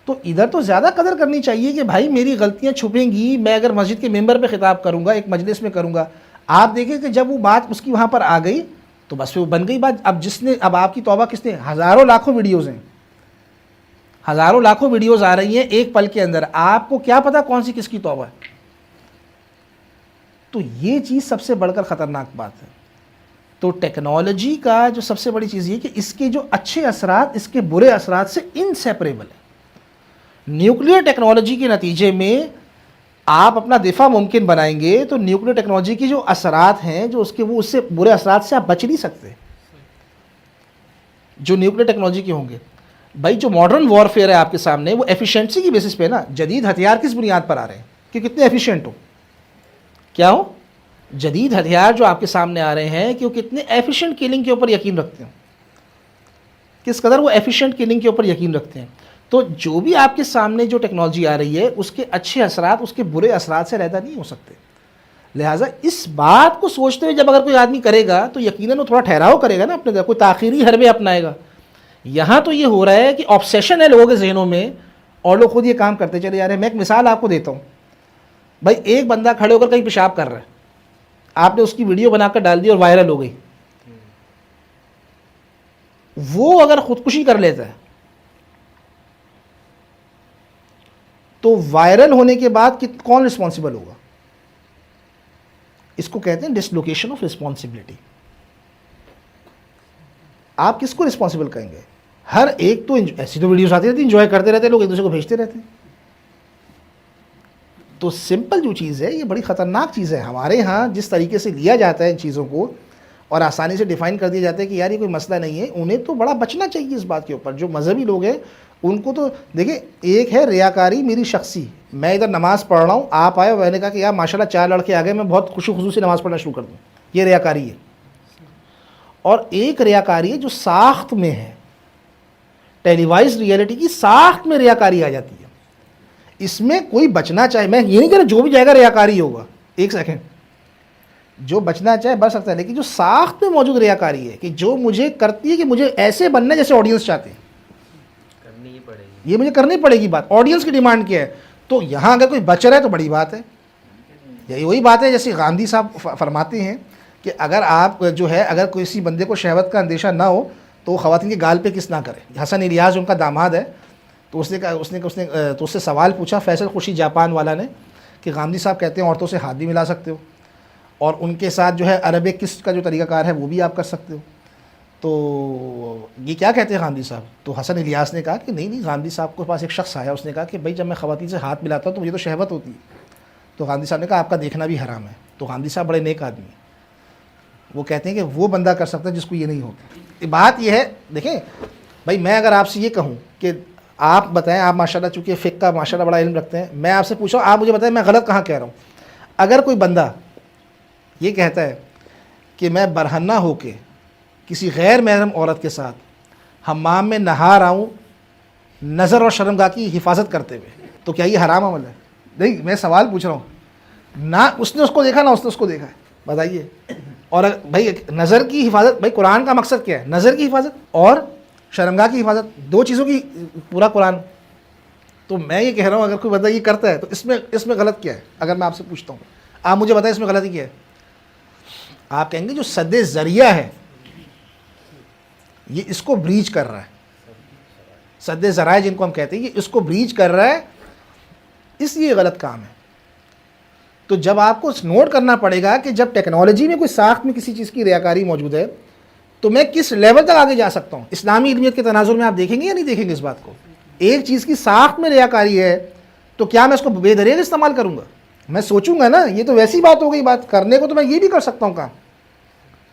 تو ادھر تو زیادہ قدر کرنی چاہیے کہ بھائی میری غلطیاں چھپیں گی. میں اگر مسجد کے ممبر پہ خطاب کروں گا, ایک مجلس میں کروں گا, آپ دیکھیں کہ جب وہ بات اس کی وہاں پر آ گئی تو بس وہ بن گئی بات. اب آپ کی توبہ کس نے, ہزاروں لاکھوں ویڈیوز ہیں, ہزاروں لاکھوں ویڈیوز آ رہی ہیں ایک پل کے اندر, آپ کو کیا پتا کون سی کس کی توبہ ہے. تو یہ چیز سب سے بڑھ کر خطرناک بات ہے. تو ٹیکنالوجی کا جو سب سے بڑی چیز یہ کہ اس کے جو اچھے اثرات اس کے برے اثرات سے انسیپریبل ہیں. نیوکلیر ٹیکنالوجی کے نتیجے میں آپ اپنا دفاع ممکن بنائیں گے تو نیوکلیر ٹیکنالوجی کے جو اثرات ہیں جو اس سے برے اثرات سے آپ بچ نہیں سکتے جو نیوکلیر ٹیکنالوجی کے ہوں گے. بھائی جو ماڈرن وارفیئر ہے آپ کے سامنے وہ ایفیشینسی کی بیسس پہ نا. جدید ہتھیار کس بنیاد پر آ رہے ہیں کہ کتنے ایفیشینٹ ہو, کیا ہو جدید ہتھیار جو آپ کے سامنے آ رہے ہیں کہ وہ کتنے ایفیشینٹ کلنگ کے اوپر یقین رکھتے ہیں, کس قدر وہ ایفیشینٹ کلنگ کے اوپر یقین رکھتے ہیں. تو جو بھی آپ کے سامنے جو ٹیکنالوجی آ رہی ہے اس کے اچھے اثرات اس کے برے اثرات سے علیحدہ نہیں ہو سکتے. لہٰذا اس بات کو سوچتے ہوئے جب اگر کوئی آدمی کرے گا تو یقیناً وہ تھوڑا ٹھہراؤ کرے گا نا اپنے کوئی تاخیری حربے اپنائے گا. یہاں تو یہ ہو رہا ہے کہ آبسیشن ہے لوگوں کے ذہنوں میں اور لوگ خود یہ کام کرتے چلے جا رہے ہیں. میں ایک مثال آپ کو دیتا ہوں. بھائی ایک بندہ کھڑے ہو کر کہیں پیشاب کر رہا ہے, آپ نے اس کی ویڈیو بنا کر ڈال دی اور وائرل ہو گئی. وہ اگر خودکشی کر لیتا ہے تو وائرل ہونے کے بعد کون رسپانسبل ہوگا؟ اس کو کہتے ہیں ڈسلوکیشن آف رسپانسبلٹی. آپ کس کو رسپانسبل کہیں گے؟ ہر ایک تو ایسی تو ویڈیوز آتی رہتی ہیں, انجوائے کرتے رہتے ہیں لوگ, ایک دوسرے کو بھیجتے رہتے ہیں. تو سمپل جو چیز ہے یہ بڑی خطرناک چیز ہے. ہمارے ہاں جس طریقے سے لیا جاتا ہے ان چیزوں کو اور آسانی سے ڈیفائن کر دیا جاتا ہے کہ یار یہ کوئی مسئلہ نہیں ہے, انہیں تو بڑا بچنا چاہیے اس بات کے اوپر. جو مذہبی لوگ ہیں ان کو تو دیکھیں, ایک ہے ریاکاری میری شخصی, میں ادھر نماز پڑھ رہا ہوں, آپ آئے, میں نے کہا کہ یار ماشاءاللہ 4 لڑکے آ گئے, میں بہت خوشی خصوصی نماز پڑھنا شروع کر دوں, یہ ریاکاری ہے. اور ایک ریاکاری ہے جو ساخت میں ہے, ٹیلی وائز ریئلٹی کی ساخت میں ریاکاری آ جاتی ہے. اس میں کوئی بچنا چاہے, میں یہ نہیں کہہ رہا جو بھی جائے گا ریاکاری ہوگا, ایک سیکنڈ, جو بچنا چاہے بچ سکتا ہے, لیکن جو ساخت میں موجود ریاکاری ہے کہ جو مجھے کرتی ہے کہ مجھے ایسے بننا ہے جیسے آڈینس چاہتے ہیں, یہ مجھے کرنی پڑے گی بات, آڈینس کی ڈیمانڈ کیا ہے. تو یہاں اگر کوئی بچ رہا ہے تو بڑی بات ہے. یہی وہی بات ہے جیسے گاندھی صاحب فرماتے ہیں کہ اگر آپ جو ہے اگر کسی بندے کو شہوت کا اندیشہ نہ ہو تو وہ خواتین کے گال پہ کس نہ کرے. حسن الیاس ان کا داماد ہے, تو اس سے سوال پوچھا فیصل خوشی جاپان والا نے کہ گاندھی صاحب کہتے ہیں عورتوں سے ہاتھ بھی ملا سکتے ہو اور ان کے ساتھ جو ہے عرب کس کا جو طریقہ کار ہے وہ بھی آپ کر سکتے ہو, تو یہ کیا کہتے ہیں گاندھی صاحب؟ تو حسن الیاس نے کہا کہ نہیں, گاندھی صاحب کے پاس ایک شخص آیا, اس نے کہا کہ بھائی جب میں خواتین سے ہاتھ ملاتا ہوں تو مجھے تو شہوت ہوتی ہے. تو گاندھی صاحب نے کہا آپ کا دیکھنا بھی حرام ہے. تو گاندھی صاحب بڑے نیک آدمی ہیں, وہ کہتے ہیں کہ وہ بندہ کر سکتا ہے جس کو یہ نہیں ہوتا. بات یہ ہے, دیکھیں بھائی میں اگر آپ سے یہ کہوں کہ آپ بتائیں, آپ ماشاءاللہ چونکہ فقہ کا ماشاءاللہ بڑا علم رکھتے ہیں, میں آپ سے پوچھا آپ مجھے بتائیں میں غلط کہاں کہہ رہا ہوں. اگر کوئی بندہ یہ کہتا ہے کہ میں برہنہ ہو کے کسی غیر محرم عورت کے ساتھ حمام میں نہا رہا ہوں نظر اور شرمگاہ کی حفاظت کرتے ہوئے, تو کیا یہ حرام عمل ہے؟ نہیں, میں سوال پوچھ رہا ہوں, نہ اس نے اس کو دیکھا نہ اس نے اس کو دیکھا ہے, بتائیے. اور بھائی نظر کی حفاظت, بھائی قرآن کا مقصد کیا ہے؟ نظر کی حفاظت اور شرمگاہ کی حفاظت, دو چیزوں کی پورا قرآن. تو میں یہ کہہ رہا ہوں اگر کوئی بندہ یہ کرتا ہے تو اس میں غلط کیا ہے؟ اگر میں آپ سے پوچھتا ہوں, آپ مجھے بتائیں اس میں غلطی کیا ہے؟ آپ کہیں گے جو سد ذریعہ ہے یہ اس کو بریچ کر رہا ہے, سد ذرائع جن کو ہم کہتے ہیں یہ اس کو بریچ کر رہا ہے, اس لیے غلط کام ہے. تو جب آپ کو نوٹ کرنا پڑے گا کہ جب ٹیکنالوجی میں کوئی ساخت میں کسی چیز کی ریاکاری موجود ہے تو میں کس لیول تک آگے جا سکتا ہوں. اسلامی علمیت کے تناظر میں آپ دیکھیں گے یا نہیں دیکھیں گے اس بات کو؟ ایک چیز کی ساخت میں ریاکاری ہے تو کیا میں اس کو بے دریغ استعمال کروں گا؟ میں سوچوں گا نا, یہ تو ویسی بات ہو گئی, بات کرنے کو تو میں یہ بھی کر سکتا ہوں کام.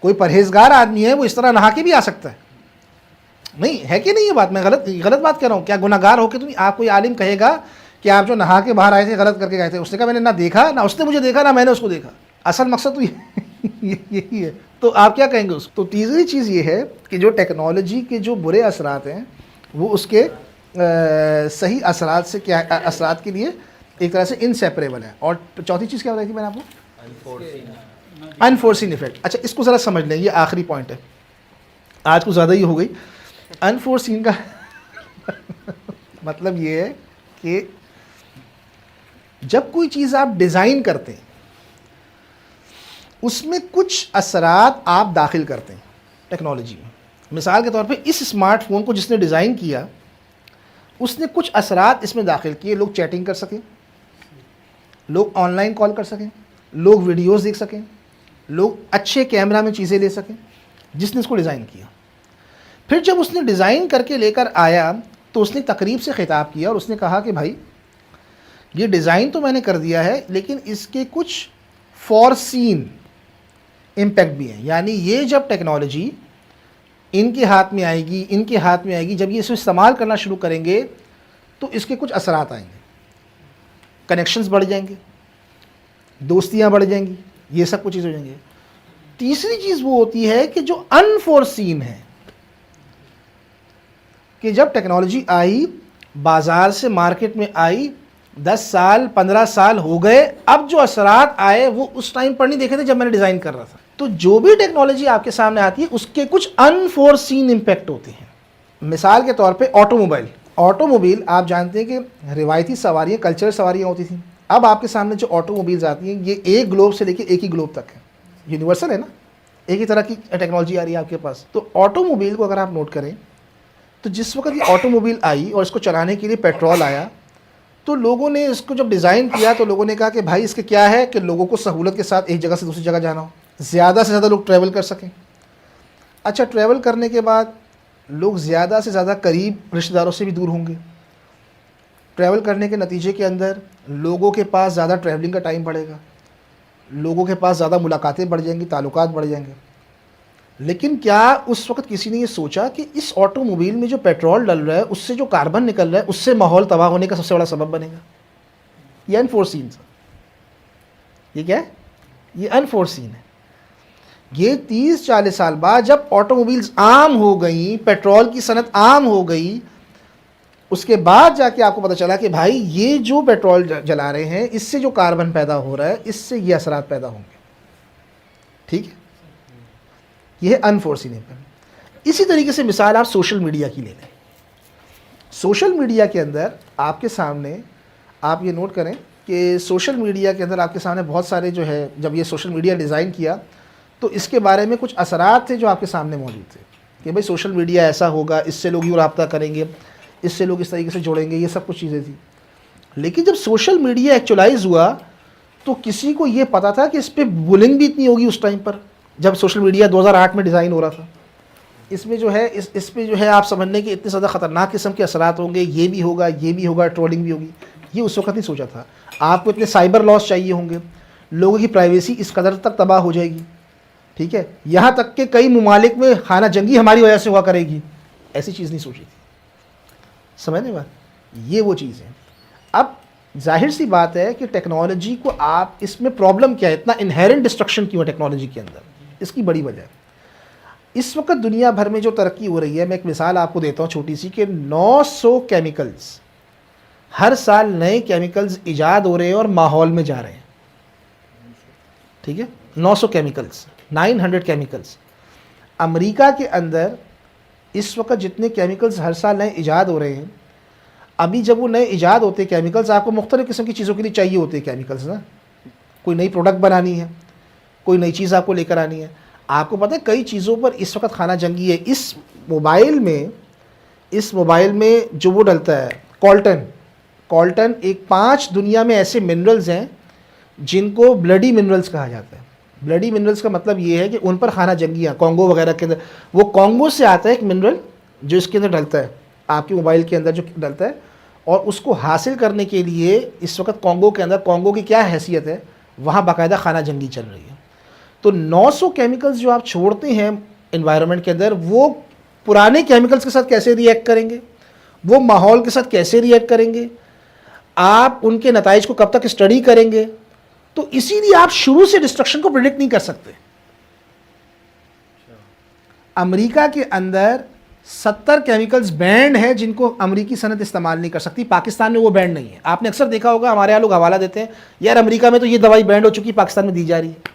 کوئی پرہیزگار آدمی ہے وہ اس طرح نہا کے بھی آ سکتا ہے, نہیں ہے کہ نہیں؟ یہ بات میں غلط بات کہہ رہا ہوں. کیا گناہ گار ہو کے تو نہیں؟ آپ کوئی عالم کہے گا کہ آپ جو نہا کے باہر آئے تھے غلط کر کے گئے تھے, اس نے کہا میں نے نہ دیکھا نہ اس نے مجھے دیکھا نہ میں نے اس کو دیکھا. اصل مقصد تو یہی ہے. تو آپ کیا کہیں گے اس کو؟ تو تیسری چیز یہ ہے کہ جو ٹیکنالوجی کے جو برے اثرات ہیں وہ اس کے صحیح اثرات سے کیا اثرات کے لیے ایک طرح سے انسیپریبل ہے. اور چوتھی چیز کیا بتائی تھی میں نے آپ کو؟ انفورسین افیکٹ. اچھا اس کو ذرا سمجھ لیں, یہ آخری پوائنٹ ہے, آج کو زیادہ ہی ہو گئی. انفورسین کا مطلب یہ ہے کہ جب کوئی چیز آپ ڈیزائن کرتے ہیں اس میں کچھ اثرات آپ داخل کرتے ہیں ٹیکنالوجی میں. مثال کے طور پہ اس اسمارٹ فون کو جس نے ڈیزائن کیا اس نے کچھ اثرات اس میں داخل کیے, لوگ چیٹنگ کر سکیں, لوگ آن لائن کال کر سکیں, لوگ ویڈیوز دیکھ سکیں, لوگ اچھے کیمرہ میں چیزیں لے سکیں, جس نے اس کو ڈیزائن کیا. پھر جب اس نے ڈیزائن کر کے لے کر آیا تو اس نے تقریب سے خطاب کیا اور اس نے کہا کہ بھائی یہ ڈیزائن تو میں نے کر دیا ہے لیکن اس کے کچھ فورسین امپیکٹ بھی ہیں. یعنی یہ جب ٹیکنالوجی ان کے ہاتھ میں آئے گی, جب یہ اسے استعمال کرنا شروع کریں گے تو اس کے کچھ اثرات آئیں گے, کنیکشنز بڑھ جائیں گے, دوستیاں بڑھ جائیں گی, یہ سب کچھ چیز ہو جائیں گے. تیسری چیز وہ ہوتی ہے کہ جو انفورسین ہے, کہ جب ٹیکنالوجی آئی, بازار سے مارکیٹ میں آئی, 10 سال 15 سال ہو گئے, اب جو اثرات آئے وہ اس ٹائم پر نہیں دیکھے تھے جب میں نے ڈیزائن کر رہا تھا. تو جو بھی ٹیکنالوجی آپ کے سامنے آتی ہے اس کے کچھ انفورسین امپیکٹ ہوتے ہیں. مثال کے طور پہ آٹوموبائل آپ جانتے ہیں کہ روایتی سواریاں, کلچرل سواریاں ہوتی تھیں. اب آپ کے سامنے جو آٹوموبائلز آتی ہیں یہ ایک گلوب سے لے کے ایک ہی گلوب تک ہے, یونیورسل ہے نا, ایک ہی طرح کی ٹیکنالوجی آ رہی ہے آپ کے پاس. تو آٹوموبائل کو اگر آپ نوٹ کریں تو جس وقت یہ آٹوموبائل آئی اور اس کو چلانے کے لیے پیٹرول آیا تو لوگوں نے اس کو جب ڈیزائن کیا تو لوگوں نے کہا کہ بھائی اس کے کیا ہے کہ لوگوں کو سہولت کے ساتھ ایک جگہ سے دوسری جگہ جانا ہو, زیادہ سے زیادہ لوگ ٹریول کر سکیں. اچھا, ٹریول کرنے کے بعد لوگ زیادہ سے زیادہ قریب رشتہ داروں سے بھی دور ہوں گے. ٹریول کرنے کے نتیجے کے اندر لوگوں کے پاس زیادہ ٹریولنگ کا ٹائم بڑھے گا, لوگوں کے پاس زیادہ ملاقاتیں بڑھ جائیں گی, تعلقات بڑھ جائیں گے. لیکن کیا اس وقت کسی نے یہ سوچا کہ اس آٹوموبائل میں جو پیٹرول ڈل رہا ہے اس سے جو کاربن نکل رہا ہے اس سے ماحول تباہ ہونے کا سب سے بڑا سبب بنے گا؟ یہ انفورسین تھا. یہ کیا ہے؟ یہ انفورسین ہے. یہ 30-40 سال بعد جب آٹوموبائلز عام ہو گئیں, پیٹرول کی صنعت عام ہو گئی, اس کے بعد جا کے آپ کو پتہ چلا کہ بھائی یہ جو پیٹرول جلا رہے ہیں اس سے جو کاربن پیدا ہو رہا ہے اس سے یہ اثرات پیدا ہوں گے. ٹھیک ہے, یہ انفورسین ہے. اسی طریقے سے مثال آپ سوشل میڈیا کی لے لیں. سوشل میڈیا کے اندر آپ کے سامنے, آپ یہ نوٹ کریں کہ سوشل میڈیا کے اندر آپ کے سامنے بہت سارے جو ہے, جب یہ سوشل میڈیا ڈیزائن کیا تو اس کے بارے میں کچھ اثرات تھے جو آپ کے سامنے موجود تھے کہ بھائی سوشل میڈیا ایسا ہوگا, اس سے لوگ یوں رابطہ کریں گے, اس سے لوگ اس طریقے سے جوڑیں گے, یہ سب کچھ چیزیں تھیں. لیکن جب سوشل میڈیا ایکچولائز ہوا تو کسی کو یہ پتا تھا کہ اس پہ بولنگ بھی اتنی ہوگی اس ٹائم پر, جب سوشل میڈیا 2008 میں ڈیزائن ہو رہا تھا. اس میں جو ہے اس پہ جو ہے آپ سمجھنے کہ اتنے زیادہ خطرناک قسم کے اثرات ہوں گے, یہ بھی ہوگا, یہ بھی ہوگا, ٹرولنگ بھی ہوگی, یہ اس وقت نہیں سوچا تھا. آپ کو اتنے سائبر لاس چاہیے ہوں گے, لوگوں کی پرائیویسی اس قدر تک تباہ ہو جائے گی, ٹھیک ہے, یہاں تک کہ کئی ممالک میں خانہ جنگی ہماری وجہ سے ہوا کرے گی. ایسی چیز نہیں سوچی تھی. سمجھنے بات, یہ وہ چیز ہے. اب ظاہر سی بات ہے کہ ٹیکنالوجی کو آپ, اس میں پرابلم کیا ہے, اتنا انہیرنٹ ڈسٹرکشن کیوں ہے ٹیکنالوجی کے اندر, اس کی بڑی وجہ ہے. اس وقت دنیا بھر میں جو ترقی ہو رہی ہے, میں ایک مثال آپ کو دیتا ہوں چھوٹی سی, کہ 900 کیمیکلز, ہر سال نئے کیمیکلز ایجاد ہو رہے ہیں اور ماحول میں جا رہے ہیں. ٹھیک ہے, 900 کیمیکلز, 900 کیمیکلز. امریکہ کے اندر اس وقت جتنے کیمیکلز ہر سال نئے ایجاد ہو رہے ہیں, ابھی جب وہ نئے ایجاد ہوتے ہیں کیمیکلز, آپ کو مختلف قسم کی چیزوں کے لیے چاہیے ہوتے ہیں کیمیکلز نا. کوئی نئی پروڈکٹ بنانی ہے, کوئی نئی چیز آپ کو لے کر آنی ہے. آپ کو پتہ ہے کئی چیزوں پر اس وقت خانہ جنگی ہے. اس موبائل میں جو وہ ڈلتا ہے کالٹن, ایک 5 دنیا میں ایسے منرلز ہیں جن کو بلڈی منرلز کہا جاتا ہے. بلڈی منرلز کا مطلب یہ ہے کہ ان پر خانہ جنگیاں, کانگو وغیرہ کے اندر, وہ کانگو سے آتا ہے ایک منرل جو اس کے اندر ڈلتا ہے, آپ کے موبائل کے اندر جو ڈلتا ہے, اور اس کو حاصل کرنے کے لیے اس وقت کانگو کے اندر, کانگو کی کیا حیثیت ہے, وہاں باقاعدہ خانہ جنگی چل رہی ہے. تو 900 کیمیکلز جو آپ چھوڑتے ہیں انوائرمنٹ کے اندر, وہ پرانے کیمیکلز کے ساتھ کیسے ری ایکٹ کریں گے, وہ ماحول کے ساتھ کیسے ری ایکٹ کریں گے, آپ ان کے نتائج کو کب تک اسٹڈی کریں گے. تو اسی لیے آپ شروع سے ڈسٹرکشن کو پریڈکٹ نہیں کر سکتے. امریکہ کے اندر 70 کیمیکلز بینڈ ہیں جن کو امریکی صنعت استعمال نہیں کر سکتی. پاکستان میں وہ بینڈ نہیں ہے. آپ نے اکثر دیکھا ہوگا, ہمارے یہاں لوگ حوالہ دیتے ہیں, یار امریکہ میں تو یہ دوائی بینڈ ہو چکی, پاکستان میں دی جا رہی ہے.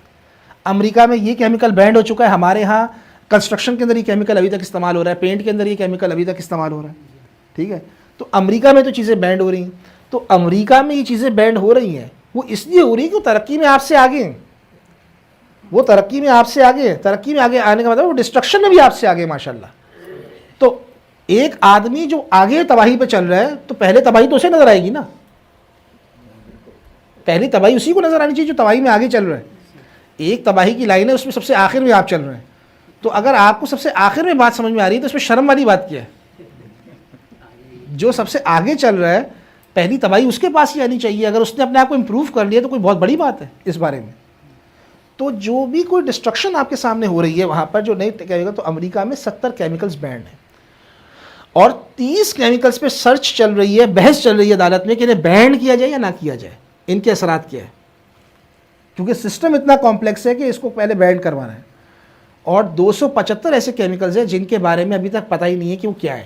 امریکہ میں یہ کیمیکل بینڈ ہو چکا ہے, ہمارے ہاں کنسٹرکشن کے اندر یہ کیمیکل ابھی تک استعمال ہو رہا ہے, پینٹ کے اندر یہ کیمیکل ابھی تک استعمال ہو رہا ہے. ٹھیک ہے, تو امریکہ میں تو چیزیں بینڈ ہو رہی ہیں. تو امریکہ میں یہ چیزیں بینڈ ہو رہی ہیں, وہ اس لیے ہو رہی ہے کہ وہ ترقی میں آپ سے آگے ہیں. وہ ترقی میں آپ سے آگے, ترقی میں آگے آنے کا مطلب وہ ڈسٹرکشن میں بھی آپ سے آگے ماشاءاللہ. تو ایک آدمی جو آگے تباہی پہ چل رہا ہے, تو پہلے تباہی تو اسے نظر آئے گی نا, پہلی تباہی اسی کو نظر آنی چاہیے جو تباہی میں آگے چل رہا ہے. ایک تباہی کی لائن ہے, اس میں سب سے آخر میں آپ چل رہے ہیں, تو اگر آپ کو سب سے آخر میں بات سمجھ میں آ رہی ہے تو اس میں شرم والی بات کیا ہے؟ جو سب سے آگے چل رہا ہے پہلی تباہی اس کے پاس ہی آنی چاہیے. اگر اس نے اپنے آپ کو امپروو کر لیا تو کوئی بہت بڑی بات ہے اس بارے میں. تو جو بھی کوئی ڈسٹرکشن آپ کے سامنے ہو رہی ہے وہاں پر جو نہیں کیمیکل, تو امریکہ میں 70 کیمیکلز بینڈ ہیں اور 30 کیمیکلز پہ سرچ چل رہی ہے, بحث چل رہی ہے عدالت میں کہ انہیں بینڈ کیا جائے یا نہ کیا جائے, ان کے اثرات کیا ہے, کیونکہ سسٹم اتنا کمپلیکس ہے کہ اس کو پہلے بینڈ کروانا ہے. اور 275 ایسے کیمیکلز ہیں جن کے بارے میں ابھی تک پتہ ہی نہیں ہے کہ وہ کیا ہے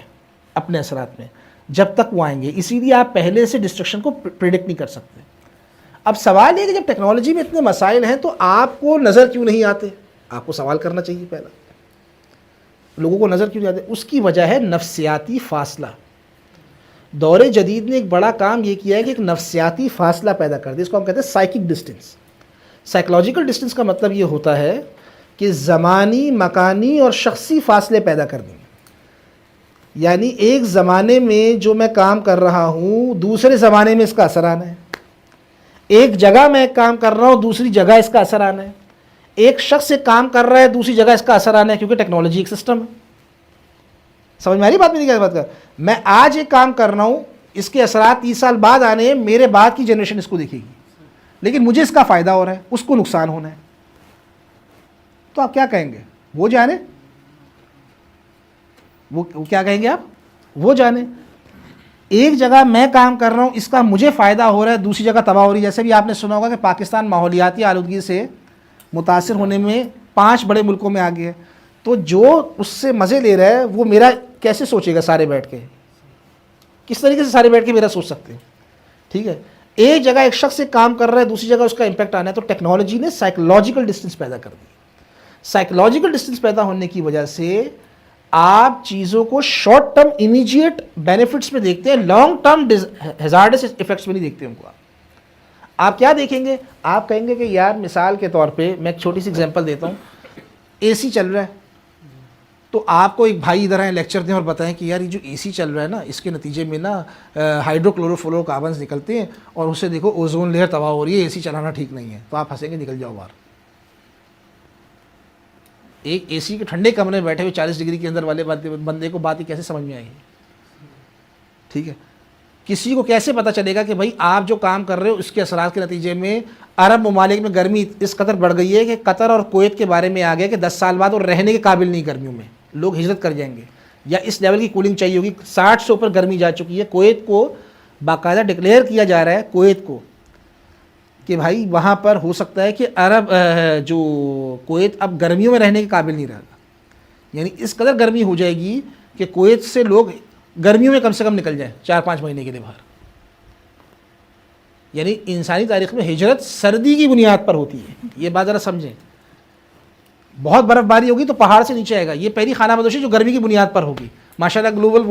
اپنے اثرات میں, جب تک وہ آئیں گے. اسی لیے آپ پہلے سے ڈسٹرکشن کو پریڈکٹ نہیں کر سکتے. اب سوال یہ کہ جب ٹیکنالوجی میں اتنے مسائل ہیں تو آپ کو نظر کیوں نہیں آتے؟ آپ کو سوال کرنا چاہیے پہلا, لوگوں کو نظر کیوں نہیں آتے؟ اس کی وجہ ہے نفسیاتی فاصلہ. دور جدید نے ایک بڑا کام یہ کیا ہے کہ ایک نفسیاتی فاصلہ پیدا کر دیا, اس کو ہم کہتے ہیں سائیکک ڈسٹینس. سائیکولوجیکل ڈسٹینس کا مطلب یہ ہوتا ہے کہ زمانی, مکانی اور شخصی فاصلے پیدا کر دیں. یعنی ایک زمانے میں جو میں کام کر رہا ہوں دوسرے زمانے میں اس کا اثر آنا ہے, ایک جگہ میں ایک کام کر رہا ہوں دوسری جگہ اس کا اثر آنا ہے, ایک شخص سے کام کر رہا ہے دوسری جگہ اس کا اثر آنا ہے, کیونکہ ٹیکنالوجی ایک سسٹم ہے. سمجھ میں آ رہی بات؟ میں کیا بات کر, میں آج ایک کام کر رہا ہوں, اس کے اثرات 30 سال بعد آنے ہیں, میرے بعد کی جنریشن اس کو دیکھے گی, لیکن مجھے اس کا فائدہ ہو رہا ہے, اس کو نقصان ہونا ہے. تو آپ کیا کہیں گے؟ وہ جانے, وہ کیا کہیں گے آپ؟ وہ جانے. ایک جگہ میں کام کر رہا ہوں, اس کا مجھے فائدہ ہو رہا ہے, دوسری جگہ تباہ ہو رہی ہے. جیسے بھی آپ نے سنا ہوگا کہ پاکستان ماحولیاتی آلودگی سے متاثر ہونے میں 5 بڑے ملکوں میں آگے ہے. تو جو اس سے مزے لے رہا ہے وہ میرا کیسے سوچے گا سارے بیٹھ کے؟ کس طریقے سے سارے بیٹھ کے میرا سوچ سکتے ہیں؟ ٹھیک ہے, ایک جگہ ایک شخص سے کام کر رہا ہے دوسری جگہ اس کا امپیکٹ آنا ہے. تو ٹیکنالوجی نے سائیکولوجیکل ڈسٹینس پیدا کر دی. سائیکولوجیکل ڈسٹینس پیدا ہونے کی وجہ سے آپ چیزوں کو شارٹ ٹرم امیجیٹ بینیفٹس میں دیکھتے ہیں, لانگ ٹرم ہیزارڈس ایفیکٹس میں نہیں دیکھتے ان کو. آپ کیا دیکھیں گے؟ آپ کہیں گے کہ یار مثال کے طور پہ میں ایک چھوٹی سی ایگزامپل دیتا ہوں, اے سی چل رہا ہے, تو آپ کو ایک بھائی ادھر آئیں لیکچر دیں اور بتائیں کہ یار یہ جو اے سی چل رہا ہے نا اس کے نتیجے میں نا ہائیڈرو کلورو فلورو کاربنز نکلتے ہیں اور اسے دیکھو اوزون لیئر تباہ ہو رہی ہے, اے سی چلانا ٹھیک نہیں ہے. تو آپ ہنسیں گے, نکل جاؤ باہر. ایک اے سی کے ٹھنڈے کمرے میں بیٹھے ہوئے 40 ڈگری کے اندر والے بندے کو بات ہی کیسے سمجھ میں آئے گی؟ ٹھیک ہے, کسی کو کیسے پتہ چلے گا کہ بھائی آپ جو کام کر رہے ہو اس کے اثرات کے نتیجے میں عرب ممالک میں گرمی اس قدر بڑھ گئی ہے کہ قطر اور کویت کے بارے میں آ گیا کہ 10 سال بعد وہ رہنے کے قابل نہیں, گرمیوں میں لوگ ہجرت کر جائیں گے, یا اس لیول کی کولنگ چاہیے ہوگی. 60 سے اوپر گرمی جا چکی ہے. کویت کو باقاعدہ ڈکلیئر کیا جا رہا ہے, کویت کو, کہ بھائی وہاں پر ہو سکتا ہے کہ عرب جو کویت اب گرمیوں میں رہنے کے قابل نہیں رہے گا. یعنی اس قدر گرمی ہو جائے گی کہ کویت سے لوگ گرمیوں میں کم سے کم نکل جائیں 4-5 مہینے کے لیے باہر. یعنی انسانی تاریخ میں ہجرت سردی کی بنیاد پر ہوتی ہے, یہ بات ذرا سمجھیں. بہت برف باری ہوگی تو پہاڑ سے نیچے آئے گا, یہ پہلی خانہ بدوشی جو گرمی کی بنیاد پر ہوگی. ماشاءاللہ گلوبل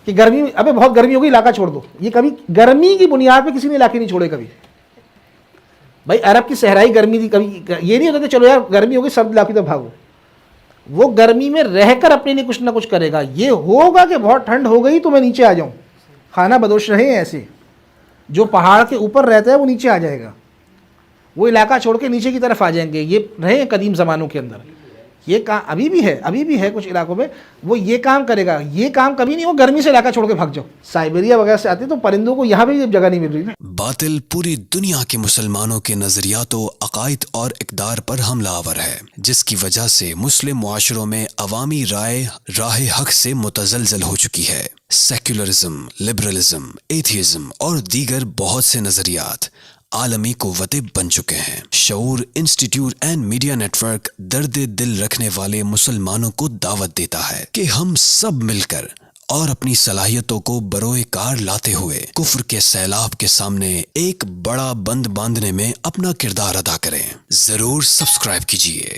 کہ گرمی, ابے بہت گرمی ہوگی علاقہ چھوڑ دو, یہ کبھی گرمی کی بنیاد پہ کسی نے علاقے نہیں چھوڑے کبھی. بھائی عرب کی صحرائی گرمی تھی, کبھی یہ نہیں ہوتا کہ چلو یار گرمی ہوگی سب علاقے تو بھاگو. وہ گرمی میں رہ کر اپنے لیے کچھ نہ کچھ کرے گا. یہ ہوگا کہ بہت ٹھنڈ ہو گئی تو میں نیچے آ جاؤں. خانہ بدوش رہے ہیں ایسے, جو پہاڑ کے اوپر رہتا ہے وہ نیچے آ جائے گا, وہ علاقہ چھوڑ کے نیچے کی طرف آ جائیں گے. یہ رہے ہیں قدیم زمانوں کے اندر, یہ کام ابھی بھی ہے کچھ علاقوں میں, وہ یہ کام کرے گا. یہ کام کبھی نہیں, وہ گرمی سے علاقہ چھوڑ کے بھاگ جاؤ. سائبیریا وغیرہ سے آتے تو پرندوں کو یہاں بھی جگہ نہیں مل رہی نا. باطل پوری دنیا کے مسلمانوں کے نظریات و عقائد اور اقدار پر حملہ آور ہے, جس کی وجہ سے مسلم معاشروں میں عوامی رائے راہ حق سے متزلزل ہو چکی ہے. سیکولرزم, لبرلزم, ایتھیزم اور دیگر بہت سے نظریات عالمی قوتیں بن چکے ہیں. Shaoor institute and media network درد دل رکھنے والے مسلمانوں کو دعوت دیتا ہے کہ ہم سب مل کر اور اپنی صلاحیتوں کو بروئے کار لاتے ہوئے کفر کے سیلاب کے سامنے ایک بڑا بند باندھنے میں اپنا کردار ادا کریں. ضرور سبسکرائب کیجیے.